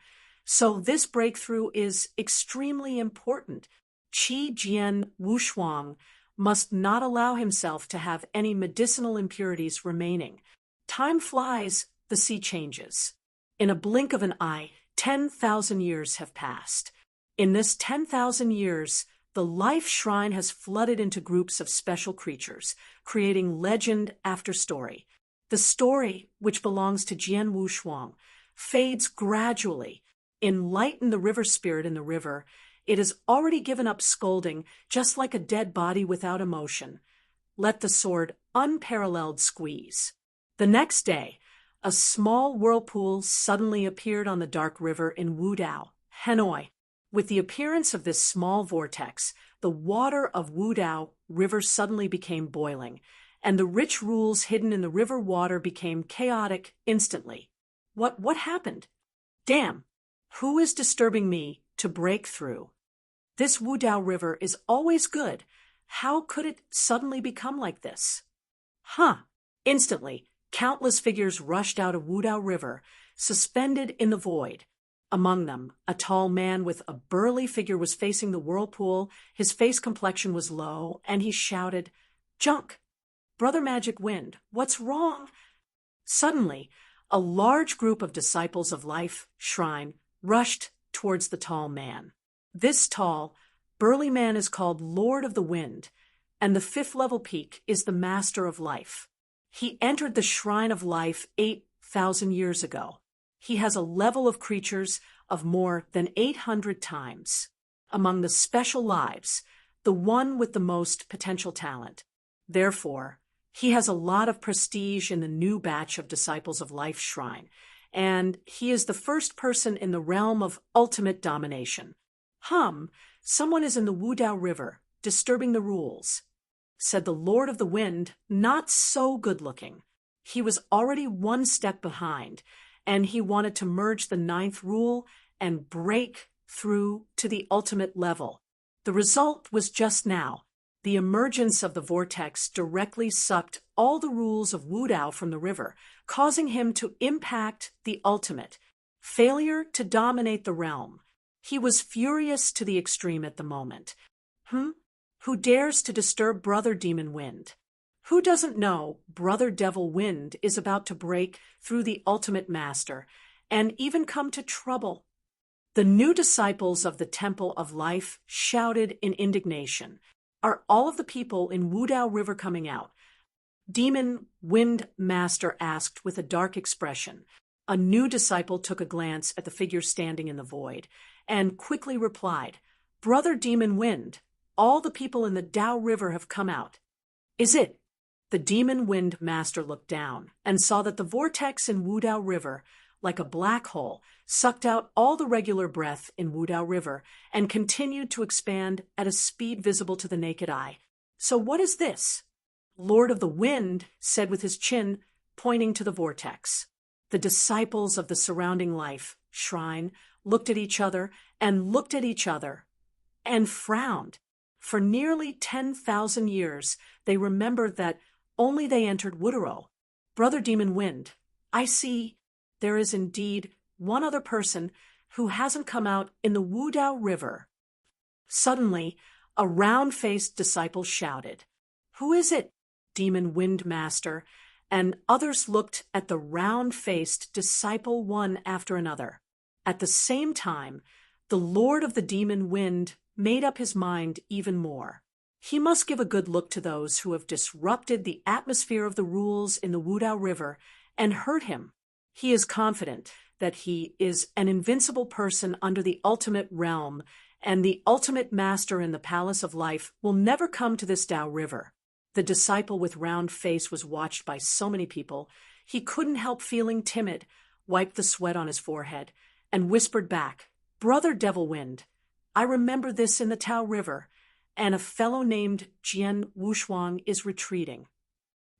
So this breakthrough is extremely important. Qi Jian Wushuang must not allow himself to have any medicinal impurities remaining. Time flies, the sea changes. In a blink of an eye, 10,000 years have passed. In this 10,000 years, the life shrine has flooded into groups of special creatures, creating legend after story. The story, which belongs to Jian Wushuang, fades gradually. Enlighten the river spirit in the river. It has already given up scolding, just like a dead body without emotion. Let the sword unparalleled squeeze. The next day, a small whirlpool suddenly appeared on the dark river in Wudao, Hanoi. With the appearance of this small vortex, the water of Wudao River suddenly became boiling, and the rich rules hidden in the river water became chaotic instantly. What happened? Damn! Who is disturbing me to break through? This Wudao River is always good. How could it suddenly become like this? Instantly, countless figures rushed out of Wudao River, suspended in the void. Among them, a tall man with a burly figure was facing the whirlpool. His face complexion was low, and he shouted, "Junk! Brother Magic Wind, what's wrong?" Suddenly, a large group of disciples of Life Shrine rushed towards the tall man. This tall, burly man is called Lord of the Wind, and the fifth level peak is the Master of Life. He entered the Shrine of Life 8,000 years ago. He has a level of creatures of more than 800 times. Among the special lives, the one with the most potential talent. Therefore, he has a lot of prestige in the new batch of disciples of Life Shrine, and he is the first person in the realm of ultimate domination. Someone is in the Wudao River, disturbing the rules, said the Lord of the Wind, not so good-looking. He was already one step behind, and he wanted to merge the ninth rule and break through to the ultimate level. The result was just now. The emergence of the vortex directly sucked all the rules of Wudao from the river, causing him to impact the ultimate. Failure to dominate the realm. He was furious to the extreme at the moment. Who dares to disturb Brother Demon Wind? Who doesn't know Brother Devil Wind is about to break through the ultimate master and even come to trouble? The new disciples of the Temple of Life shouted in indignation. Are all of the people in Wudao River coming out? Demon Wind Master asked with a dark expression. A new disciple took a glance at the figure standing in the void and quickly replied, "Brother Demon Wind, all the people in the Dao River have come out." "Is it?" The Demon Wind Master looked down and saw that the vortex in Wudao River, like a black hole, sucked out all the regular breath in Wudao River and continued to expand at a speed visible to the naked eye. "So what is this?" Lord of the Wind said with his chin pointing to the vortex. The disciples of the surrounding Life Shrine looked at each other and looked at each other and frowned. For nearly 10,000 years, they remembered that only they entered Wudao. "Brother Demon Wind, I see there is indeed one other person who hasn't come out in the Wudao River." Suddenly, a round-faced disciple shouted, "Who is it, Demon Wind Master?" And others looked at the round-faced disciple one after another. At the same time, the Lord of the Demon Wind made up his mind even more. He must give a good look to those who have disrupted the atmosphere of the rules in the Wudao River and hurt him. He is confident that he is an invincible person under the ultimate realm, and the ultimate master in the Palace of Life will never come to this Dao River. The disciple with round face was watched by so many people, he couldn't help feeling timid, wiped the sweat on his forehead, and whispered back, "Brother Devil Wind, I remember this in the Tao River, and a fellow named Jian Wushuang is retreating."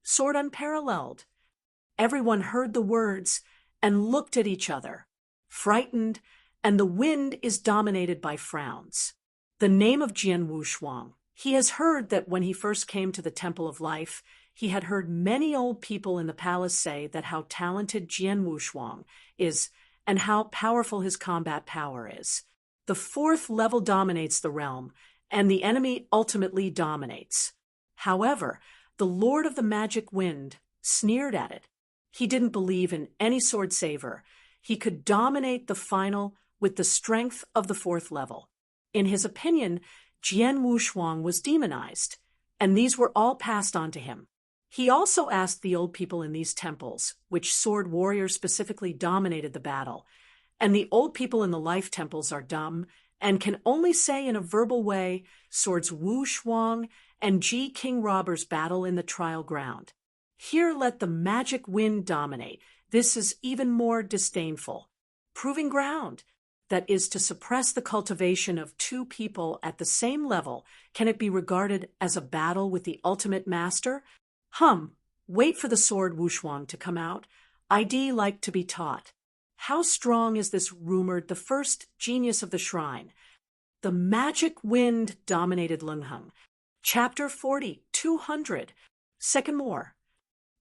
Sword unparalleled. Everyone heard the words and looked at each other, frightened, and the wind is dominated by frowns. The name of Jian Wushuang. He has heard that when he first came to the Temple of Life, he had heard many old people in the palace say that how talented Jian Wushuang is and how powerful his combat power is. The fourth level dominates the realm, and the enemy ultimately dominates. However, the Lord of the Magic Wind sneered at it. He didn't believe in any sword saver. He could dominate the final with the strength of the fourth level. In his opinion, Jian Wushuang was demonized, and these were all passed on to him. He also asked the old people in these temples, which sword warriors specifically dominated the battle, and the old people in the life temples are dumb and can only say in a verbal way, swords Wu Shuang and Ji King robbers battle in the trial ground. Here let the magic wind dominate. This is even more disdainful. Proving ground. That is to suppress the cultivation of two people at the same level. Can it be regarded as a battle with the ultimate master? Wait for the sword Wushuang to come out. I'd like to be taught. How strong is this rumored the first genius of the shrine? The magic wind dominated Lungheng. Chapter 40, 200. Second more.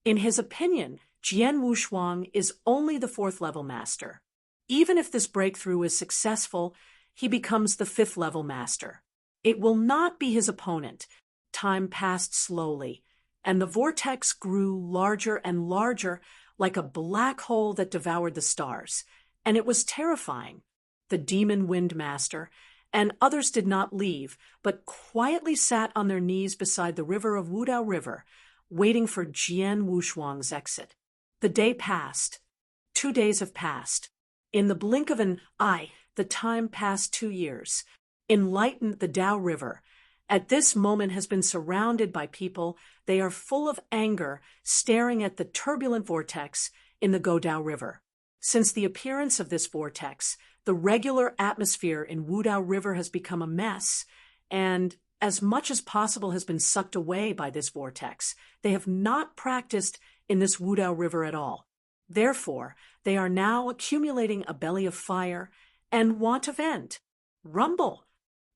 In his opinion, Jian Wushuang is only the fourth level master. Even if this breakthrough is successful, he becomes the fifth level master. It will not be his opponent. Time passed slowly, and the vortex grew larger and larger, like a black hole that devoured the stars, and it was terrifying. The demon wind master and others did not leave, but quietly sat on their knees beside the river of Wudao River, waiting for Jian Wushuang's exit. The day passed. 2 days have passed. In the blink of an eye, the time passed 2 years. Enlightened the Dao River. At this moment has been surrounded by people. They are full of anger, staring at the turbulent vortex in the Godao River. Since the appearance of this vortex, the regular atmosphere in Wudao River has become a mess, and as much as possible has been sucked away by this vortex. They have not practiced in this Wudao River at all. Therefore, they are now accumulating a belly of fire and want to vent. Rumble.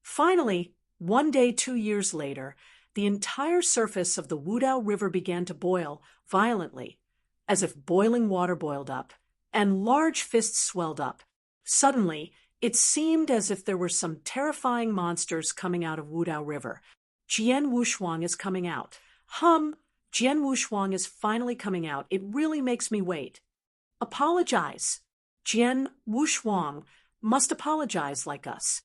Finally, one day 2 years later, the entire surface of the Wudao River began to boil violently, as if boiling water boiled up, and large fists swelled up. Suddenly, it seemed as if there were some terrifying monsters coming out of Wudao River. Jian Wushuang is coming out. Jian Wushuang is finally coming out. It really makes me wait. Apologize. Jian Wushuang must apologize like us.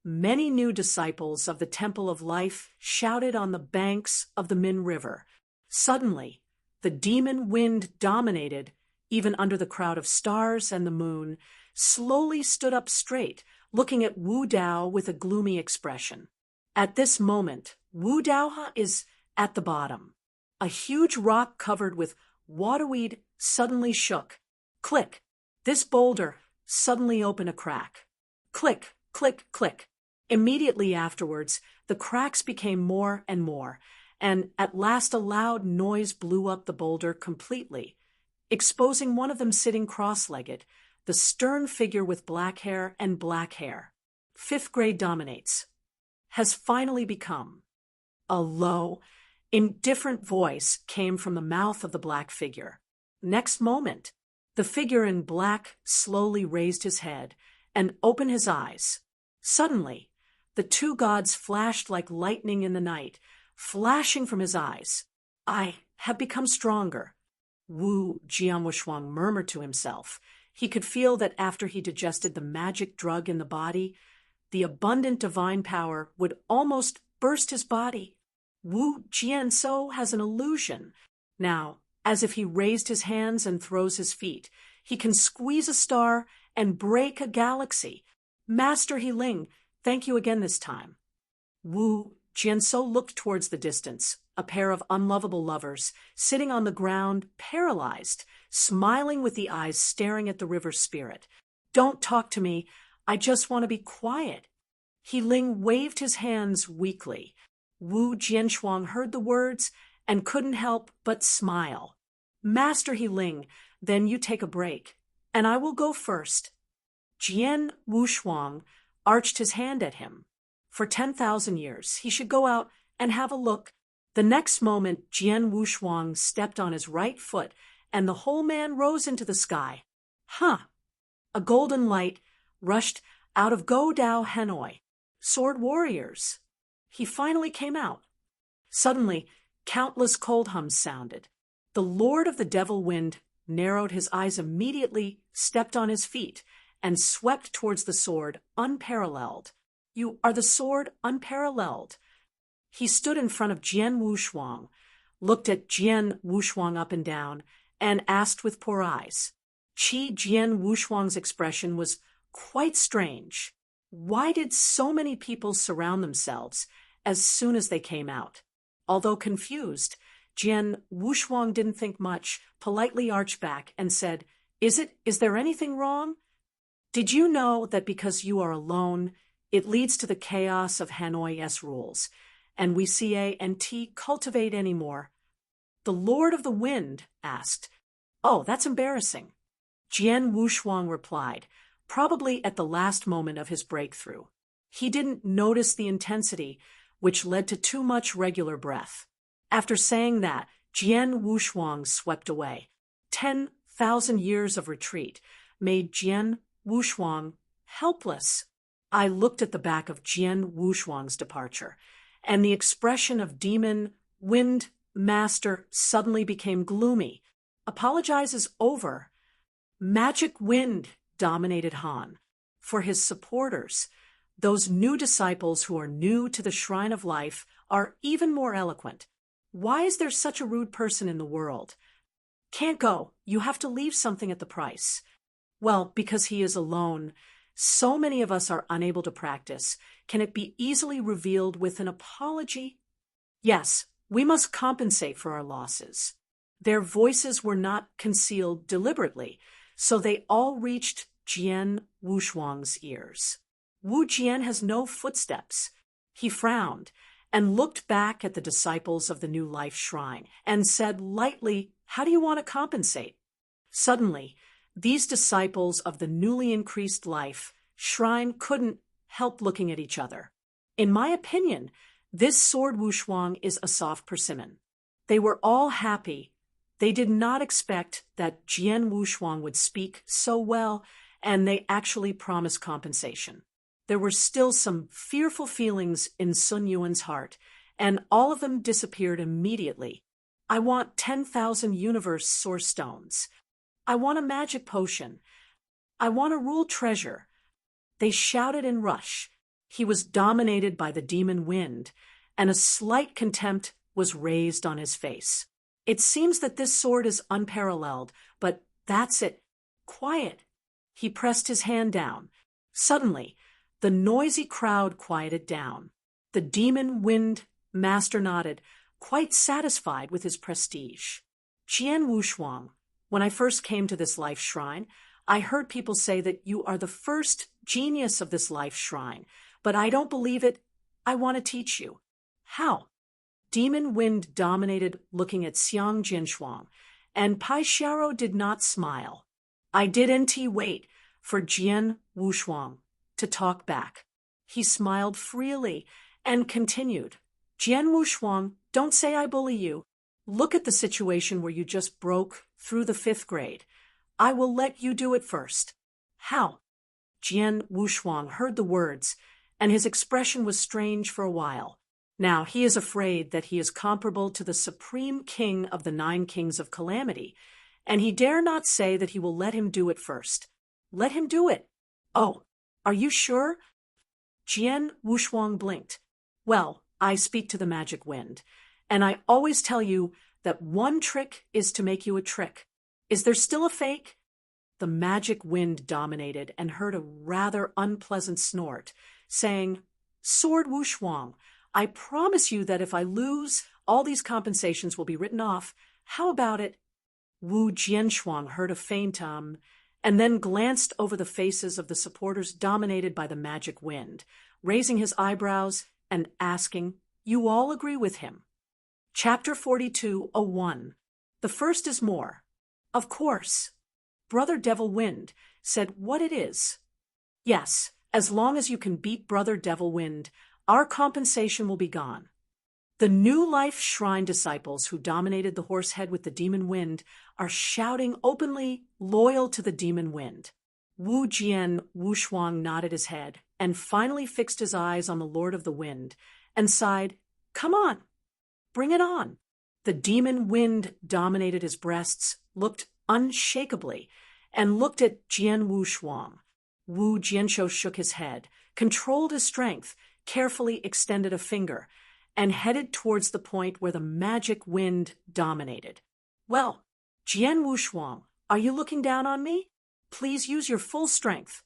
Many new disciples of the Temple of Life shouted on the banks of the Min River. Suddenly, the demon wind dominated, even under the crowd of stars, and the moon slowly stood up straight, looking at Wu Dao with a gloomy expression. At this moment, Wu Dao is at the bottom. A huge rock covered with waterweed suddenly shook. Click! This boulder suddenly opened a crack. Click, click, click. Immediately afterwards, the cracks became more and more, and at last a loud noise blew up the boulder completely, exposing one of them sitting cross-legged, the stern figure with black hair and black hair. Fifth grade dominates. Has finally become. A low, indifferent voice came from the mouth of the black figure. Next moment, the figure in black slowly raised his head and opened his eyes. Suddenly, the two gods flashed like lightning in the night, flashing from his eyes. I have become stronger. Wu Jianwushuang murmured to himself. He could feel that after he digested the magic drug in the body, the abundant divine power would almost burst his body. Wu Jianso has an illusion. Now, as if he raised his hands and throws his feet, he can squeeze a star and break a galaxy. Master Heling, thank you again this time. Wu Jianso looked towards the distance, a pair of unlovable lovers, sitting on the ground, paralyzed, smiling with the eyes staring at the river spirit. Don't talk to me. I just want to be quiet. Heling waved his hands weakly. Wu Jianshuang heard the words and couldn't help but smile. Master Heling, then you take a break, and I will go first. Jian Wushuang arched his hand at him. For 10,000 years, he should go out and have a look. The next moment, Jian Wushuang stepped on his right foot, and the whole man rose into the sky. Huh! A golden light rushed out of Go Dao Hanoi. Sword warriors. He finally came out. Suddenly, countless cold hums sounded. The Lord of the Devil Wind narrowed his eyes immediately, stepped on his feet, and swept towards the sword, unparalleled. You are the sword unparalleled. He stood in front of Jian Wushuang, looked at Jian Wushuang up and down, and asked with poor eyes. Jian Wushuang's expression was quite strange. Why did so many people surround themselves as soon as they came out? Although confused, Jian Wushuang didn't think much, politely arched back and said, Is there anything wrong? Did you know that because you are alone, it leads to the chaos of Hanoi's rules, and we can't cultivate anymore? The Lord of the Wind asked. Oh, that's embarrassing. Jian Wushuang replied, probably at the last moment of his breakthrough. He didn't notice the intensity, which led to too much regular breath. After saying that, Jian Wushuang swept away. 10,000 years of retreat made Jian Wushuang helpless. I looked at the back of Jian Wushuang's departure, and the expression of Demon Wind Master suddenly became gloomy. Apologize is over. Magic Wind dominated Han. For his supporters, those new disciples who are new to the Shrine of Life are even more eloquent. Why is there such a rude person in the world? Can't go. You have to leave something at the price. Well, because he is alone, so many of us are unable to practice. Can it be easily revealed with an apology? Yes, we must compensate for our losses. Their voices were not concealed deliberately, so they all reached Jian Wushuang's ears. Wu Jian has no footsteps. He frowned and looked back at the disciples of the New Life Shrine and said lightly, How do you want to compensate? Suddenly, these disciples of the newly increased life shrine couldn't help looking at each other. In my opinion, this sword Wushuang is a soft persimmon. They were all happy. They did not expect that Jian Wushuang would speak so well, and they actually promised compensation. There were still some fearful feelings in Sun Yuan's heart, and all of them disappeared immediately. I want 10,000 universe source stones. I want a magic potion. I want a rule treasure. They shouted in rush. He was dominated by the demon wind, and a slight contempt was raised on his face. It seems that this sword is unparalleled, but that's it. Quiet. He pressed his hand down. Suddenly, the noisy crowd quieted down. The demon wind master nodded, quite satisfied with his prestige. Jian Wushuang, when I first came to this life shrine, I heard people say that you are the first genius of this life shrine, but I don't believe it. I want to teach you. How? Demon Wind dominated, looking at Xiang Jinshuang, and Pai Xiao did not smile. I didn't wait for Jian Wushuang to talk back. He smiled freely and continued. Jian Wushuang, don't say I bully you. Look at the situation where you just broke through the 5th grade. I will let you do it first. How? Jian Wushuang heard the words, and his expression was strange for a while. Now he is afraid that he is comparable to the supreme king of the 9 kings of calamity, and he dare not say that he will let him do it first. Let him do it. Oh, are you sure? Jian Wushuang blinked. Well, I speak to the magic wind, and I always tell you that one trick is to make you a trick. Is there still a fake? The magic wind dominated and heard a rather unpleasant snort, saying, Sword Wushuang, I promise you that if I lose, all these compensations will be written off. How about it? Wu Jianshuang heard a faint and then glanced over the faces of the supporters dominated by the magic wind, raising his eyebrows and asking, You all agree with him? Chapter 42:01. The first is more. Of course. Brother Devil Wind said what it is. Yes, as long as you can beat Brother Devil Wind, our compensation will be gone. The New Life Shrine disciples who dominated the horse head with the demon wind are shouting openly, loyal to the demon wind. Wu Jian Wushuang nodded his head and finally fixed his eyes on the Lord of the Wind and sighed, "Come on, bring it on." The demon wind dominated his breasts, looked unshakably, and looked at Jian Wushuang. Wu Jianshou shook his head, controlled his strength, carefully extended a finger, and headed towards the point where the magic wind dominated. "Well, Jian Wushuang, are you looking down on me? Please use your full strength."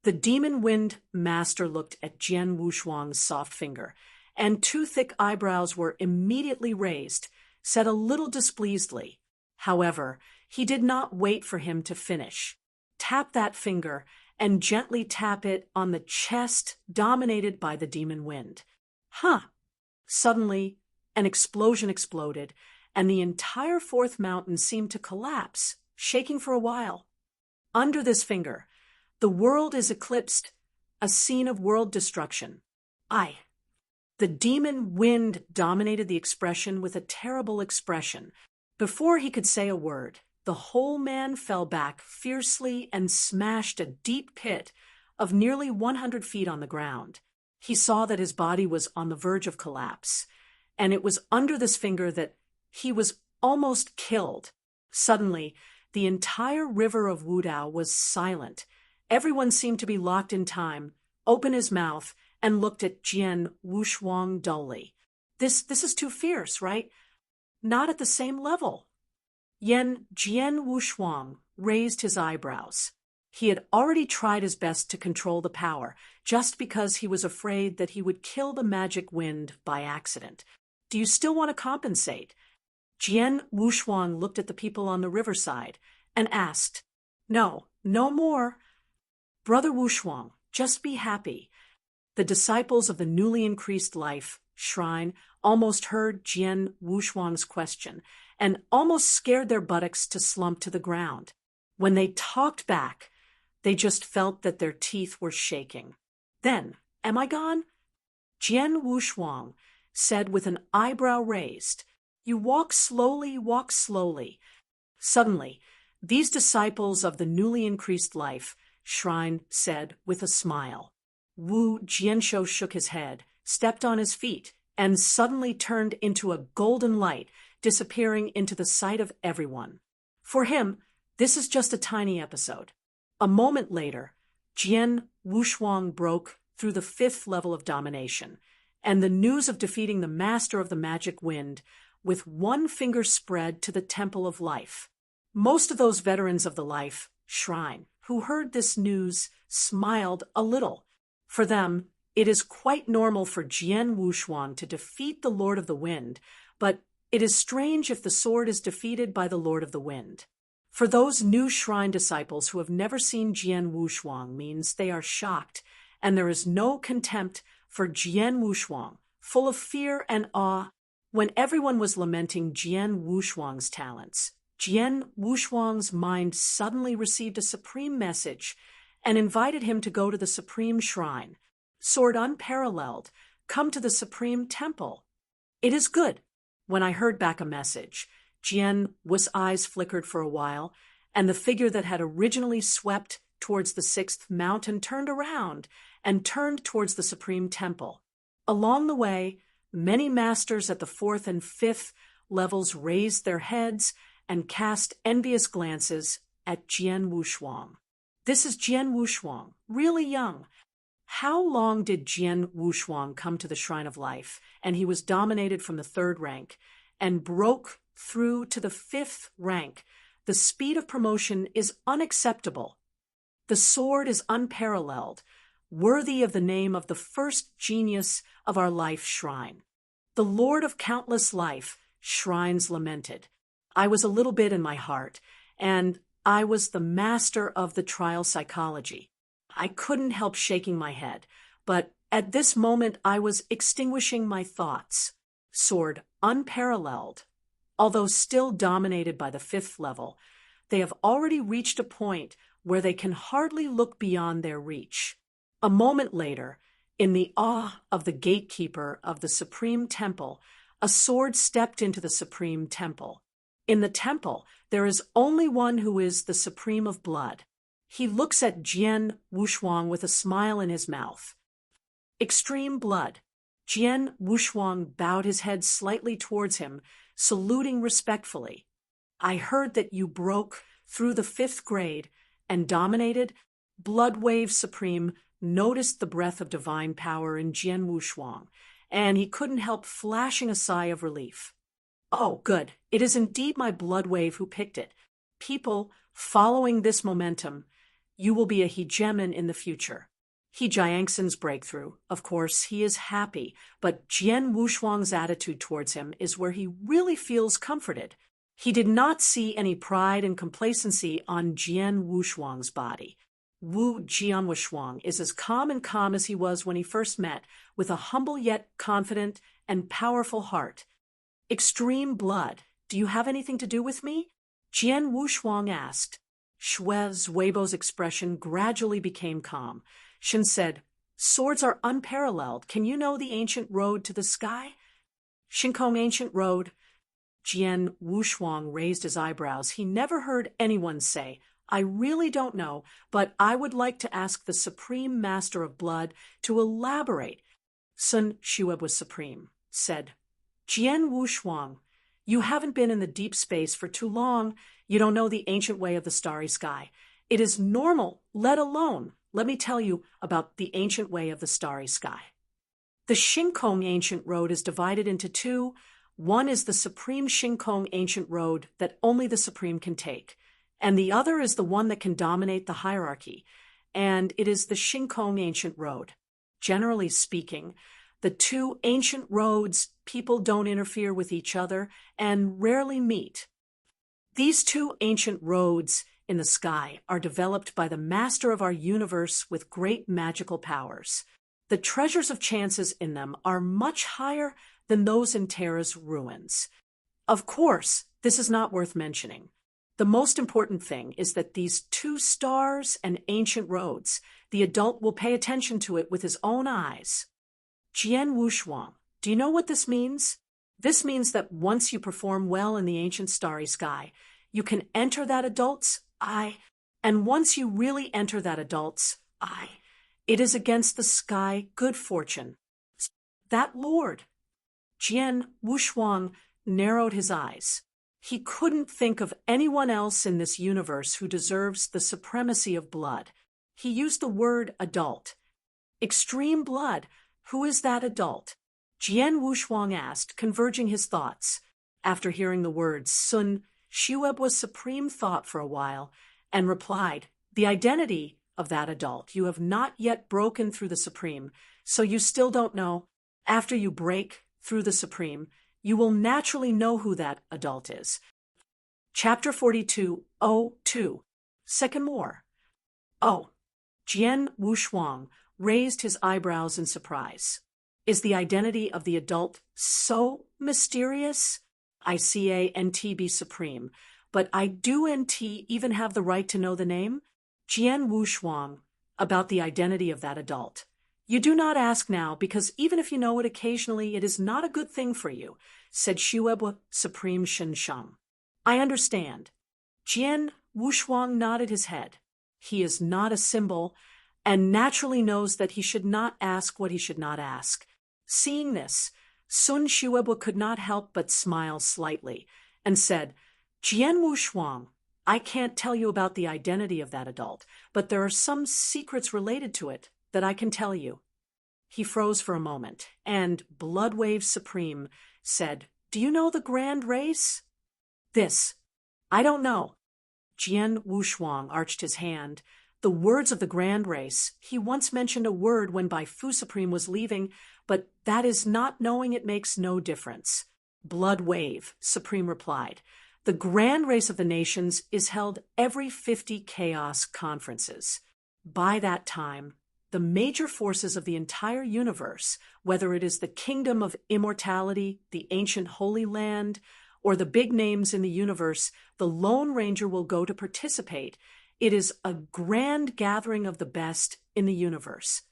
The demon wind master looked at Jian Wushuang's soft finger, and two thick eyebrows were immediately raised, said a little displeasedly. However, he did not wait for him to finish. Tap that finger and gently tap it on the chest dominated by the demon wind. Huh! Suddenly, an explosion exploded, and the entire fourth mountain seemed to collapse, shaking for a while. Under this finger, the world is eclipsed, a scene of world destruction. The demon wind dominated the expression with a terrible expression. Before he could say a word, the whole man fell back fiercely and smashed a deep pit of nearly 100 feet on the ground. He saw that his body was on the verge of collapse, and it was under this finger that he was almost killed. Suddenly, the entire river of Wudao was silent. Everyone seemed to be locked in time, opened his mouth, and looked at Jian Wushuang dully. This is too fierce, right? Not at the same level. Jian Wushuang raised his eyebrows. He had already tried his best to control the power, just because he was afraid that he would kill the magic wind by accident. Do you still want to compensate? Jian Wushuang looked at the people on the riverside and asked, "No, no more. Brother Wushuang, just be happy." The disciples of the newly increased life shrine almost heard Jian Wushuang's question and almost scared their buttocks to slump to the ground. When they talked back, they just felt that their teeth were shaking. Then, "Am I gone?" Jian Wushuang said with an eyebrow raised, "You walk slowly, walk slowly." Suddenly, these disciples of the newly increased life shrine said with a smile. Wu Jianshou shook his head, stepped on his feet, and suddenly turned into a golden light, disappearing into the sight of everyone. For him, this is just a tiny episode. A moment later, Jian Wushuang broke through the 5th level of domination, and the news of defeating the master of the magic wind with one finger spread to the Temple of Life. Most of those veterans of the Life Shrine who heard this news smiled a little. For them, it is quite normal for Jian Wushuang to defeat the Lord of the Wind, but it is strange if the sword is defeated by the Lord of the Wind. For those new shrine disciples who have never seen Jian Wushuang means they are shocked, and there is no contempt for Jian Wushuang, full of fear and awe. When everyone was lamenting Jian Wushuang's talents, Jian Wushuang's mind suddenly received a supreme message and invited him to go to the Supreme Shrine. Sword unparalleled, come to the Supreme Temple. It is good. When I heard back a message, Jian Wu's eyes flickered for a while, and the figure that had originally swept towards the 6th mountain turned around and turned towards the Supreme Temple. Along the way, many masters at the 4th and 5th levels raised their heads and cast envious glances at Jian Wushuang. This is Jian Wushuang, really young. How long did Jian Wushuang come to the Shrine of Life, and he was dominated from the 3rd rank, and broke through to the 5th rank? The speed of promotion is unacceptable. The sword is unparalleled, worthy of the name of the first genius of our life shrine. The Lord of countless life shrines lamented. I was a little bit in my heart, and I was the master of the trial psychology. I couldn't help shaking my head, but at this moment I was extinguishing my thoughts. Sword unparalleled. Although still dominated by the 5th level, they have already reached a point where they can hardly look beyond their reach. A moment later, In the awe of the gatekeeper of the Supreme Temple, a sword stepped into the Supreme Temple. In the temple, there is only one who is the Supreme of Blood. He looks at Jian Wushuang with a smile in his mouth. Extreme blood. Jian Wushuang bowed his head slightly towards him, saluting respectfully. I heard that you broke through the 5th grade and dominated. Blood Wave Supreme noticed the breath of divine power in Jian Wushuang, and he couldn't help flashing a sigh of relief. Oh, good. It is indeed my blood wave who picked it. People, following this momentum, you will be a hegemon in the future. He Jiangxin's breakthrough. Of course, he is happy, but Jian Wushuang's attitude towards him is where he really feels comforted. He did not see any pride and complacency on Jian Wushuang's body. Wu Jianwushuang is as calm as he was when he first met, with a humble yet confident and powerful heart. Extreme blood, do you have anything to do with me? Jian Wushuang asked. Xue Zuibo's expression gradually became calm. Shen said, Swords are unparalleled. Can you know the ancient road to the sky? Shinkong ancient road. Jian Wushuang raised his eyebrows. He never heard anyone say, I really don't know, but I would like to ask the Supreme Master of Blood to elaborate. Sun Xue was supreme, said, Jian Wushuang, you haven't been in the deep space for too long. You don't know the ancient way of the starry sky. It is normal, let me tell you about the ancient way of the starry sky. The Shinkong ancient road is divided into two. One is the Supreme Shinkong ancient road that only the Supreme can take, and the other is the one that can dominate the hierarchy, and it is the Shinkong ancient road. Generally speaking, the two ancient roads, people don't interfere with each other and rarely meet. These two ancient roads in the sky are developed by the master of our universe with great magical powers. The treasures of chances in them are much higher than those in Terra's ruins. Of course, this is not worth mentioning. The most important thing is that these two stars and ancient roads, the adult will pay attention to it with his own eyes. Jian Wushuang, do you know what this means? This means that once you perform well in the ancient starry sky, you can enter that adult's eye, and once you really enter that adult's eye, it is against the sky good fortune. That lord. Jian Wushuang narrowed his eyes. He couldn't think of anyone else in this universe who deserves the supremacy of blood. He used the word adult. Extreme blood, who is that adult? Jian Wushuang asked, converging his thoughts. After hearing the words, Sun Xue was supreme thought for a while and replied, the identity of that adult. You have not yet broken through the Supreme, so you still don't know. After you break through the Supreme, you will naturally know who that adult is. Chapter 42:02. Second more. Oh. Jian Wushuang raised his eyebrows in surprise. Is the identity of the adult so mysterious? I can't be supreme, but I do even have the right to know the name? Jian Wushuang, about the identity of that adult. You do not ask now, because even if you know it occasionally, it is not a good thing for you, said Xue Supreme Shensheng. I understand. Jian Wushuang nodded his head. He is not a symbol, and naturally knows that he should not ask what he should not ask. Seeing this, Sun Xue could not help but smile slightly, and said, Jian Wushuang, I can't tell you about the identity of that adult, but there are some secrets related to it that I can tell you. He froze for a moment, and Blood Wave Supreme said, Do you know the grand race? This. I don't know. Jian Wushuang arched his hand. The words of the grand race. He once mentioned a word when Bai Fu Supreme was leaving, but that is not knowing it makes no difference. Blood Wave Supreme replied. The grand race of the nations is held every 50 chaos conferences. By that time, the major forces of the entire universe, whether it is the kingdom of immortality, the ancient Holy Land, or the big names in the universe, the Lone Ranger will go to participate. It is a grand gathering of the best in the universe.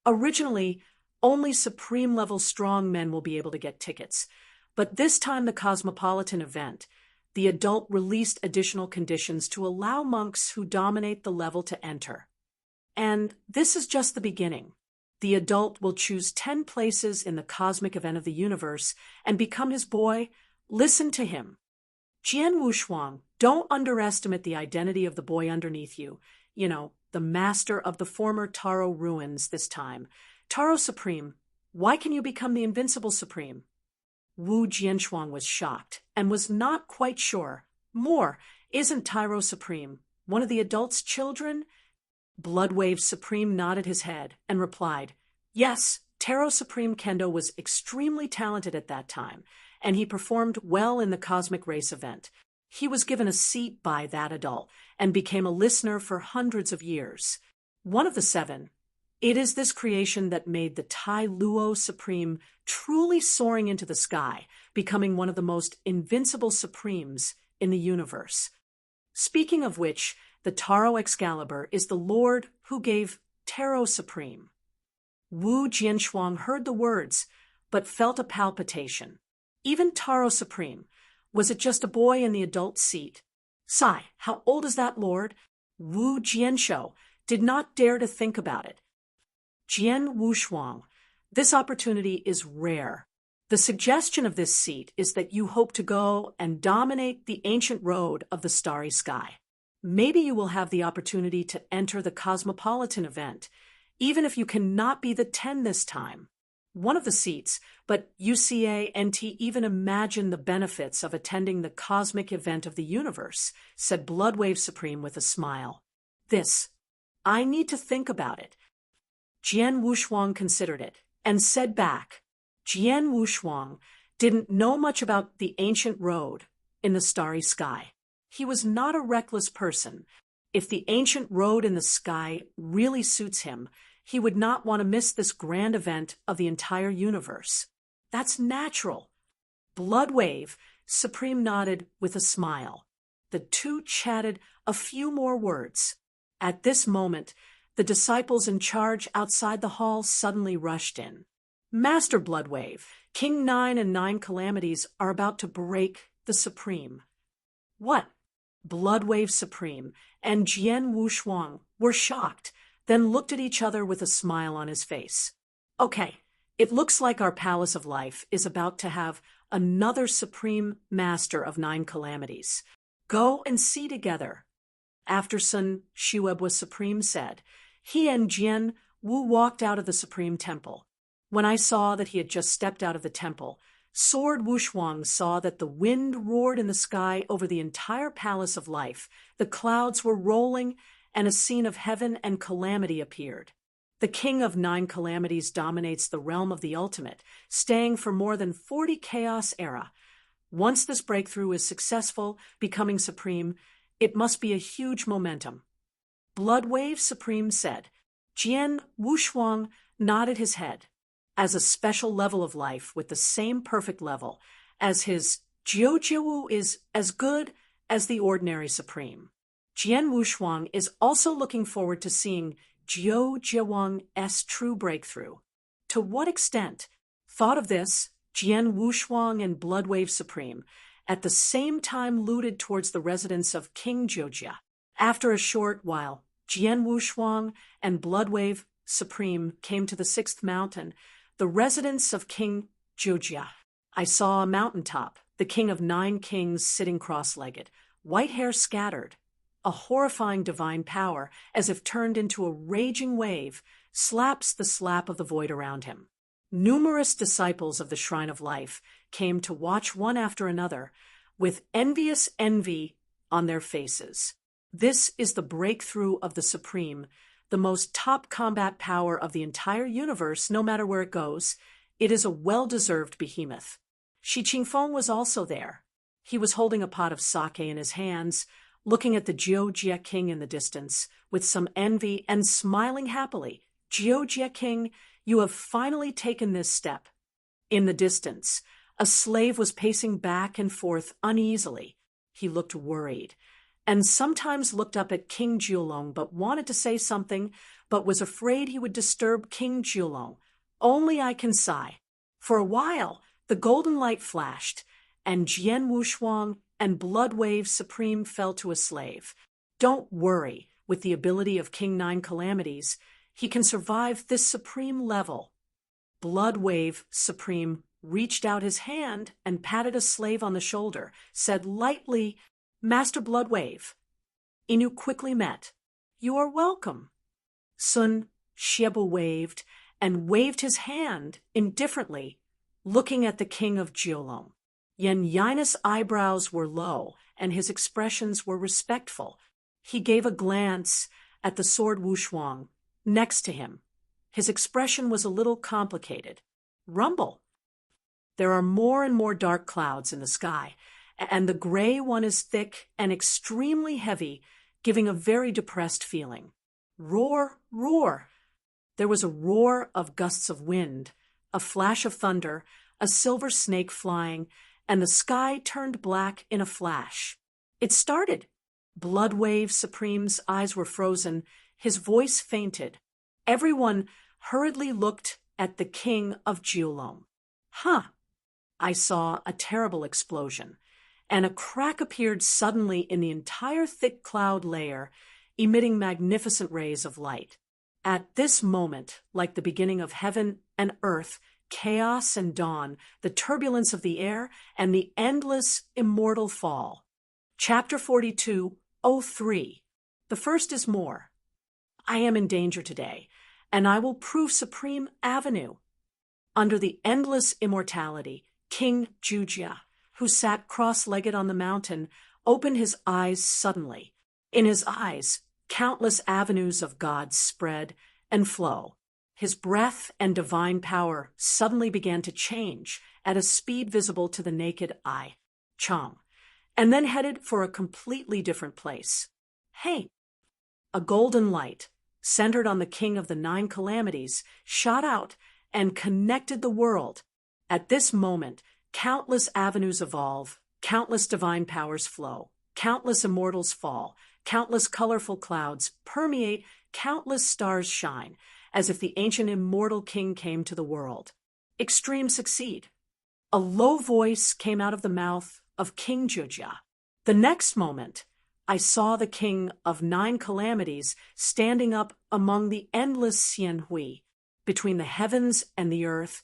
Originally, Only supreme-level strong men will be able to get tickets. But this time the Cosmopolitan event, the adult released additional conditions to allow monks who dominate the level to enter. And this is just the beginning. The adult will choose 10 places in the cosmic event of the universe and become his boy. Listen to him. Jian Wushuang, don't underestimate the identity of the boy underneath you. You know, the master of the former Taro ruins this time. Taro Supreme, why can you become the Invincible Supreme? Wu Jianshuang was shocked and was not quite sure. More, isn't Taro Supreme one of the adult's children? Bloodwave Supreme nodded his head and replied, yes, Taro Supreme Kendo was extremely talented at that time, and he performed well in the Cosmic Race event. He was given a seat by that adult and became a listener for hundreds of years. One of the 7. It is this creation that made the Tai Luo Supreme truly soaring into the sky, becoming one of the most invincible supremes in the universe. Speaking of which, the Taro Excalibur is the Lord who gave Taro Supreme. Wu Jianshuang heard the words, but felt a palpitation. Even Taro Supreme, was it just a boy in the adult seat? Sigh, how old is that lord? Wu Jianshou did not dare to think about it. Jian Wushuang, this opportunity is rare. The suggestion of this seat is that you hope to go and dominate the ancient road of the starry sky. Maybe you will have the opportunity to enter the Cosmopolitan event, even if you cannot be the 10 this time. One of the seats, but UCA NT even imagine the benefits of attending the cosmic event of the universe, said Bloodwave Supreme with a smile. I need to think about it. Jian Wushuang considered it and said back, Jian Wushuang didn't know much about the ancient road in the starry sky. He was not a reckless person. If the ancient road in the sky really suits him, he would not want to miss this grand event of the entire universe. That's natural. Bloodwave Supreme nodded with a smile. The two chatted a few more words. At this moment, the disciples in charge outside the hall suddenly rushed in. Master Bloodwave, King 9 and 9 Calamities are about to break the Supreme. What? Bloodwave Supreme and Jian Wushuang were shocked, then looked at each other with a smile on his face. Okay, it looks like our Palace of Life is about to have another Supreme Master of 9 Calamities. Go and see together. After Sun Shuebwa Supreme said, he and Jian Wu walked out of the Supreme Temple. When I saw that he had just stepped out of the temple, Sword Wushuang saw that the wind roared in the sky over the entire Palace of Life. The clouds were rolling, and a scene of heaven and calamity appeared. The King of 9 Calamities dominates the realm of the ultimate, staying for more than 40 chaos era. Once this breakthrough is successful, becoming supreme, it must be a huge momentum. Bloodwave Supreme said. Jian Wushuang nodded his head. As a special level of life with the same perfect level as his Jiujiawu is as good as the ordinary supreme. Jian Wushuang is also looking forward to seeing Jiu Jiawang's true breakthrough. To what extent? Thought of this, Jian Wushuang and Bloodwave Supreme at the same time looted towards the residence of King Jiujia. After a short while, Jian Wushuang and Bloodwave Supreme came to the 6th mountain, the residence of King Jiujia. I saw a mountaintop, the king of 9 kings sitting cross-legged, white hair scattered. A horrifying divine power, as if turned into a raging wave, slaps the slap of the void around him. Numerous disciples of the Shrine of Life came to watch one after another, with envious envy on their faces. This is the breakthrough of the Supreme, the most top combat power of the entire universe, no matter where it goes. It is a well-deserved behemoth. Shi Qingfeng was also there. He was holding a pot of sake in his hands, looking at the Jiujia King in the distance, with some envy and smiling happily. Jiujia King, you have finally taken this step. In the distance, a slave was pacing back and forth uneasily. He looked worried, and sometimes looked up at King Jiulong but wanted to say something, but was afraid he would disturb King Jiulong. Only I can sigh. For a while, the golden light flashed, and Jian Wushuang and Bloodwave Supreme fell to a slave. Don't worry, with the ability of King Nine Calamities, he can survive this supreme level. Bloodwave Supreme reached out his hand and patted a slave on the shoulder, said lightly, "Master Bloodwave." Inu quickly met. "You are welcome." Sun Shiebu waved his hand indifferently, looking at the king of Jiulong. Yen Yinus' eyebrows were low, and his expressions were respectful. He gave a glance at the sword Wushuang next to him. His expression was a little complicated. Rumble. There are more and more dark clouds in the sky, and the gray one is thick and extremely heavy, giving a very depressed feeling. Roar, roar. There was a roar of gusts of wind, a flash of thunder, a silver snake flying, and the sky turned black in a flash. It started. Bloodwave Supreme's eyes were frozen, his voice fainted. Everyone hurriedly looked at the king of Jiulong. Huh! I saw a terrible explosion, and a crack appeared suddenly in the entire thick cloud layer, emitting magnificent rays of light. At this moment, like the beginning of heaven and earth, chaos and dawn, the turbulence of the air, and the endless immortal fall. Chapter 42:03. The first is more. I am in danger today, and I will prove Supreme Avenue. Under the endless immortality, King Jujia, who sat cross-legged on the mountain, opened his eyes suddenly. In his eyes, countless avenues of God spread and flow. His breath and divine power suddenly began to change at a speed visible to the naked eye, Chang, and then headed for a completely different place. Hey! A golden light, centered on the king of the Nine Calamities, shot out and connected the world. At this moment, countless avenues evolve, countless divine powers flow, countless immortals fall, countless colorful clouds permeate, countless stars shine, as if the ancient immortal king came to the world. Extremes succeed. A low voice came out of the mouth of King Jujia. The next moment, I saw the king of Nine Calamities standing up among the endless Xianhui. Between the heavens and the earth,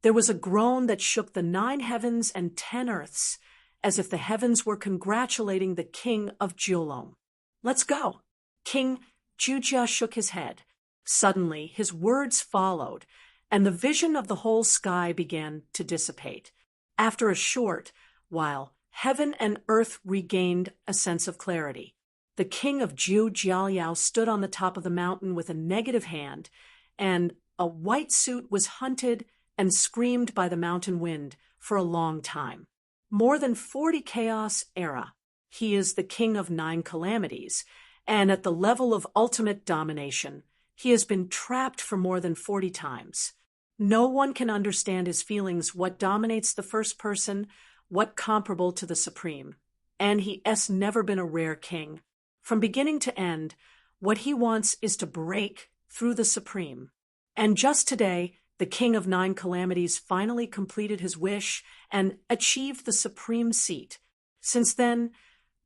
there was a groan that shook the 9 heavens and 10 earths, as if the heavens were congratulating the king of Jiulong. Let's go. King Jujia shook his head. Suddenly, his words followed, and the vision of the whole sky began to dissipate. After a short while, heaven and earth regained a sense of clarity. The king of Jiu Jiaoliao stood on the top of the mountain with a negative hand, and a white suit was hunted and screamed by the mountain wind for a long time. More than 40 chaos era. He is the king of 9 calamities, and at the level of ultimate domination, he has been trapped for more than 40 times. No one can understand his feelings, what dominates the first person, what comparable to the supreme. And he has never been a rare king. From beginning to end, what he wants is to break through the supreme. And just today, the king of 9 calamities finally completed his wish and achieved the supreme seat. Since then,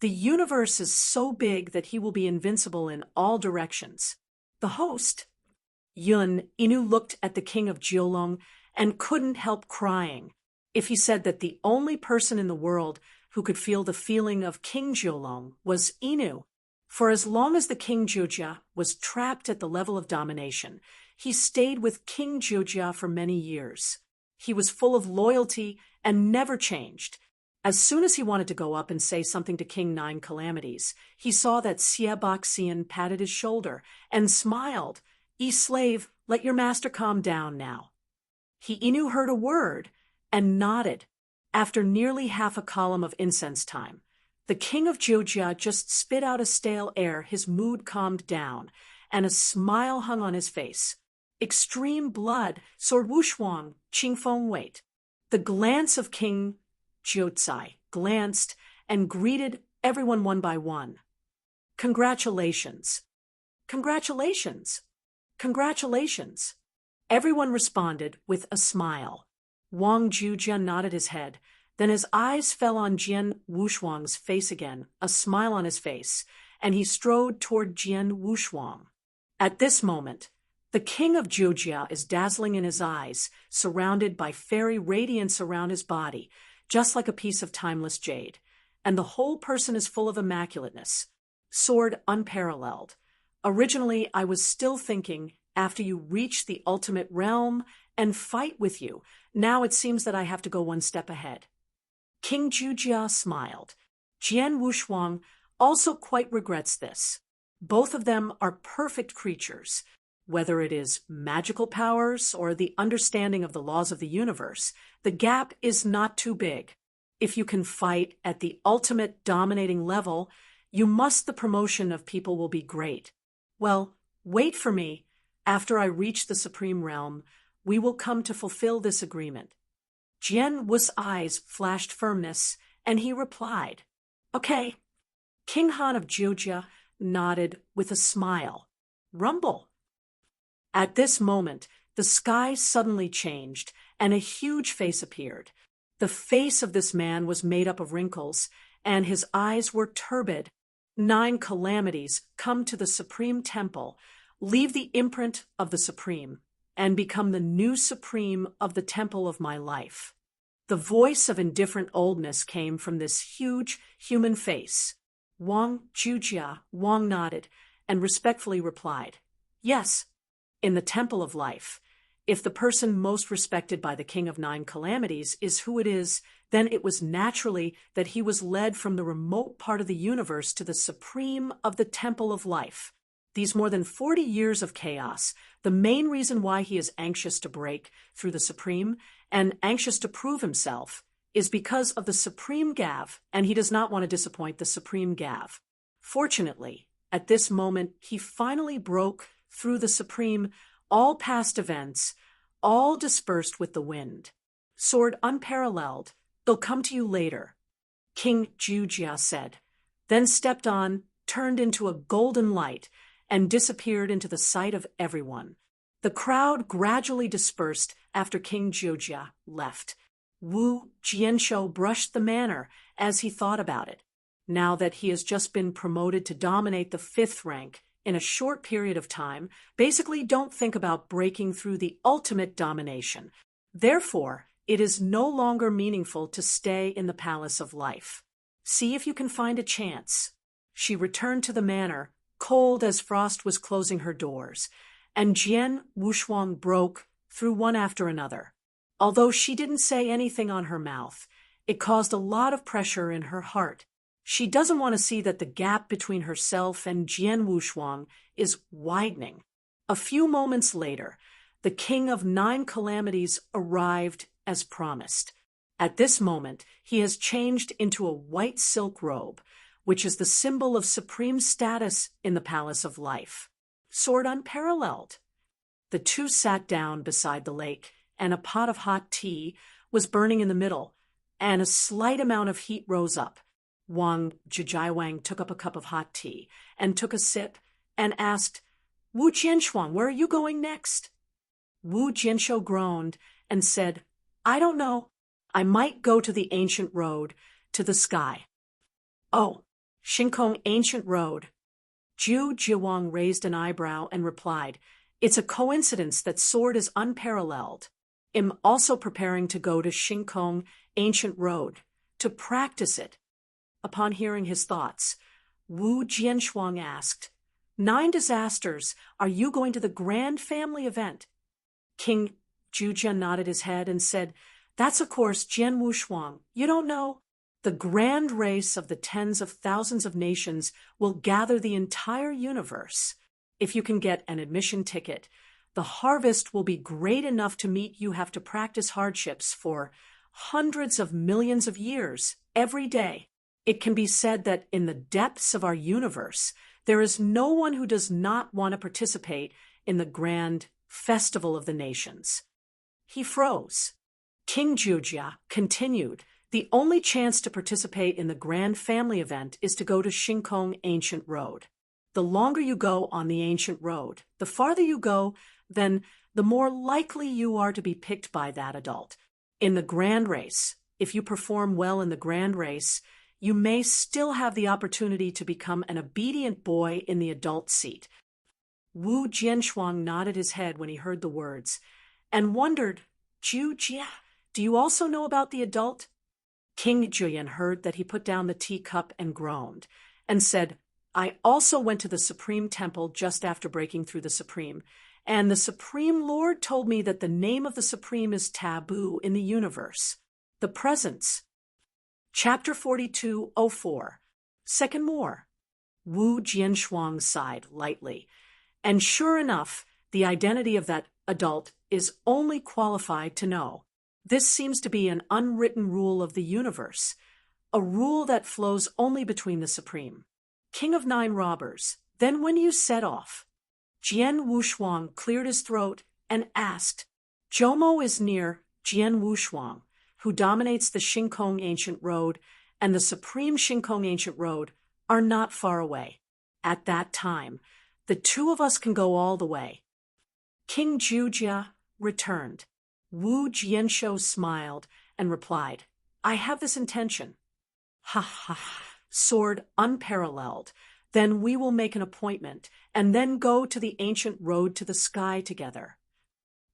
the universe is so big that he will be invincible in all directions. The host, Yun Inu, looked at the king of Jiulong and couldn't help crying. If he said that the only person in the world who could feel the feeling of King Jiulong was Inu. For as long as the King Jujia was trapped at the level of domination, he stayed with King Jujia for many years. He was full of loyalty and never changed. As soon as he wanted to go up and say something to King 9 Calamities, he saw that Xie Baxian patted his shoulder and smiled. Slave, let your master calm down now. Inu heard a word and nodded. After nearly half a column of incense time, the king of Jujia just spit out a stale air. His mood calmed down, and a smile hung on his face. Extreme blood, sword Wushuang, Qingfeng wait. The glance of King Jiuzai glanced and greeted everyone one by one. Congratulations. Congratulations. Congratulations. Everyone responded with a smile. Wang Jujia nodded his head. Then his eyes fell on Jian Wushuang's face again, a smile on his face, and he strode toward Jian Wushuang. At this moment, the king of Jujia is dazzling in his eyes, surrounded by fairy radiance around his body, just like a piece of timeless jade, and the whole person is full of immaculateness. Sword unparalleled. Originally, I was still thinking, after you reach the ultimate realm and fight with you, now it seems that I have to go one step ahead. King Jujia smiled. Jian Wushuang also quite regrets this. Both of them are perfect creatures. Whether it is magical powers or the understanding of the laws of the universe, the gap is not too big. If you can fight at the ultimate dominating level, the promotion of people will be great. Well, wait for me. After I reach the supreme realm, we will come to fulfill this agreement. Jian Wu's eyes flashed firmness, and he replied, Okay. King Han of Jujia nodded with a smile. Rumble. At this moment, the sky suddenly changed, and a huge face appeared. The face of this man was made up of wrinkles, and his eyes were turbid. 9 calamities come to the Supreme Temple, leave the imprint of the Supreme, and become the new Supreme of the Temple of my life. The voice of indifferent oldness came from this huge human face. Wang nodded and respectfully replied, Yes, in the Temple of Life. If the person most respected by the King of 9 Calamities is who it is, then it was naturally that he was led from the remote part of the universe to the Supreme of the Temple of Life. These more than 40 years of chaos, the main reason why he is anxious to break through the Supreme and anxious to prove himself is because of the Supreme Gav, and he does not want to disappoint the Supreme Gav. Fortunately, at this moment, he finally broke through the Supreme. All past events, all dispersed with the wind. Sword unparalleled, they'll come to you later, King Jujia said, then stepped on, turned into a golden light, and disappeared into the sight of everyone. The crowd gradually dispersed after King Jujia left. Wu Jianshou brushed the manner as he thought about it. Now that he has just been promoted to dominate the 5th rank, in a short period of time, basically don't think about breaking through the ultimate domination. Therefore, it is no longer meaningful to stay in the Palace of Life. See if you can find a chance. She returned to the manor, cold as frost was closing her doors, and Jian Wushuang broke through one after another. Although she didn't say anything on her mouth, it caused a lot of pressure in her heart. She doesn't want to see that the gap between herself and Jian Wushuang is widening. A few moments later, the King of 9 Calamities arrived as promised. At this moment, he has changed into a white silk robe, which is the symbol of supreme status in the Palace of Life. Sword unparalleled. The two sat down beside the lake, and a pot of hot tea was burning in the middle, and a slight amount of heat rose up. Wang Jijiwang took up a cup of hot tea and took a sip and asked, Wu Jianshuang, where are you going next? Wu Jianshou groaned and said, I don't know. I might go to the ancient road, to the sky. Oh, Shinkong Ancient Road. Zhu Jiwang raised an eyebrow and replied, It's a coincidence that sword is unparalleled. I'm also preparing to go to Shinkong Ancient Road, to practice it. Upon hearing his thoughts, Wu Jianshuang asked, 9 disasters, are you going to the grand family event? King Jujia nodded his head and said, That's of course Jian Wushuang. You don't know? The grand race of the tens of thousands of nations will gather the entire universe. If you can get an admission ticket, the harvest will be great enough to meet you have to practice hardships for hundreds of millions of years, every day. It can be said that in the depths of our universe, there is no one who does not want to participate in the grand festival of the nations. He froze. King Jujia continued, The only chance to participate in the grand family event is to go to Shinkong Ancient Road. The longer you go on the ancient road, the farther you go, then the more likely you are to be picked by that adult. In the grand race, if you perform well in the grand race, you may still have the opportunity to become an obedient boy in the adult seat. Wu Jianshuang nodded his head when he heard the words, and wondered, Zhu Jia, do you also know about the adult? King Juyan heard that he put down the teacup and groaned, and said, I also went to the Supreme Temple just after breaking through the Supreme, and the Supreme Lord told me that the name of the Supreme is taboo in the universe. The presence. Chapter 42:04. Second more. Wu Jianshuang sighed lightly, and sure enough, the identity of that adult is only qualified to know. This seems to be an unwritten rule of the universe, a rule that flows only between the Supreme. King of Nine Robbers, then when you set off? Jian Wushuang cleared his throat and asked, Zhoumo is near Jian Wushuang, who dominates the Xingkong Ancient Road, and the Supreme Xingkong Ancient Road are not far away. At that time, the two of us can go all the way. King Zhujia returned. Wu Jianshou smiled and replied, I have this intention. Ha ha, sword unparalleled. Then we will make an appointment, and then go to the ancient road to the sky together.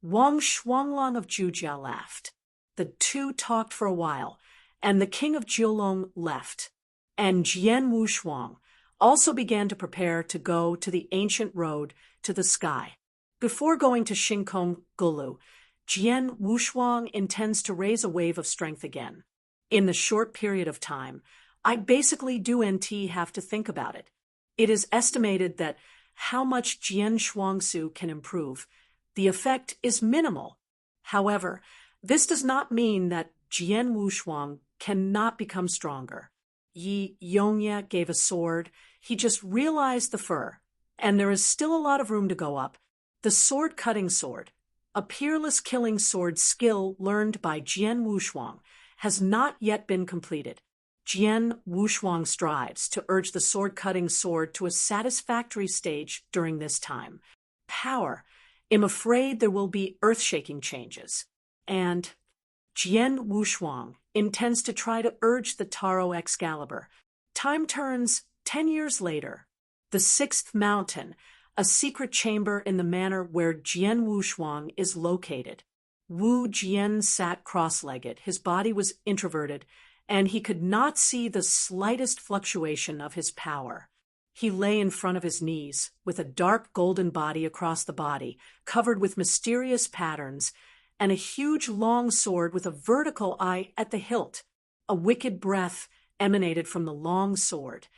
Wang Shuanglong of Zhujia laughed. The two talked for a while, and the king of Jiulong left, and Jian Wushuang also began to prepare to go to the ancient road to the sky. Before going to Xingkong Gulu, Jian Wushuang intends to raise a wave of strength again. In the short period of time, I basically do have to think about it. It is estimated that how much Jian Shuangsu can improve. The effect is minimal. However, this does not mean that Jian Wushuang cannot become stronger. Yi Yongya gave a sword. He just realized the fur, and there is still a lot of room to go up. The sword-cutting sword, a peerless killing sword skill learned by Jian Wushuang, has not yet been completed. Jian Wushuang strives to urge the sword-cutting sword to a satisfactory stage during this time. Power. I'm afraid there will be earth-shaking changes. And Jian Wushuang intends to try to urge the Taro Excalibur. Time turns 10 years later. The sixth mountain, a secret chamber in the manor where Jian Wushuang is located. Wu Jian sat cross-legged. His body was introverted, and he could not see the slightest fluctuation of his power. He lay in front of his knees, with a dark golden body across the body, covered with mysterious patterns, and a huge long sword with a vertical eye at the hilt. A wicked breath emanated from the long sword,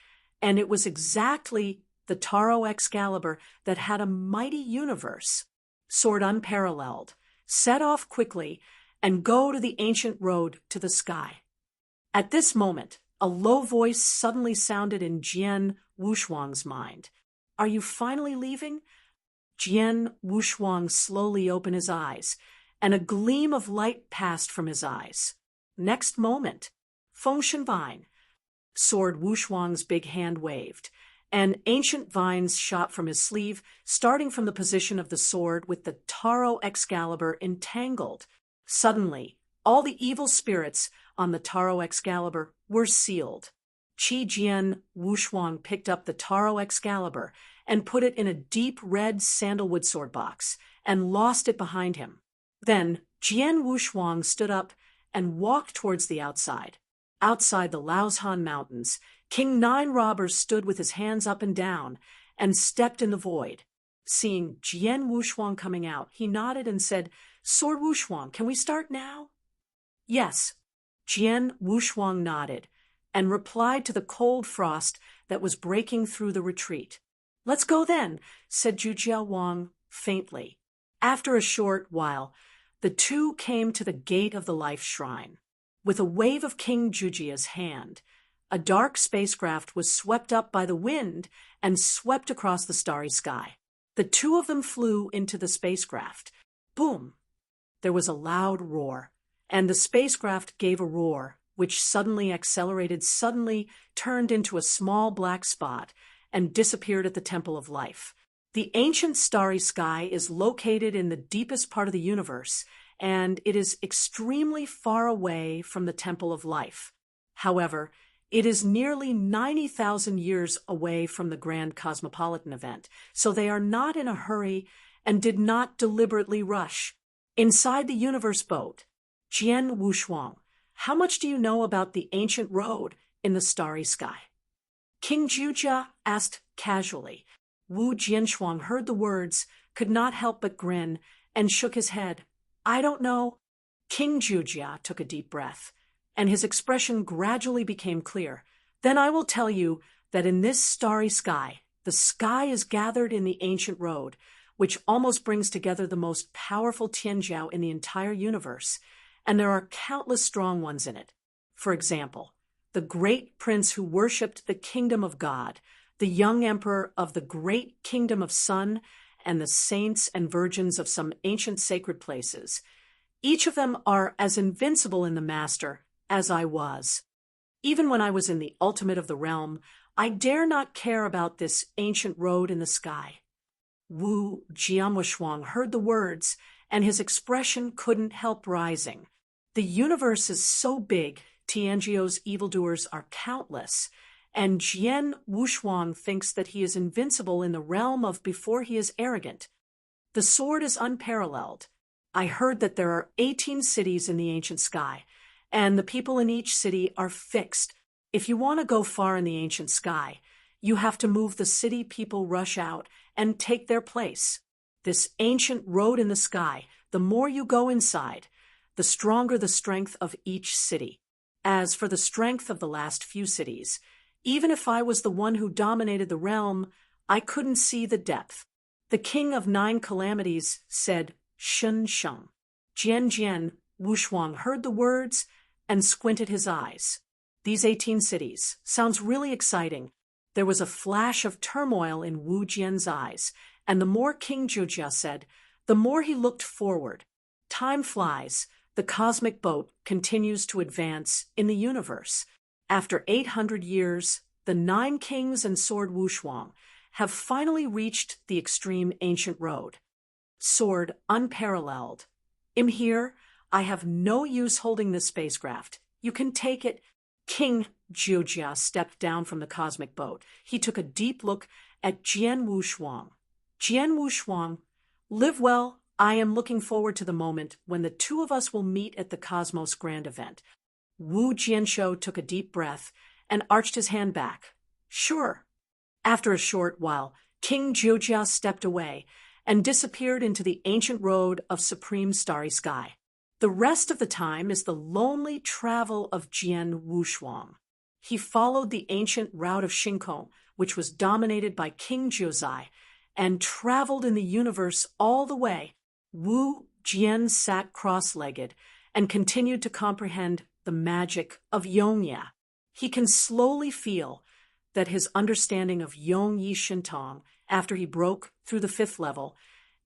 and it was exactly the Taro Excalibur that had a mighty universe. Sword unparalleled, set off quickly, and go to the ancient road to the sky. At this moment, a low voice suddenly sounded in Jian Wushuang's mind. Are you finally leaving? Jian Wushuang slowly opened his eyes, and a gleam of light passed from his eyes. Next moment, Feng Shenvine. Sword Wushuang's big hand waved, and ancient vines shot from his sleeve, starting from the position of the sword with the Taro Excalibur entangled. Suddenly, all the evil spirits on the Taro Excalibur were sealed. Qi Jian Wushuang picked up the Taro Excalibur and put it in a deep red sandalwood sword box and lost it behind him. Then Jian Wushuang stood up and walked towards the outside. Outside the Laoshan Mountains, King Nine Robbers stood with his hands up and down and stepped in the void. Seeing Jian Wushuang coming out, he nodded and said, Sword Wushuang, can we start now? Yes. Jian Wushuang nodded and replied to the cold frost that was breaking through the retreat. Let's go then, said Zhujia Wang faintly. After a short while, the two came to the gate of the Life Shrine. With a wave of King Zhujia's hand, a dark spacecraft was swept up by the wind and swept across the starry sky. The two of them flew into the spacecraft. Boom! There was a loud roar, and the spacecraft gave a roar, which suddenly accelerated, suddenly turned into a small black spot, and disappeared at the Temple of Life. The ancient starry sky is located in the deepest part of the universe, and it is extremely far away from the Temple of Life. However, it is nearly 90,000 years away from the grand cosmopolitan event, so they are not in a hurry and did not deliberately rush. Inside the universe boat, Jian Wushuang, how much do you know about the ancient road in the starry sky? King Jujia asked casually. Wu Jianshuang heard the words, could not help but grin, and shook his head. I don't know. King Jujia took a deep breath, and his expression gradually became clear. Then I will tell you that in this starry sky, the sky is gathered in the ancient road, which almost brings together the most powerful Tianjiao in the entire universe, and there are countless strong ones in it. For example, the great prince who worshipped the kingdom of God, the young emperor of the great kingdom of Sun, and the saints and virgins of some ancient sacred places. Each of them are as invincible in the master as I was. Even when I was in the ultimate of the realm, I dare not care about this ancient road in the sky. Wu Jianwushuang heard the words, and his expression couldn't help rising. The universe is so big, Tianjiao's evildoers are countless, and Jian Wushuang thinks that he is invincible in the realm of before he is arrogant. The sword is unparalleled. I heard that there are 18 cities in the ancient sky, and the people in each city are fixed. If you want to go far in the ancient sky, you have to move the city people rush out and take their place. This ancient road in the sky, the more you go inside, the stronger the strength of each city. As for the strength of the last few cities, even if I was the one who dominated the realm, I couldn't see the depth. The king of 9 calamities said, Shun Sheng. Jian Wushuang heard the words and squinted his eyes. These 18 cities sounds really exciting. There was a flash of turmoil in Wu Jian's eyes, and the more King Jujia said, the more he looked forward. Time flies. The cosmic boat continues to advance in the universe. After 800 years, the 9 kings and Sword Wushuang have finally reached the extreme ancient road. Sword unparalleled. I'm here. I have no use holding this spacecraft. You can take it. King Jujia stepped down from the cosmic boat. He took a deep look at Jian Wushuang. Jian Wushuang, live well. I am looking forward to the moment when the two of us will meet at the Cosmos Grand Event. Wu Jianshou took a deep breath and arched his hand back. Sure. After a short while, King Jujia stepped away and disappeared into the ancient road of supreme starry sky. The rest of the time is the lonely travel of Jian Wushuang. He followed the ancient route of Shinkong, which was dominated by King Jiuzai, and traveled in the universe all the way. Wu Jian sat cross-legged and continued to comprehend the magic of Yongya. He can slowly feel that his understanding of Yongyi Shintong, after he broke through the 5th level,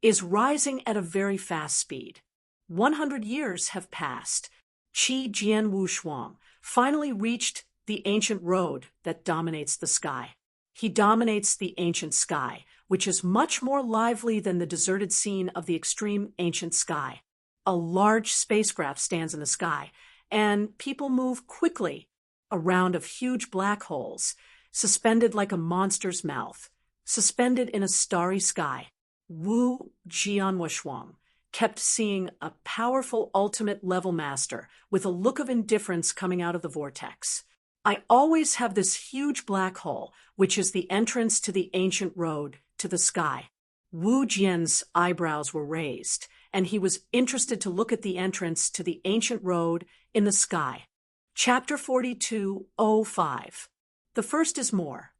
is rising at a very fast speed. 100 years have passed. Qi Jian Wushuang finally reached the ancient road that dominates the sky. He dominates the ancient sky, which is much more lively than the deserted scene of the extreme ancient sky. A large spacecraft stands in the sky, and people move quickly around of huge black holes, suspended like a monster's mouth, suspended in a starry sky. Wu Jianwushuang kept seeing a powerful ultimate level master with a look of indifference coming out of the vortex. I always have this huge black hole, which is the entrance to the ancient road to the sky. Wu Jian's eyebrows were raised, and he was interested to look at the entrance to the ancient road in the sky. Chapter 42:05. The first is more.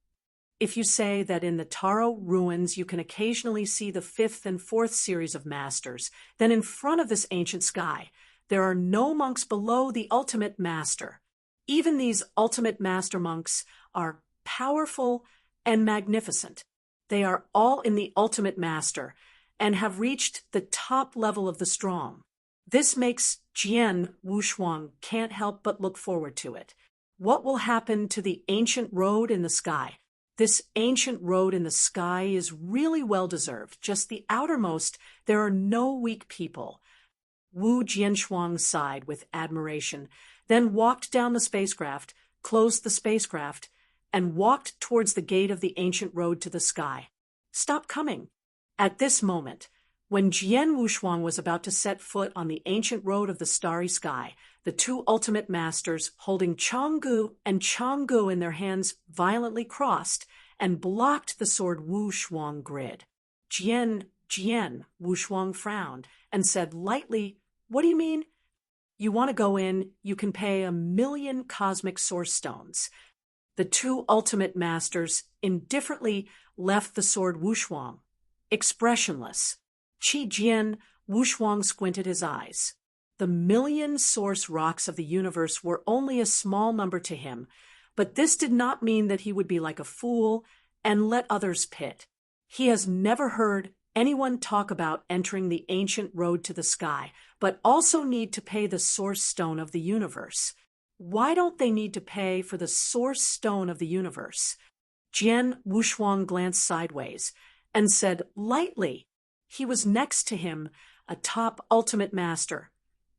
If you say that in the Taro ruins you can occasionally see the 5th and 4th series of masters, then in front of this ancient sky, there are no monks below the ultimate master. Even these ultimate master monks are powerful and magnificent. They are all in the ultimate master and have reached the top level of the strong. This makes Jian Wushuang can't help but look forward to it. What will happen to the ancient road in the sky? This ancient road in the sky is really well-deserved. Just the outermost, there are no weak people. Wu Jianshuang sighed with admiration, then walked down the spacecraft, closed the spacecraft, and walked towards the gate of the ancient road to the sky. Stop coming. At this moment, when Jian Wushuang was about to set foot on the ancient road of the starry sky, the two ultimate masters, holding Changgu and Changgu in their hands, violently crossed and blocked the sword Wu Shuang grid. Jian, Wu Shuang frowned and said lightly, "What do you mean? You want to go in, you can pay 1,000,000 cosmic source stones." The two ultimate masters indifferently left the sword Wu Shuang, expressionless. Qi Jian, Wu Shuang squinted his eyes. The 1,000,000 source rocks of the universe were only a small number to him, but this did not mean that he would be like a fool and let others pit. He has never heard anyone talk about entering the ancient road to the sky, but also need to pay the source stone of the universe. Why don't they need to pay for the source stone of the universe? Jian Wushuang glanced sideways and said lightly, he was next to him, a top ultimate master,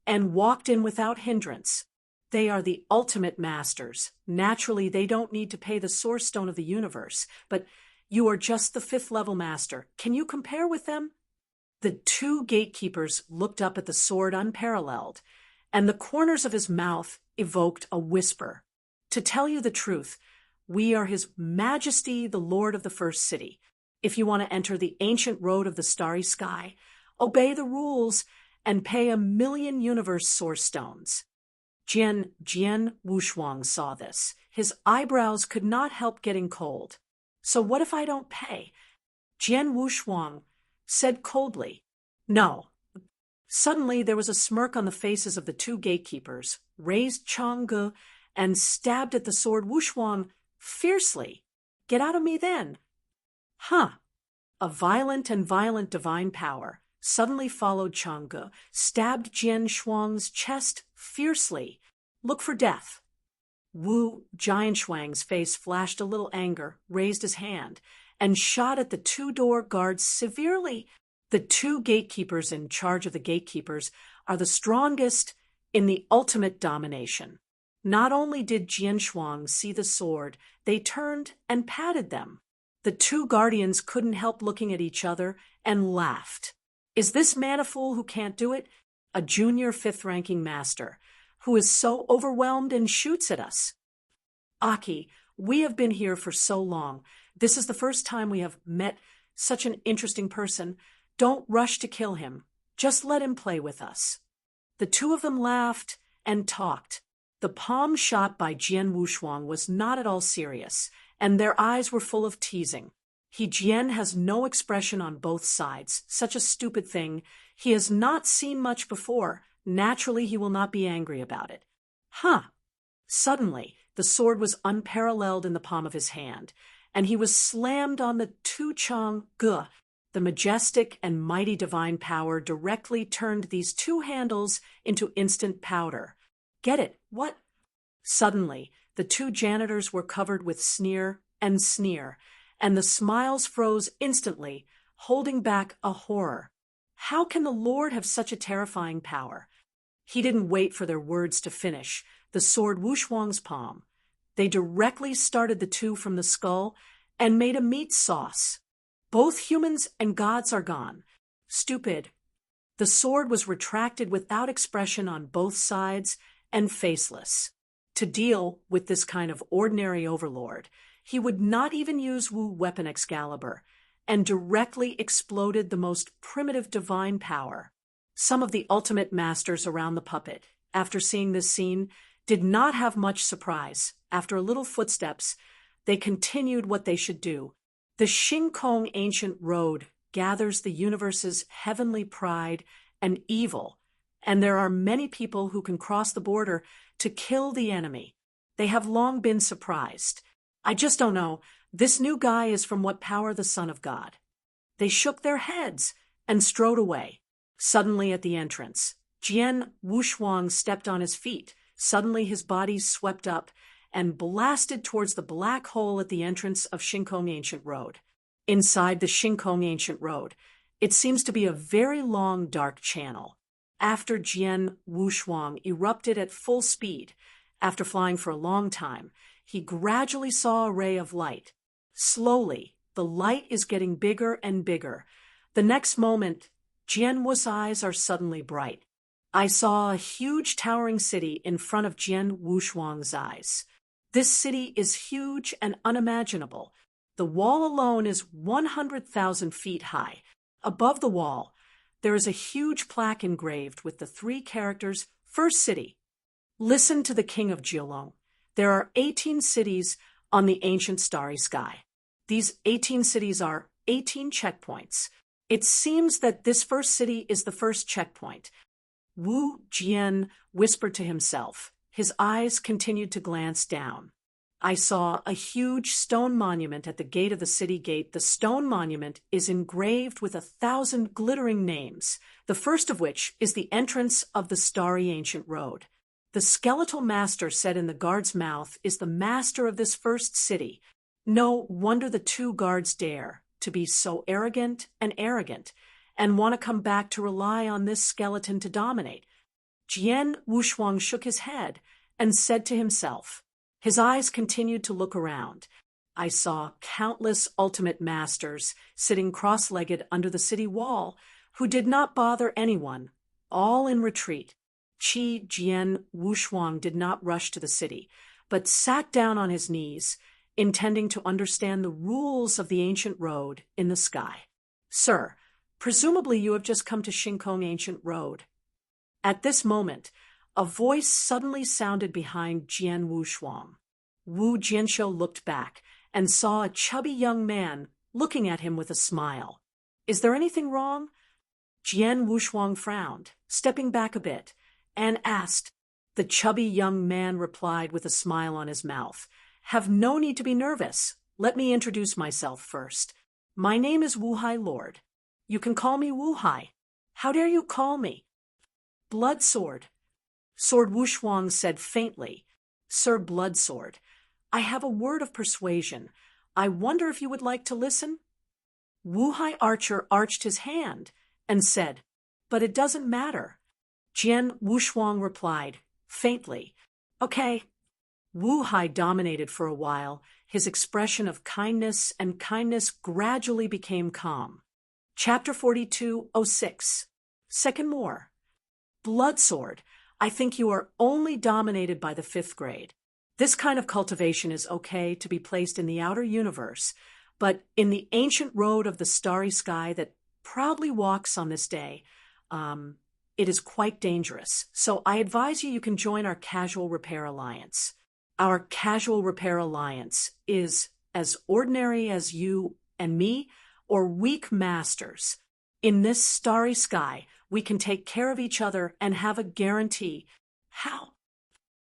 and walked in without hindrance. They are the ultimate masters. Naturally, they don't need to pay the source stone of the universe, but you are just the 5th level master. Can you compare with them? The two gatekeepers looked up at the sword unparalleled, and the corners of his mouth evoked a whisper. To tell you the truth, we are His Majesty, the Lord of the First City. If you want to enter the ancient road of the starry sky, obey the rules and pay 1,000,000 universe source stones. Jian Wushuang saw this. His eyebrows could not help getting cold. So what if I don't pay? Jian Wushuang said coldly, "No." Suddenly there was a smirk on the faces of the two gatekeepers, raised Changge, and stabbed at the sword Wushuang fiercely. "Get out of me then." Huh. A violent divine power suddenly followed Changge, stabbed Jian Shuang's chest fiercely. "Look for death." Wu Jianshuang's face flashed a little anger, raised his hand, and shot at the two-door guards severely. The two gatekeepers in charge of the gatekeepers are the strongest in the ultimate domination. Not only did Jianshuang see the sword, they turned and patted them. The two guardians couldn't help looking at each other and laughed. Is this man a fool who can't do it? A junior 5th-ranking master, who is so overwhelmed and shoots at us. Aki, we have been here for so long. This is the first time we have met such an interesting person. Don't rush to kill him. Just let him play with us. The two of them laughed and talked. The palm shot by Jian Wushuang was not at all serious, and their eyes were full of teasing. Jian has no expression on both sides. Such a stupid thing. He has not seen much before. Naturally, he will not be angry about it. Huh. Suddenly, the sword was unparalleled in the palm of his hand, and he was slammed on the Tu Chang Ge. The majestic and mighty divine power directly turned these two handles into instant powder. Get it? What? Suddenly, the two janitors were covered with sneer, and the smiles froze instantly, holding back a horror. How can the Lord have such a terrifying power? He didn't wait for their words to finish. The sword Wushuang's palm. They directly started the two from the skull and made a meat sauce. Both humans and gods are gone. Stupid. The sword was retracted without expression on both sides and faceless. To deal with this kind of ordinary overlord, he would not even use Wu weapon Excalibur, and directly exploded the most primitive divine power. Some of the ultimate masters around the puppet, after seeing this scene, did not have much surprise. After a little footsteps, they continued what they should do. The Xingkong ancient road gathers the universe's heavenly pride and evil, and there are many people who can cross the border to kill the enemy. They have long been surprised. I just don't know. This new guy is from what power the Son of God? They shook their heads and strode away. Suddenly at the entrance, Jian Wushuang stepped on his feet. Suddenly his body swept up, and blasted towards the black hole at the entrance of Shinkong Ancient Road. Inside the Shinkong Ancient Road, it seems to be a very long dark channel. After Jian Wushuang erupted at full speed, after flying for a long time, he gradually saw a ray of light. Slowly, the light is getting bigger and bigger. The next moment, Jian Wu's eyes are suddenly bright. I saw a huge towering city in front of Jian Wushuang's eyes. This city is huge and unimaginable. The wall alone is 100,000 feet high. Above the wall, there is a huge plaque engraved with the 3 characters, First City. Listen to the king of Jiulong. There are 18 cities on the ancient starry sky. These 18 cities are 18 checkpoints. It seems that this first city is the first checkpoint. Wu Jian whispered to himself. His eyes continued to glance down. I saw a huge stone monument at the gate of the city gate. The stone monument is engraved with 1,000 glittering names, the first of which is the entrance of the starry ancient road. The skeletal master said in the guard's mouth is the master of this first city. No wonder the 2 guards dare to be so arrogant and want to come back to rely on this skeleton to dominate. Jian Wushuang shook his head and said to himself. His eyes continued to look around. I saw countless ultimate masters sitting cross-legged under the city wall who did not bother anyone, all in retreat. Jian Wushuang did not rush to the city, but sat down on his knees, intending to understand the rules of the ancient road in the sky. Sir, presumably you have just come to Shinkong Ancient Road. At this moment, a voice suddenly sounded behind Jian Wushuang. Wu Jianshou looked back and saw a chubby young man looking at him with a smile. Is there anything wrong? Jian Wushuang frowned, stepping back a bit, and asked. The chubby young man replied with a smile on his mouth. Have no need to be nervous. Let me introduce myself first. My name is Wuhai Lord. You can call me Wuhai. How dare you call me? Bloodsword. Sword Wushuang said faintly. Sir Bloodsword, I have a word of persuasion. I wonder if you would like to listen? Wuhai Archer arched his hand and said, But it doesn't matter. Jian Wushuang replied, faintly, Okay. Wuhai dominated for a while. His expression of kindness gradually became calm. Chapter 42:06. Second more. Bloodsword, I think you are only dominated by the 5th grade. This kind of cultivation is okay to be placed in the outer universe, but in the ancient road of the starry sky that proudly walks on this day, it is quite dangerous. So I advise you can join our Casual Repair Alliance. Our Casual Repair Alliance is as ordinary as you and me, or weak masters. In this starry sky, we can take care of each other and have a guarantee. How?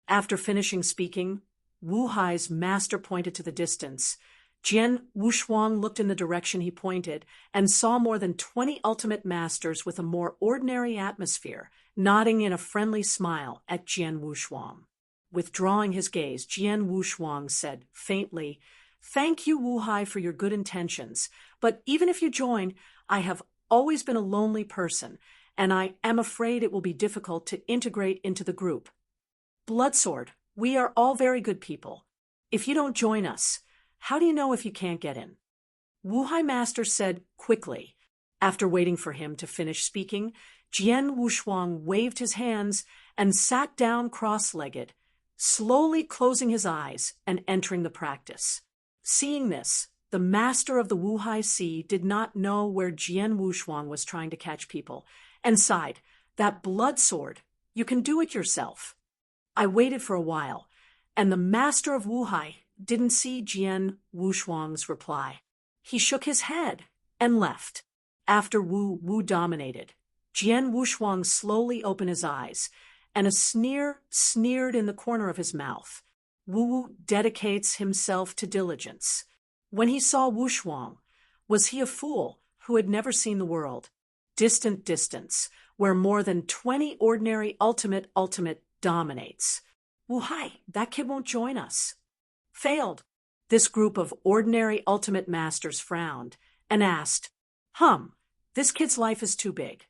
After finishing speaking, Wuhai's master pointed to the distance. Jian Wushuang looked in the direction he pointed and saw more than 20 ultimate masters with a more ordinary atmosphere, nodding in a friendly smile at Jian Wushuang. Withdrawing his gaze, Jian Wushuang said faintly, Thank you, Wuhai, for your good intentions, but even if you join, I have always been a lonely person, and I am afraid it will be difficult to integrate into the group. Bloodsword, we are all very good people. If you don't join us, how do you know if you can't get in? Wuhai Master said quickly. After waiting for him to finish speaking, Jian Wushuang waved his hands and sat down cross-legged, slowly closing his eyes and entering the practice. Seeing this, the master of the Wuhai Sea did not know where Jian Wushuang was trying to catch people, and sighed, That bloodsword, you can do it yourself. I waited for a while, and the master of Wuhai didn't see Jian Wushuang's reply. He shook his head and left. After Wu dominated, Jian Wushuang slowly opened his eyes, and a sneer sneered in the corner of his mouth. Wu dedicates himself to diligence. When he saw Wushuang, was he a fool who had never seen the world? Distant distance, where more than 20 ordinary ultimate dominates. Wu Hai, that kid won't join us. Failed. This group of ordinary ultimate masters frowned and asked, this kid's life is too big.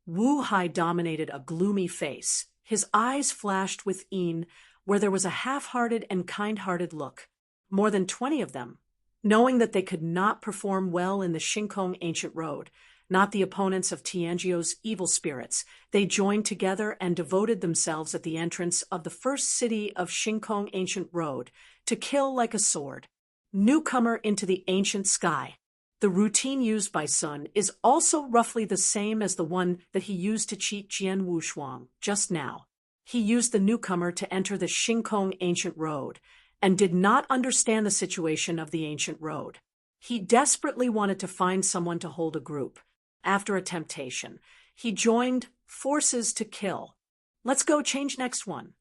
Wu Hai dominated a gloomy face. His eyes flashed with een, where there was a half-hearted and kind-hearted look. More than 20 of them, knowing that they could not perform well in the Shinkong ancient road, not the opponents of Tianjio's evil spirits, they joined together and devoted themselves at the entrance of the first city of Shinkong ancient road to kill like a sword. Newcomer into the ancient sky. The routine used by Sun is also roughly the same as the one that he used to cheat Jian Wushuang just now. He used the newcomer to enter the Shinkong ancient road and did not understand the situation of the ancient road. He desperately wanted to find someone to hold a group. After a temptation, he joined forces to kill. Let's go change next one.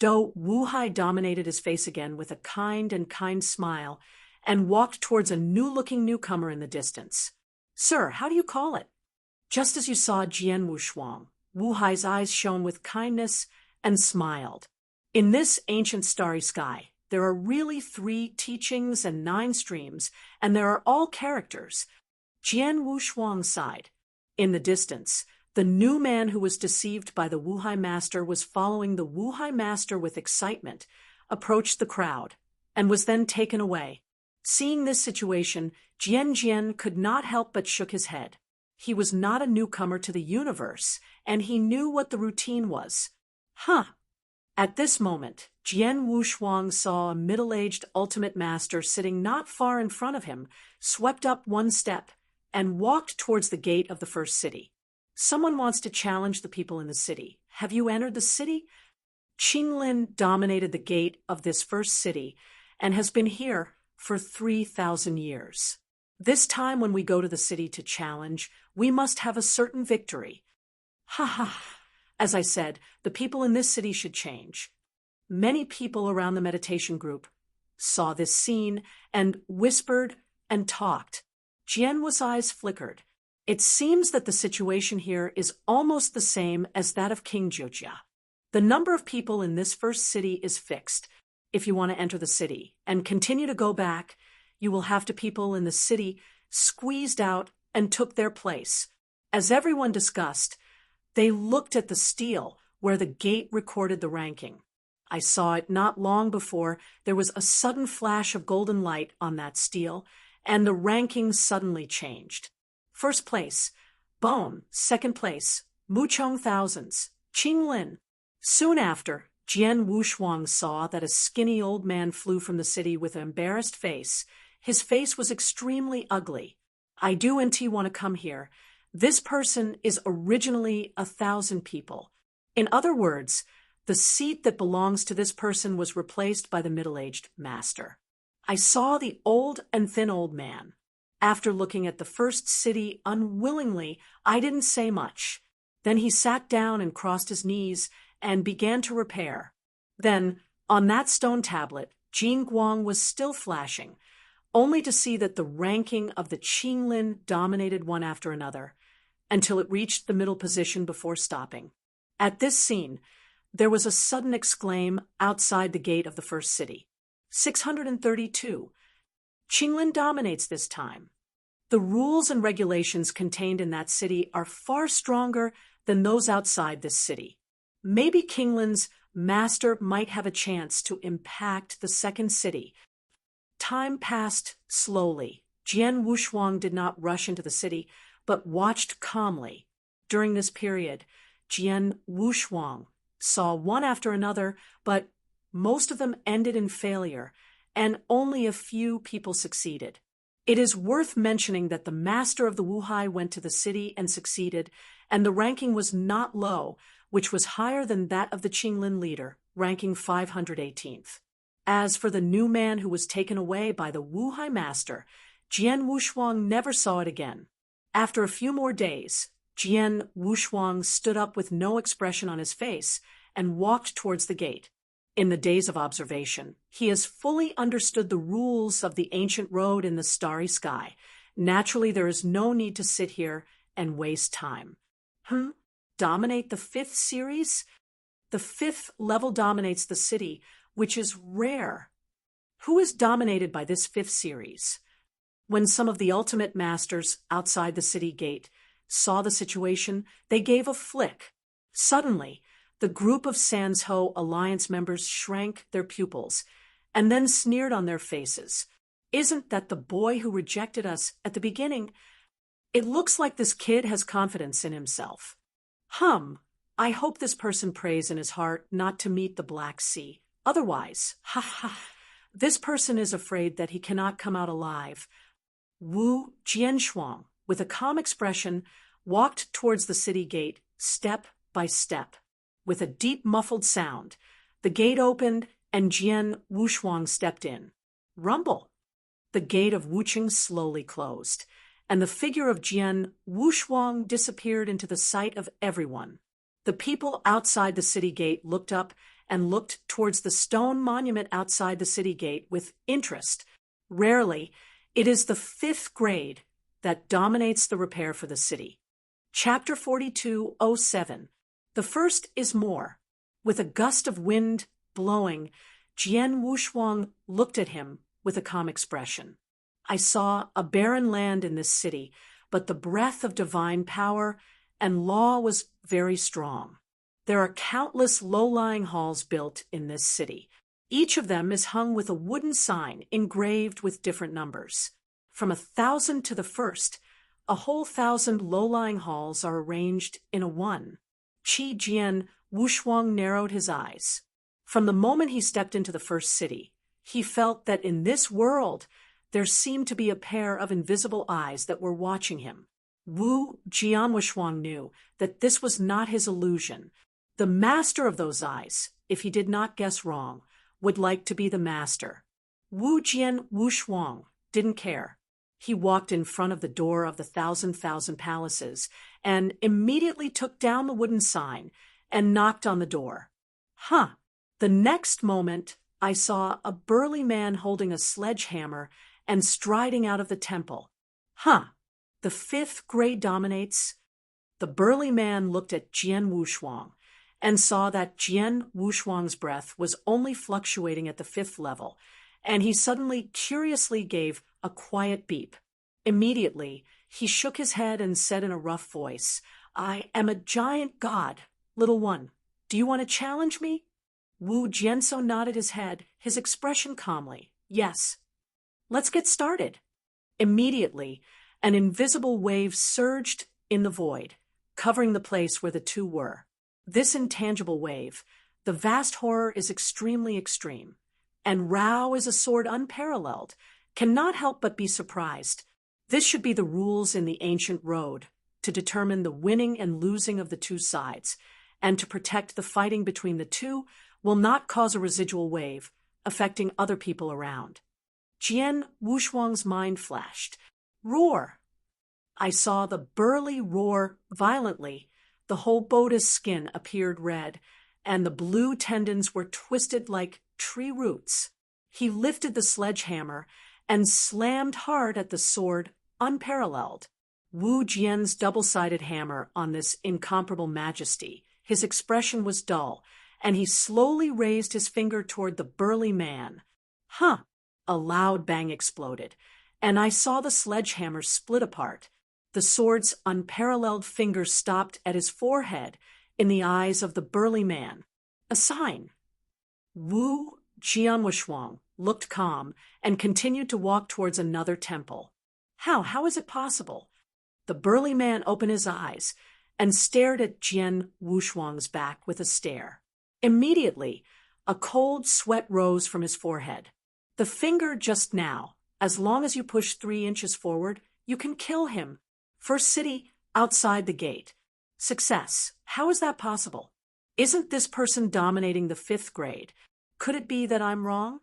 Though Wu Hai dominated his face again with a kind smile and walked towards a new-looking newcomer in the distance. Sir, how do you call it? Just as you saw Jian Wushuang, Wu Hai's eyes shone with kindness and smiled. In this ancient starry sky, there are really 3 teachings and 9 streams, and there are all characters. Jian Wushuang sighed. In the distance, the new man who was deceived by the Wu Hai master was following the Wu Hai master with excitement, approached the crowd, and was then taken away. Seeing this situation, Jian could not help but shook his head. He was not a newcomer to the universe, and he knew what the routine was. At this moment, Jian Wushuang saw a middle-aged ultimate master sitting not far in front of him, swept up one step, and walked towards the gate of the first city. Someone wants to challenge the people in the city. Have you entered the city? Qinglin dominated the gate of this first city and has been here for 3,000 years. This time when we go to the city to challenge, we must have a certain victory. As I said, the people in this city should change. Many people around the meditation group saw this scene and whispered and talked. Jian Wu's eyes flickered. It seems that the situation here is almost the same as that of King Jojia. The number of people in this first city is fixed. If you want to enter the city and continue to go back, you will have to people in the city squeezed out and took their place. As everyone discussed, they looked at the stele where the gate recorded the ranking. I saw it not long before there was a sudden flash of golden light on that stele, and the ranking suddenly changed. First place, Bone. Second place, Muchong thousands, Qinglin. Soon after, Jian Wushuang saw that a skinny old man flew from the city with an embarrassed face. His face was extremely ugly. I do want to come here. This person is originally 1,000 people. In other words, the seat that belongs to this person was replaced by the middle-aged master. I saw the old and thin old man. After looking at the first city unwillingly, I didn't say much. Then he sat down and crossed his knees and began to repair. Then, on that stone tablet, Jin Guang was still flashing, only to see that the ranking of the Qinglin dominated one after another, until it reached the middle position before stopping. At this scene, there was a sudden exclaim outside the gate of the first city. 632. Qinglin dominates this time. The rules and regulations contained in that city are far stronger than those outside this city. Maybe Qinglin's master might have a chance to impact the second city. Time passed slowly. Jian Wushuang did not rush into the city, but watched calmly. During this period, Jian Wushuang saw one after another, but most of them ended in failure, and only a few people succeeded. It is worth mentioning that the master of the Wu Hai went to the city and succeeded, and the ranking was not low, which was higher than that of the Qinglin leader, ranking 518th. As for the new man who was taken away by the Wu Hai master, Jian Wushuang never saw it again. After a few more days, Jian Wushuang stood up with no expression on his face and walked towards the gate. In the days of observation, he has fully understood the rules of the ancient road in the starry sky. Naturally, there is no need to sit here and waste time. Dominate the 5th series? The 5th level dominates the city, which is rare. Who is dominated by this 5th series? When some of the ultimate masters outside the city gate saw the situation, they gave a flick. Suddenly, the group of Sansho Alliance members shrank their pupils and then sneered on their faces. Isn't that the boy who rejected us at the beginning? It looks like this kid has confidence in himself. I hope this person prays in his heart not to meet the Black Sea. Otherwise, this person is afraid that he cannot come out alive. Wu Jianshuang, with a calm expression, walked towards the city gate, step by step. With a deep muffled sound, the gate opened and Jian Wushuang stepped in. Rumble! The gate of Wuqing slowly closed, and the figure of Jian Wushuang disappeared into the sight of everyone. The people outside the city gate looked up and looked towards the stone monument outside the city gate with interest. Rarely, it is the 5th grade that dominates the repair for the city. Chapter 42:07. The first is more. With a gust of wind blowing, Jian Wushuang looked at him with a calm expression. I saw a barren land in this city, but the breath of divine power and law was very strong. There are countless low-lying halls built in this city. Each of them is hung with a wooden sign engraved with different numbers. From 1,000 to the first, a whole 1,000 low-lying halls are arranged in a one. Qi Jian Wushuang narrowed his eyes. From the moment he stepped into the first city, he felt that in this world there seemed to be a pair of invisible eyes that were watching him. Wu Jianwushuang knew that this was not his illusion. The master of those eyes, if he did not guess wrong, would like to be the master. Wu Jianwushuang didn't care. He walked in front of the door of the 1,000 palaces and immediately took down the wooden sign and knocked on the door. The next moment, I saw a burly man holding a sledgehammer and striding out of the temple. The 5th grade dominates. The burly man looked at Jian Wushuang and saw that Jian Wushuang's breath was only fluctuating at the 5th level, and he suddenly curiously gave a quiet beep. Immediately, he shook his head and said in a rough voice, "I am a giant god, little one. Do you want to challenge me?" Wu Jianso nodded his head, his expression calmly. "Yes. Let's get started." Immediately, an invisible wave surged in the void, covering the place where the two were. This intangible wave, the vast horror is extremely extreme, and Rao is a sword unparalleled, cannot help but be surprised. This should be the rules in the ancient road, to determine the winning and losing of the two sides, and to protect the fighting between the two will not cause a residual wave, affecting other people around. Jian Wushuang's mind flashed. Roar! I saw the burly roar violently. The whole Buddha's skin appeared red, and the blue tendons were twisted like tree roots. He lifted the sledgehammer and slammed hard at the sword, unparalleled. Wu Jian's double-sided hammer on this incomparable majesty. His expression was dull, and he slowly raised his finger toward the burly man. A loud bang exploded, and I saw the sledgehammer split apart. The sword's unparalleled finger stopped at his forehead in the eyes of the burly man. A sign. Wu Jianwushuang looked calm and continued to walk towards another temple. How is it possible? The burly man opened his eyes and stared at Jian Wushuang's back with a stare. Immediately, a cold sweat rose from his forehead. The finger just now, as long as you push 3 inches forward, you can kill him. First city outside the gate. Success. How is that possible? Isn't this person dominating the 5th grade? Could it be that I'm wrong?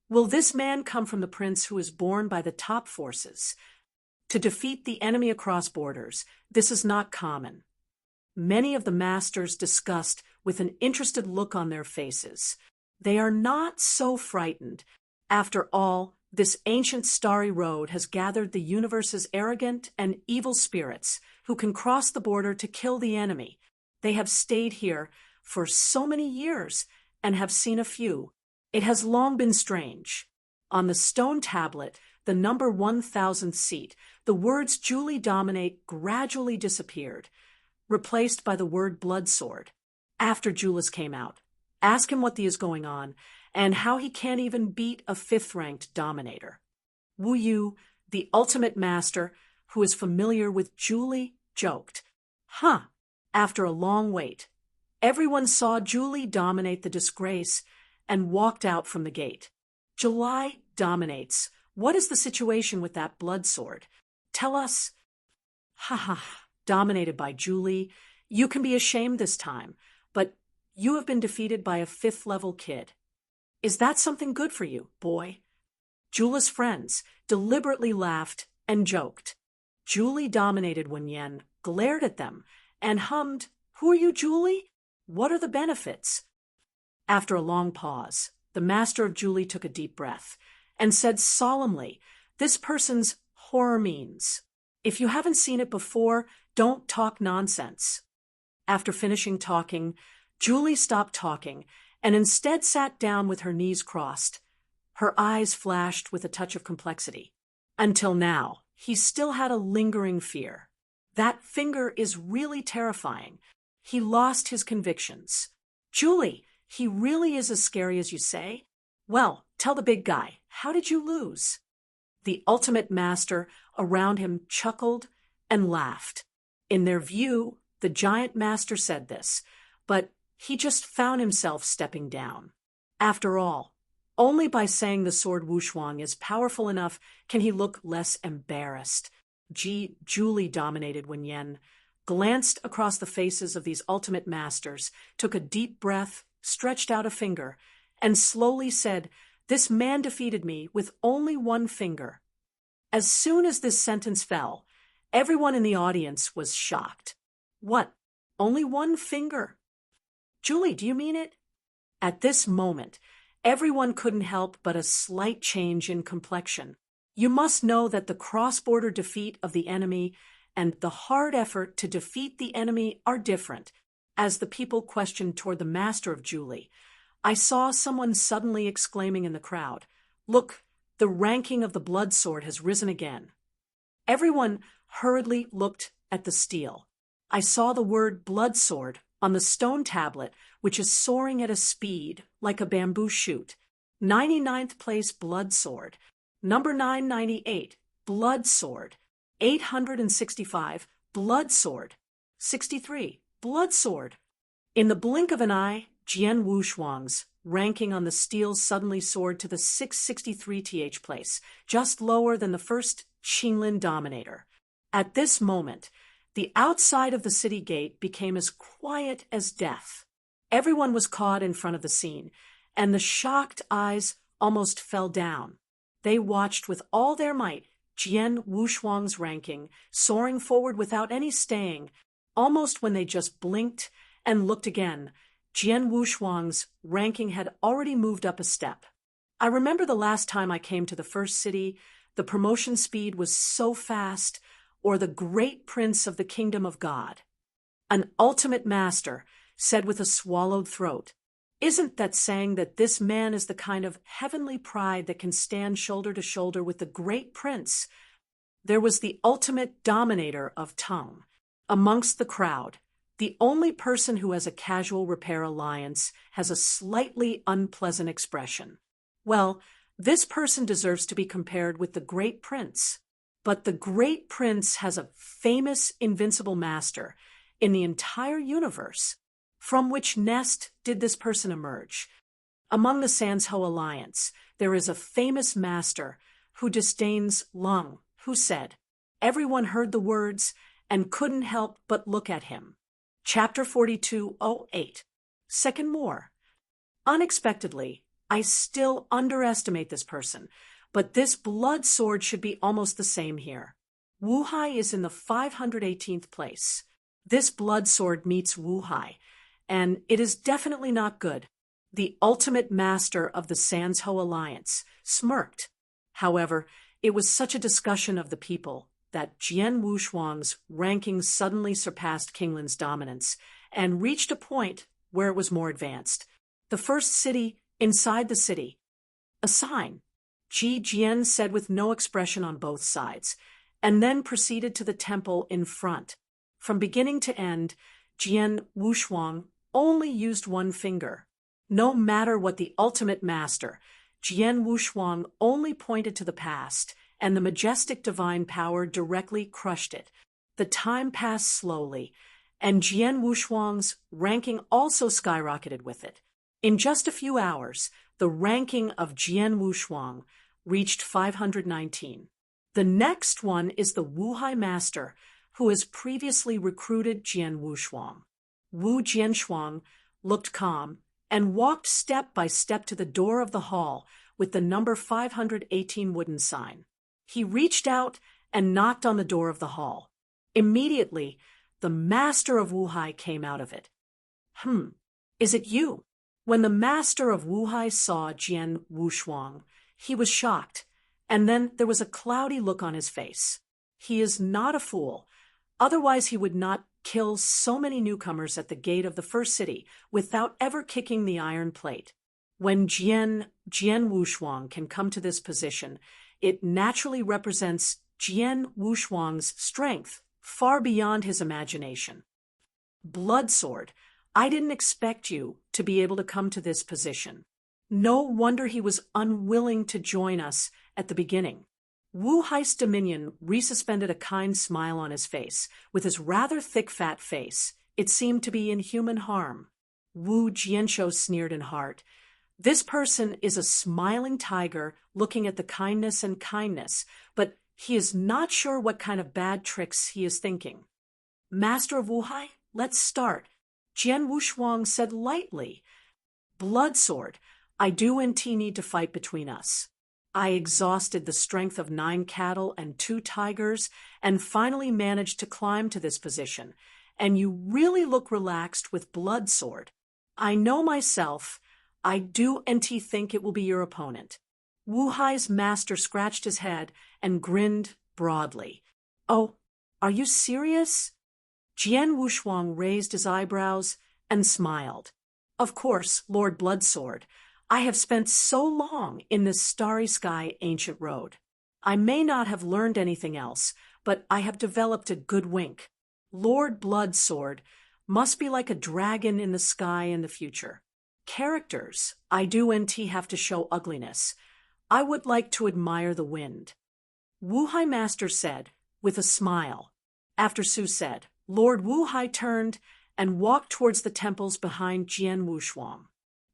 Will this man come from the prince who is born by the top forces? To defeat the enemy across borders, this is not common. Many of the masters discussed with an interested look on their faces. They are not so frightened. After all, this ancient starry road has gathered the universe's arrogant and evil spirits who can cross the border to kill the enemy. They have stayed here for so many years and have seen a few. It has long been strange. On the stone tablet, the number 1000th seat, the words Julie dominate gradually disappeared, replaced by the word blood sword. After Julius came out, ask him what is going on and how he can't even beat a 5th-ranked dominator. Wu Yu, the ultimate master, who is familiar with Julie, joked, "Huh." After a long wait, everyone saw Julie dominate the disgrace and walked out from the gate. July dominates. What is the situation with that blood sword? Tell us. Ha ha, dominated by Julie. You can be ashamed this time, but you have been defeated by a 5th-level kid. Is that something good for you, boy? Julie's friends deliberately laughed and joked. Julie dominated when Yen glared at them and hummed, "Who are you, Julie? What are the benefits?" After a long pause, the master of Julie took a deep breath and said solemnly, "This person's horror means. If you haven't seen it before, don't talk nonsense." After finishing talking, Julie stopped talking and instead sat down with her knees crossed. Her eyes flashed with a touch of complexity. Until now, he still had a lingering fear. That finger is really terrifying. He lost his convictions. "Julie, he really is as scary as you say? Well, tell the big guy, how did you lose?" The ultimate master around him chuckled and laughed. In their view, the giant master said this, but he just found himself stepping down. After all, only by saying the sword Wushuang is powerful enough can he look less embarrassed. Julie dominated when Yen glanced across the faces of these ultimate masters, took a deep breath, stretched out a finger, and slowly said, "This man defeated me with only one finger." As soon as this sentence fell, everyone in the audience was shocked. "What? Only one finger? Julie, do you mean it?" At this moment, everyone couldn't help but a slight change in complexion. You must know that the cross-border defeat of the enemy and the hard effort to defeat the enemy are different. As the people questioned toward the master of Julie, I saw someone suddenly exclaiming in the crowd, "Look, the ranking of the blood sword has risen again." Everyone hurriedly looked at the steel. I saw the word blood sword on the stone tablet, which is soaring at a speed like a bamboo shoot. 99th place blood sword. Number 998, blood sword. 865, blood sword. 63, blood sword. In the blink of an eye, Jian Wushuang's ranking on the steel suddenly soared to the 663th place, just lower than the first Qinglin dominator. At this moment, the outside of the city gate became as quiet as death. Everyone was caught in front of the scene, and the shocked eyes almost fell down. They watched with all their might Jian Wushuang's ranking soaring forward without any staying. Almost when they just blinked and looked again, Jian Wushuang's ranking had already moved up a step. I remember the last time I came to the first city, the promotion speed was so fast, or the great prince of the kingdom of God. An ultimate master said with a swallowed throat, "Isn't that saying that this man is the kind of heavenly pride that can stand shoulder to shoulder with the great prince?" There was the ultimate dominator of tongue. Amongst the crowd, the only person who has a casual repair alliance has a slightly unpleasant expression. Well, this person deserves to be compared with the great prince. But the great prince has a famous invincible master in the entire universe. From which nest did this person emerge? Among the Sansho alliance, there is a famous master who disdains Lung, who said, everyone heard the words and couldn't help but look at him. Chapter 4208. Second more. Unexpectedly, I still underestimate this person, but this blood sword should be almost the same here. Wu Hai is in the 518th place. This blood sword meets Wu Hai, and it is definitely not good. The ultimate master of the Sansho alliance smirked. However, it was such a discussion of the people that Jian Wushuang's ranking suddenly surpassed Qinglin's dominance and reached a point where it was more advanced. The first city inside the city. A sign, Ji Jian said with no expression on both sides, and then proceeded to the temple in front. From beginning to end, Jian Wushuang only used one finger. No matter what the ultimate master, Jian Wushuang only pointed to the past, and the majestic divine power directly crushed it. The time passed slowly, and Jian Wushuang's ranking also skyrocketed with it. In just a few hours, the ranking of Jian Wushuang reached 519. The next one is the Wuhai master, who has previously recruited Jian Wushuang. Wu Jianshuang looked calm and walked step by step to the door of the hall with the number 518 wooden sign. He reached out and knocked on the door of the hall. Immediately, the master of Wuhai came out of it. Is it you? When the master of Wuhai saw Jian Wushuang, he was shocked, and then there was a cloudy look on his face. He is not a fool. Otherwise, he would not kill so many newcomers at the gate of the first city without ever kicking the iron plate. When Jian Wushuang can come to this position, it naturally represents Jian Wushuang's strength far beyond his imagination. Bloodsword, I didn't expect you to be able to come to this position. No wonder he was unwilling to join us at the beginning. Wu Hai's dominion resuspended a kind smile on his face. With his rather thick fat face, it seemed to be in human harm. Wu Jianshou sneered in heart. This person is a smiling tiger looking at the kindness and kindness, but he is not sure what kind of bad tricks he is thinking. Master of Wuhai, let's start. Jian Wushuang said lightly. Bloodsword, I do and T need to fight between us. I exhausted the strength of 9 cattle and 2 tigers and finally managed to climb to this position, and you really look relaxed with Bloodsword. I know myself, I do and T think it will be your opponent. Wu Hai's master scratched his head and grinned broadly. Oh, are you serious? Jian Wushuang raised his eyebrows and smiled. Of course, Lord Bloodsword, I have spent so long in this starry sky ancient road. I may not have learned anything else, but I have developed a good wink. Lord Bloodsword must be like a dragon in the sky in the future. Characters, I do and T have to show ugliness. I would like to admire the wind. Wu Hai master said, with a smile. After Su said, Lord Wu Hai turned and walked towards the temples behind Jian Wushuang.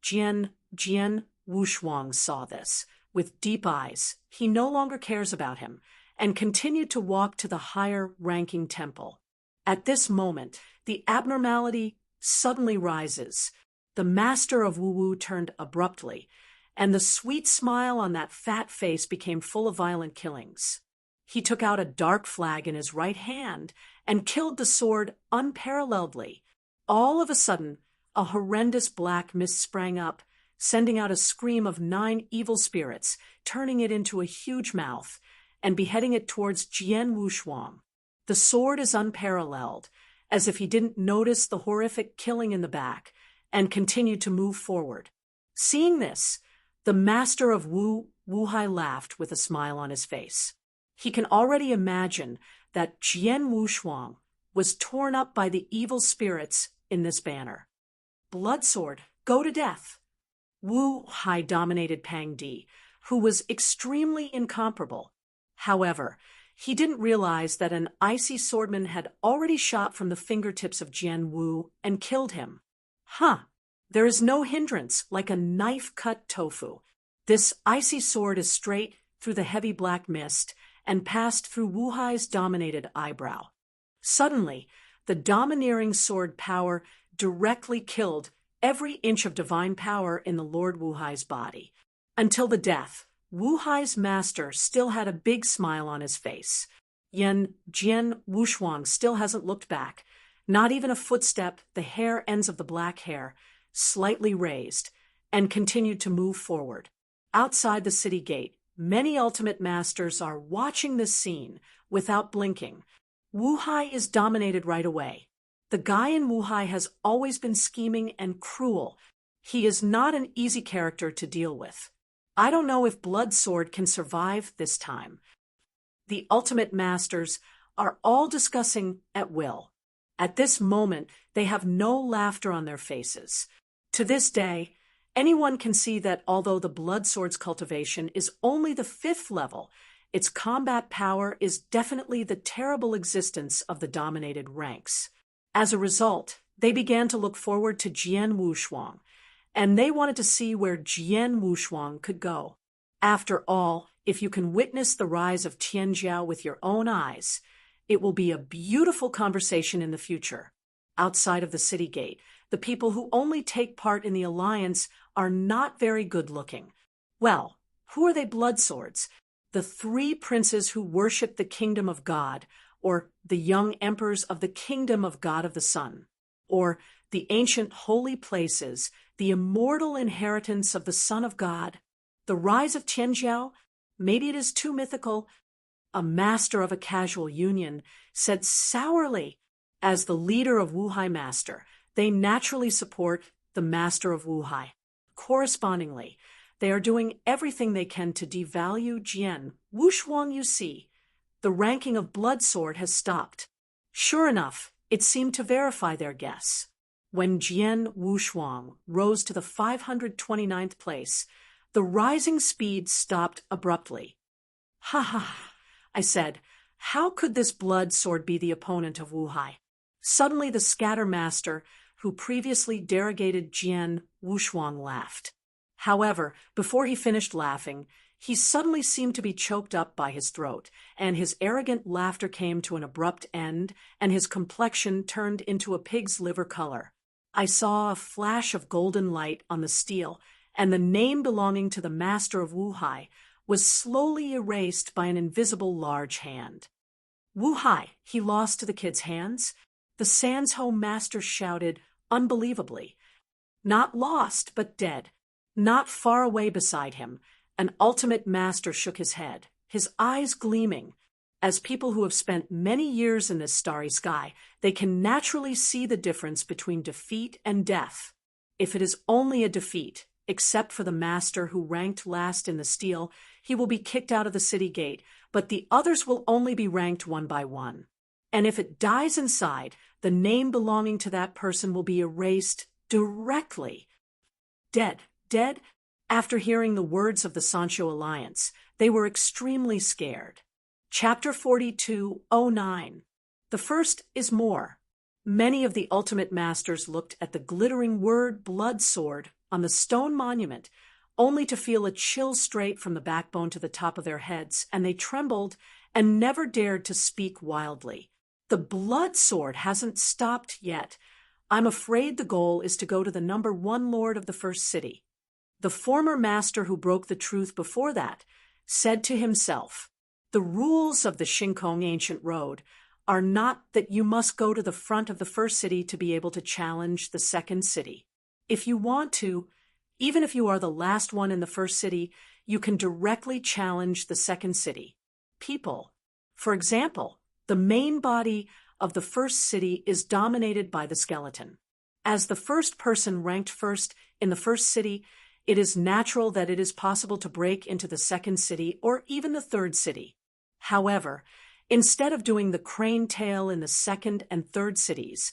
Jian Wushuang saw this. With deep eyes, he no longer cares about him, and continued to walk to the higher-ranking temple. At this moment, the abnormality suddenly rises. The master of Wu turned abruptly, and the sweet smile on that fat face became full of violent killings. He took out a dark flag in his right hand and killed the sword unparalleledly. All of a sudden, a horrendous black mist sprang up, sending out a scream of 9 evil spirits, turning it into a huge mouth, and beheading it towards Jian Wushuang. The sword is unparalleled, as if he didn't notice the horrific killing in the back, and continued to move forward. Seeing this, the master of Wu Hai laughed with a smile on his face. He can already imagine that Jian Wushuang was torn up by the evil spirits in this banner. Bloodsword, go to death. Wu Hai dominated Pang Di, who was extremely incomparable. However, he didn't realize that an icy swordman had already shot from the fingertips of Jian Wu and killed him. There is no hindrance like a knife-cut tofu. This icy sword is straight through the heavy black mist and passed through Wu Hai's dominated eyebrow. Suddenly, the domineering sword power directly killed every inch of divine power in the Lord Wu Hai's body. Until the death, Wu Hai's master still had a big smile on his face. Jian Wushuang still hasn't looked back. Not even a footstep, the hair ends of the black hair, slightly raised, and continued to move forward. Outside the city gate, many ultimate masters are watching this scene without blinking. Wu Hai is dominated right away. The guy in Wuhai has always been scheming and cruel. He is not an easy character to deal with. I don't know if Blood Sword can survive this time. The ultimate masters are all discussing at will. At this moment, they have no laughter on their faces. To this day, anyone can see that although the Blood Sword's cultivation is only the 5th level, its combat power is definitely the terrible existence of the dominated ranks. As a result, they began to look forward to Jian Wushuang, and they wanted to see where Jian Wushuang could go. After all, if you can witness the rise of Tianjiao with your own eyes, it will be a beautiful conversation in the future. Outside of the city gate, the people who only take part in the alliance are not very good-looking. Well, who are they blood swords? The 3 princes who worship the kingdom of God, or the young emperors of the kingdom of God of the Sun, or the ancient holy places, the immortal inheritance of the Son of God. The rise of Tianjiao, maybe it is too mythical. A master of a casual union said sourly, as the leader of Wuhai master, they naturally support the master of Wuhai. Correspondingly, they are doing everything they can to devalue Jian Wushuang. You see, the ranking of Blood Sword has stopped. Sure enough, it seemed to verify their guess. When Jian Wushuang rose to the 529th place, the rising speed stopped abruptly. Ha ha, I said, how could this Blood Sword be the opponent of Wuhai? Suddenly the Scatter Master, who previously derogated Jian Wushuang, laughed. However, before he finished laughing, he suddenly seemed to be choked up by his throat, and his arrogant laughter came to an abrupt end, and his complexion turned into a pig's liver color. I saw a flash of golden light on the steel, and the name belonging to the master of Wuhai was slowly erased by an invisible large hand. Wuhai, he lost to the kid's hands? The Sansho master shouted unbelievably. Not lost, but dead. Not far away beside him, an ultimate master shook his head, his eyes gleaming. As people who have spent many years in this starry sky, they can naturally see the difference between defeat and death. If it is only a defeat, except for the master who ranked last in the steel, he will be kicked out of the city gate, but the others will only be ranked one by one. And if it dies inside, the name belonging to that person will be erased directly. Dead. After hearing the words of the Sancho Alliance, they were extremely scared. Chapter 42:09. The first is more. Many of the ultimate masters looked at the glittering word Blood Sword on the stone monument, only to feel a chill straight from the backbone to the top of their heads, and they trembled and never dared to speak wildly. The Blood Sword hasn't stopped yet. I'm afraid the goal is to go to the number 1 lord of the first city. The former master who broke the truth before that said to himself, the rules of the Shinkong Ancient Road are not that you must go to the front of the first city to be able to challenge the second city. If you want to, even if you are the last one in the first city, you can directly challenge the second city. People, for example, the main body of the first city is dominated by the skeleton. As the first person ranked first in the first city, it is natural that it is possible to break into the second city or even the third city. However, instead of doing the crane tail in the second and third cities,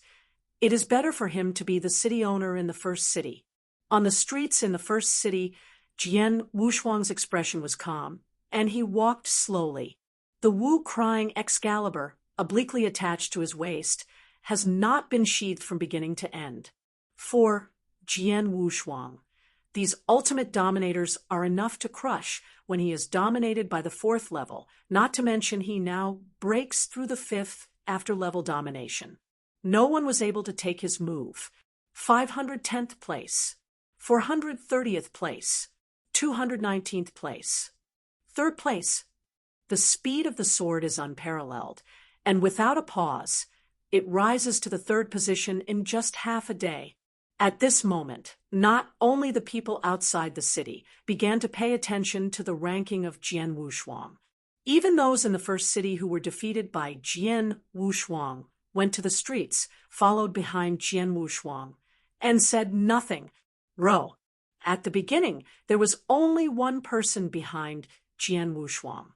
it is better for him to be the city owner in the first city. On the streets in the first city, Jian Wushuang's expression was calm, and he walked slowly. The Wu-crying Excalibur, obliquely attached to his waist, has not been sheathed from beginning to end. For Jian Wushuang, these ultimate dominators are enough to crush when he is dominated by the 4th level, not to mention he now breaks through the 5th after level domination. No one was able to take his move. 510th place, 430th place, 219th place. 3rd place. The speed of the sword is unparalleled, and without a pause, it rises to the 3rd position in just half a day. At this moment, not only the people outside the city began to pay attention to the ranking of Jian Wushuang. Even those in the first city who were defeated by Jian Wushuang went to the streets, followed behind Jian Wushuang, and said nothing. Ro. At the beginning, there was only one person behind Jian Wushuang,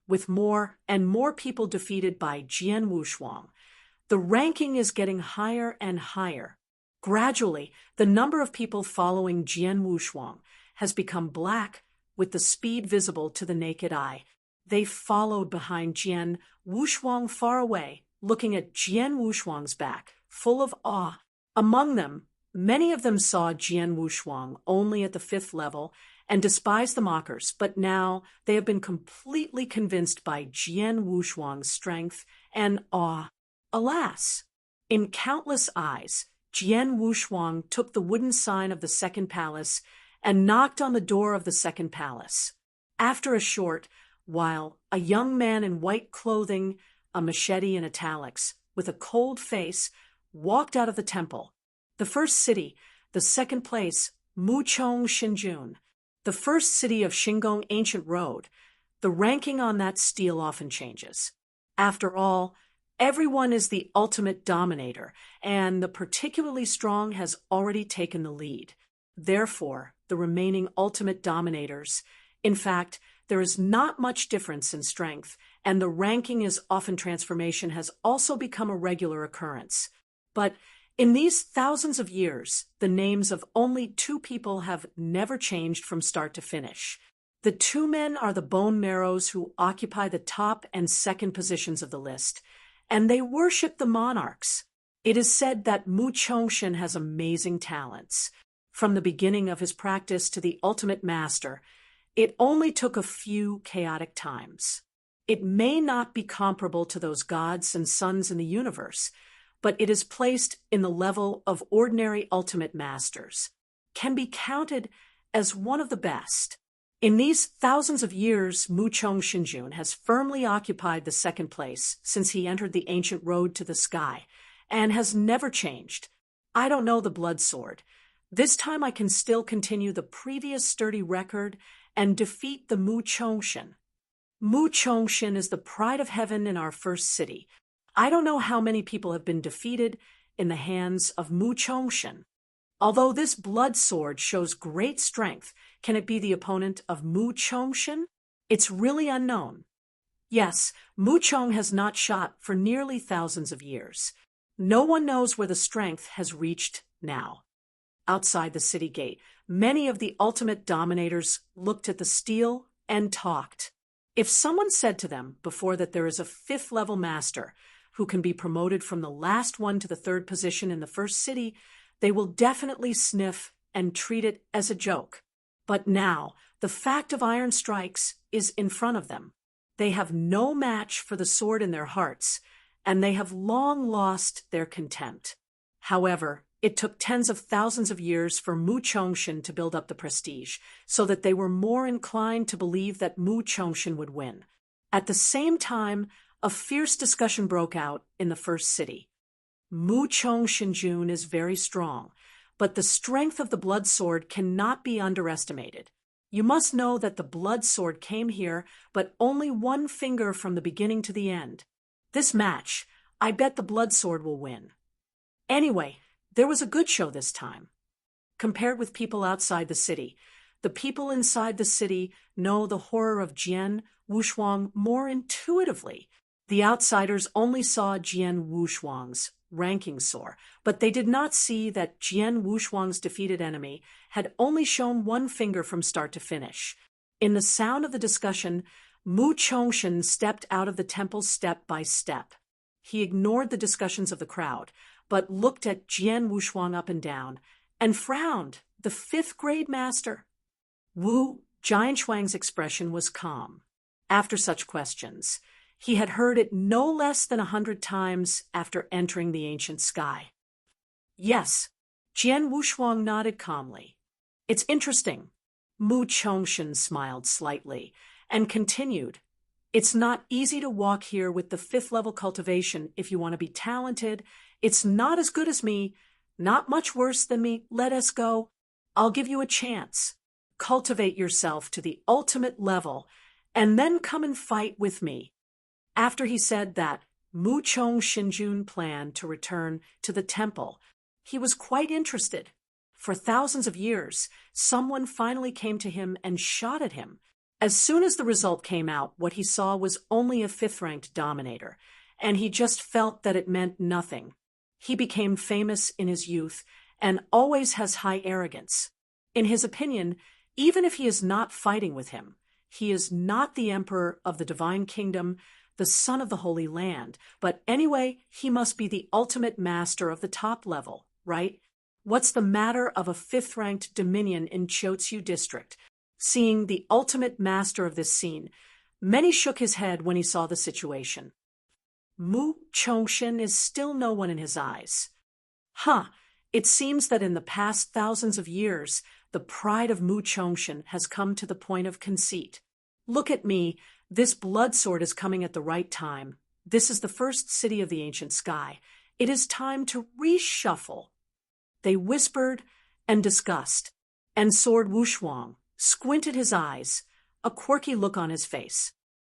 with more and more people defeated by Jian Wushuang. The ranking is getting higher and higher. Gradually, the number of people following Jian Wushuang has become black, with the speed visible to the naked eye. They followed behind Jian Wushuang far away, looking at Jian Wushuang's back, full of awe. Among them, many of them saw Jian Wushuang only at the 5th level and despised the mockers, but now they have been completely convinced by Jian Wushuang's strength and awe. Alas! In countless eyes, Jian Wushuang took the wooden sign of the second palace and knocked on the door of the second palace. After a short while, a young man in white clothing, a machete in italics, with a cold face, walked out of the temple. The first city, the second place, Muchong Xinjun, the first city of Xingong Ancient Road. The ranking on that stele often changes. After all, everyone is the ultimate dominator, and the particularly strong has already taken the lead. Therefore, the remaining ultimate dominators, in fact, there is not much difference in strength, and the ranking as often transformation has also become a regular occurrence. But in these thousands of years, the names of only 2 people have never changed from start to finish. The 2 men are the bone marrows who occupy the top and second positions of the list, and they worship the monarchs. It is said that Mu Chongshen has amazing talents. From the beginning of his practice to the ultimate master, it only took a few chaotic times. It may not be comparable to those gods and suns in the universe, but it is placed in the level of ordinary ultimate masters, can be counted as one of the best. In these thousands of years, Muchong Xinjun has firmly occupied the second place since he entered the ancient road to the sky, and has never changed. I don't know the blood sword. This time I can still continue the previous sturdy record and defeat the Mu Chongshen. Mu Chongshen is the pride of heaven in our first city. I don't know how many people have been defeated in the hands of Mu Chongshen. Although this blood sword shows great strength, can it be the opponent of Mu Chongshen? It's really unknown. Yes, Mu Chong has not shot for nearly thousands of years. No one knows where the strength has reached now. Outside the city gate, many of the ultimate dominators looked at the stele and talked. If someone said to them before that there is a 5th level master who can be promoted from the last one to the 3rd position in the first city, they will definitely sniff and treat it as a joke. But now, the fact of iron strikes is in front of them. They have no match for the sword in their hearts, and they have long lost their contempt. However, it took tens of thousands of years for Mu Chongshen to build up the prestige, so that they were more inclined to believe that Mu Chongshen would win. At the same time, a fierce discussion broke out in the first city. Mu Chongshen is very strong, but the strength of the blood sword cannot be underestimated. You must know that the blood sword came here, but only 1 finger from the beginning to the end. This match, I bet the blood sword will win. Anyway, there was a good show this time. Compared with people outside the city, the people inside the city know the horror of Jian Wushuang more intuitively. The outsiders only saw Jian Wushuang's ranking soar, but they did not see that Jian Wushuang's defeated enemy had only shown 1 finger from start to finish. In the sound of the discussion, Mu Chongshen stepped out of the temple step by step. He ignored the discussions of the crowd, but looked at Jian Wushuang up and down, and frowned, the 5th grade master. Wu Jianshuang's expression was calm. After such questions, he had heard it no less than 100 times after entering the ancient sky. Yes, Jian Wushuang nodded calmly. It's interesting. Mu Chongshen smiled slightly and continued. It's not easy to walk here with the 5th level cultivation if you want to be talented. It's not as good as me, not much worse than me. Let us go. I'll give you a chance. Cultivate yourself to the ultimate level, and then come and fight with me. After he said that, Mu Chong Shinjun planned to return to the temple. He was quite interested. For thousands of years, someone finally came to him and shot at him. As soon as the result came out, what he saw was only a fifth-ranked dominator, and he just felt that it meant nothing. He became famous in his youth and always has high arrogance. In his opinion, even if he is not fighting with him, he is not the emperor of the divine kingdom, the son of the Holy Land, but anyway, he must be the ultimate master of the top level, right? What's the matter of a fifth-ranked dominion in Chiotsu district? Seeing the ultimate master of this scene, many shook his head when he saw the situation. Mu Chongshin is still no one in his eyes. It seems that in the past thousands of years, the pride of Mu Chongshin has come to the point of conceit. Look at me, this blood sword is coming at the right time. This is the first city of the ancient sky. It is time to reshuffle. They whispered and discussed, and Sword Wushuang squinted his eyes, a quirky look on his face.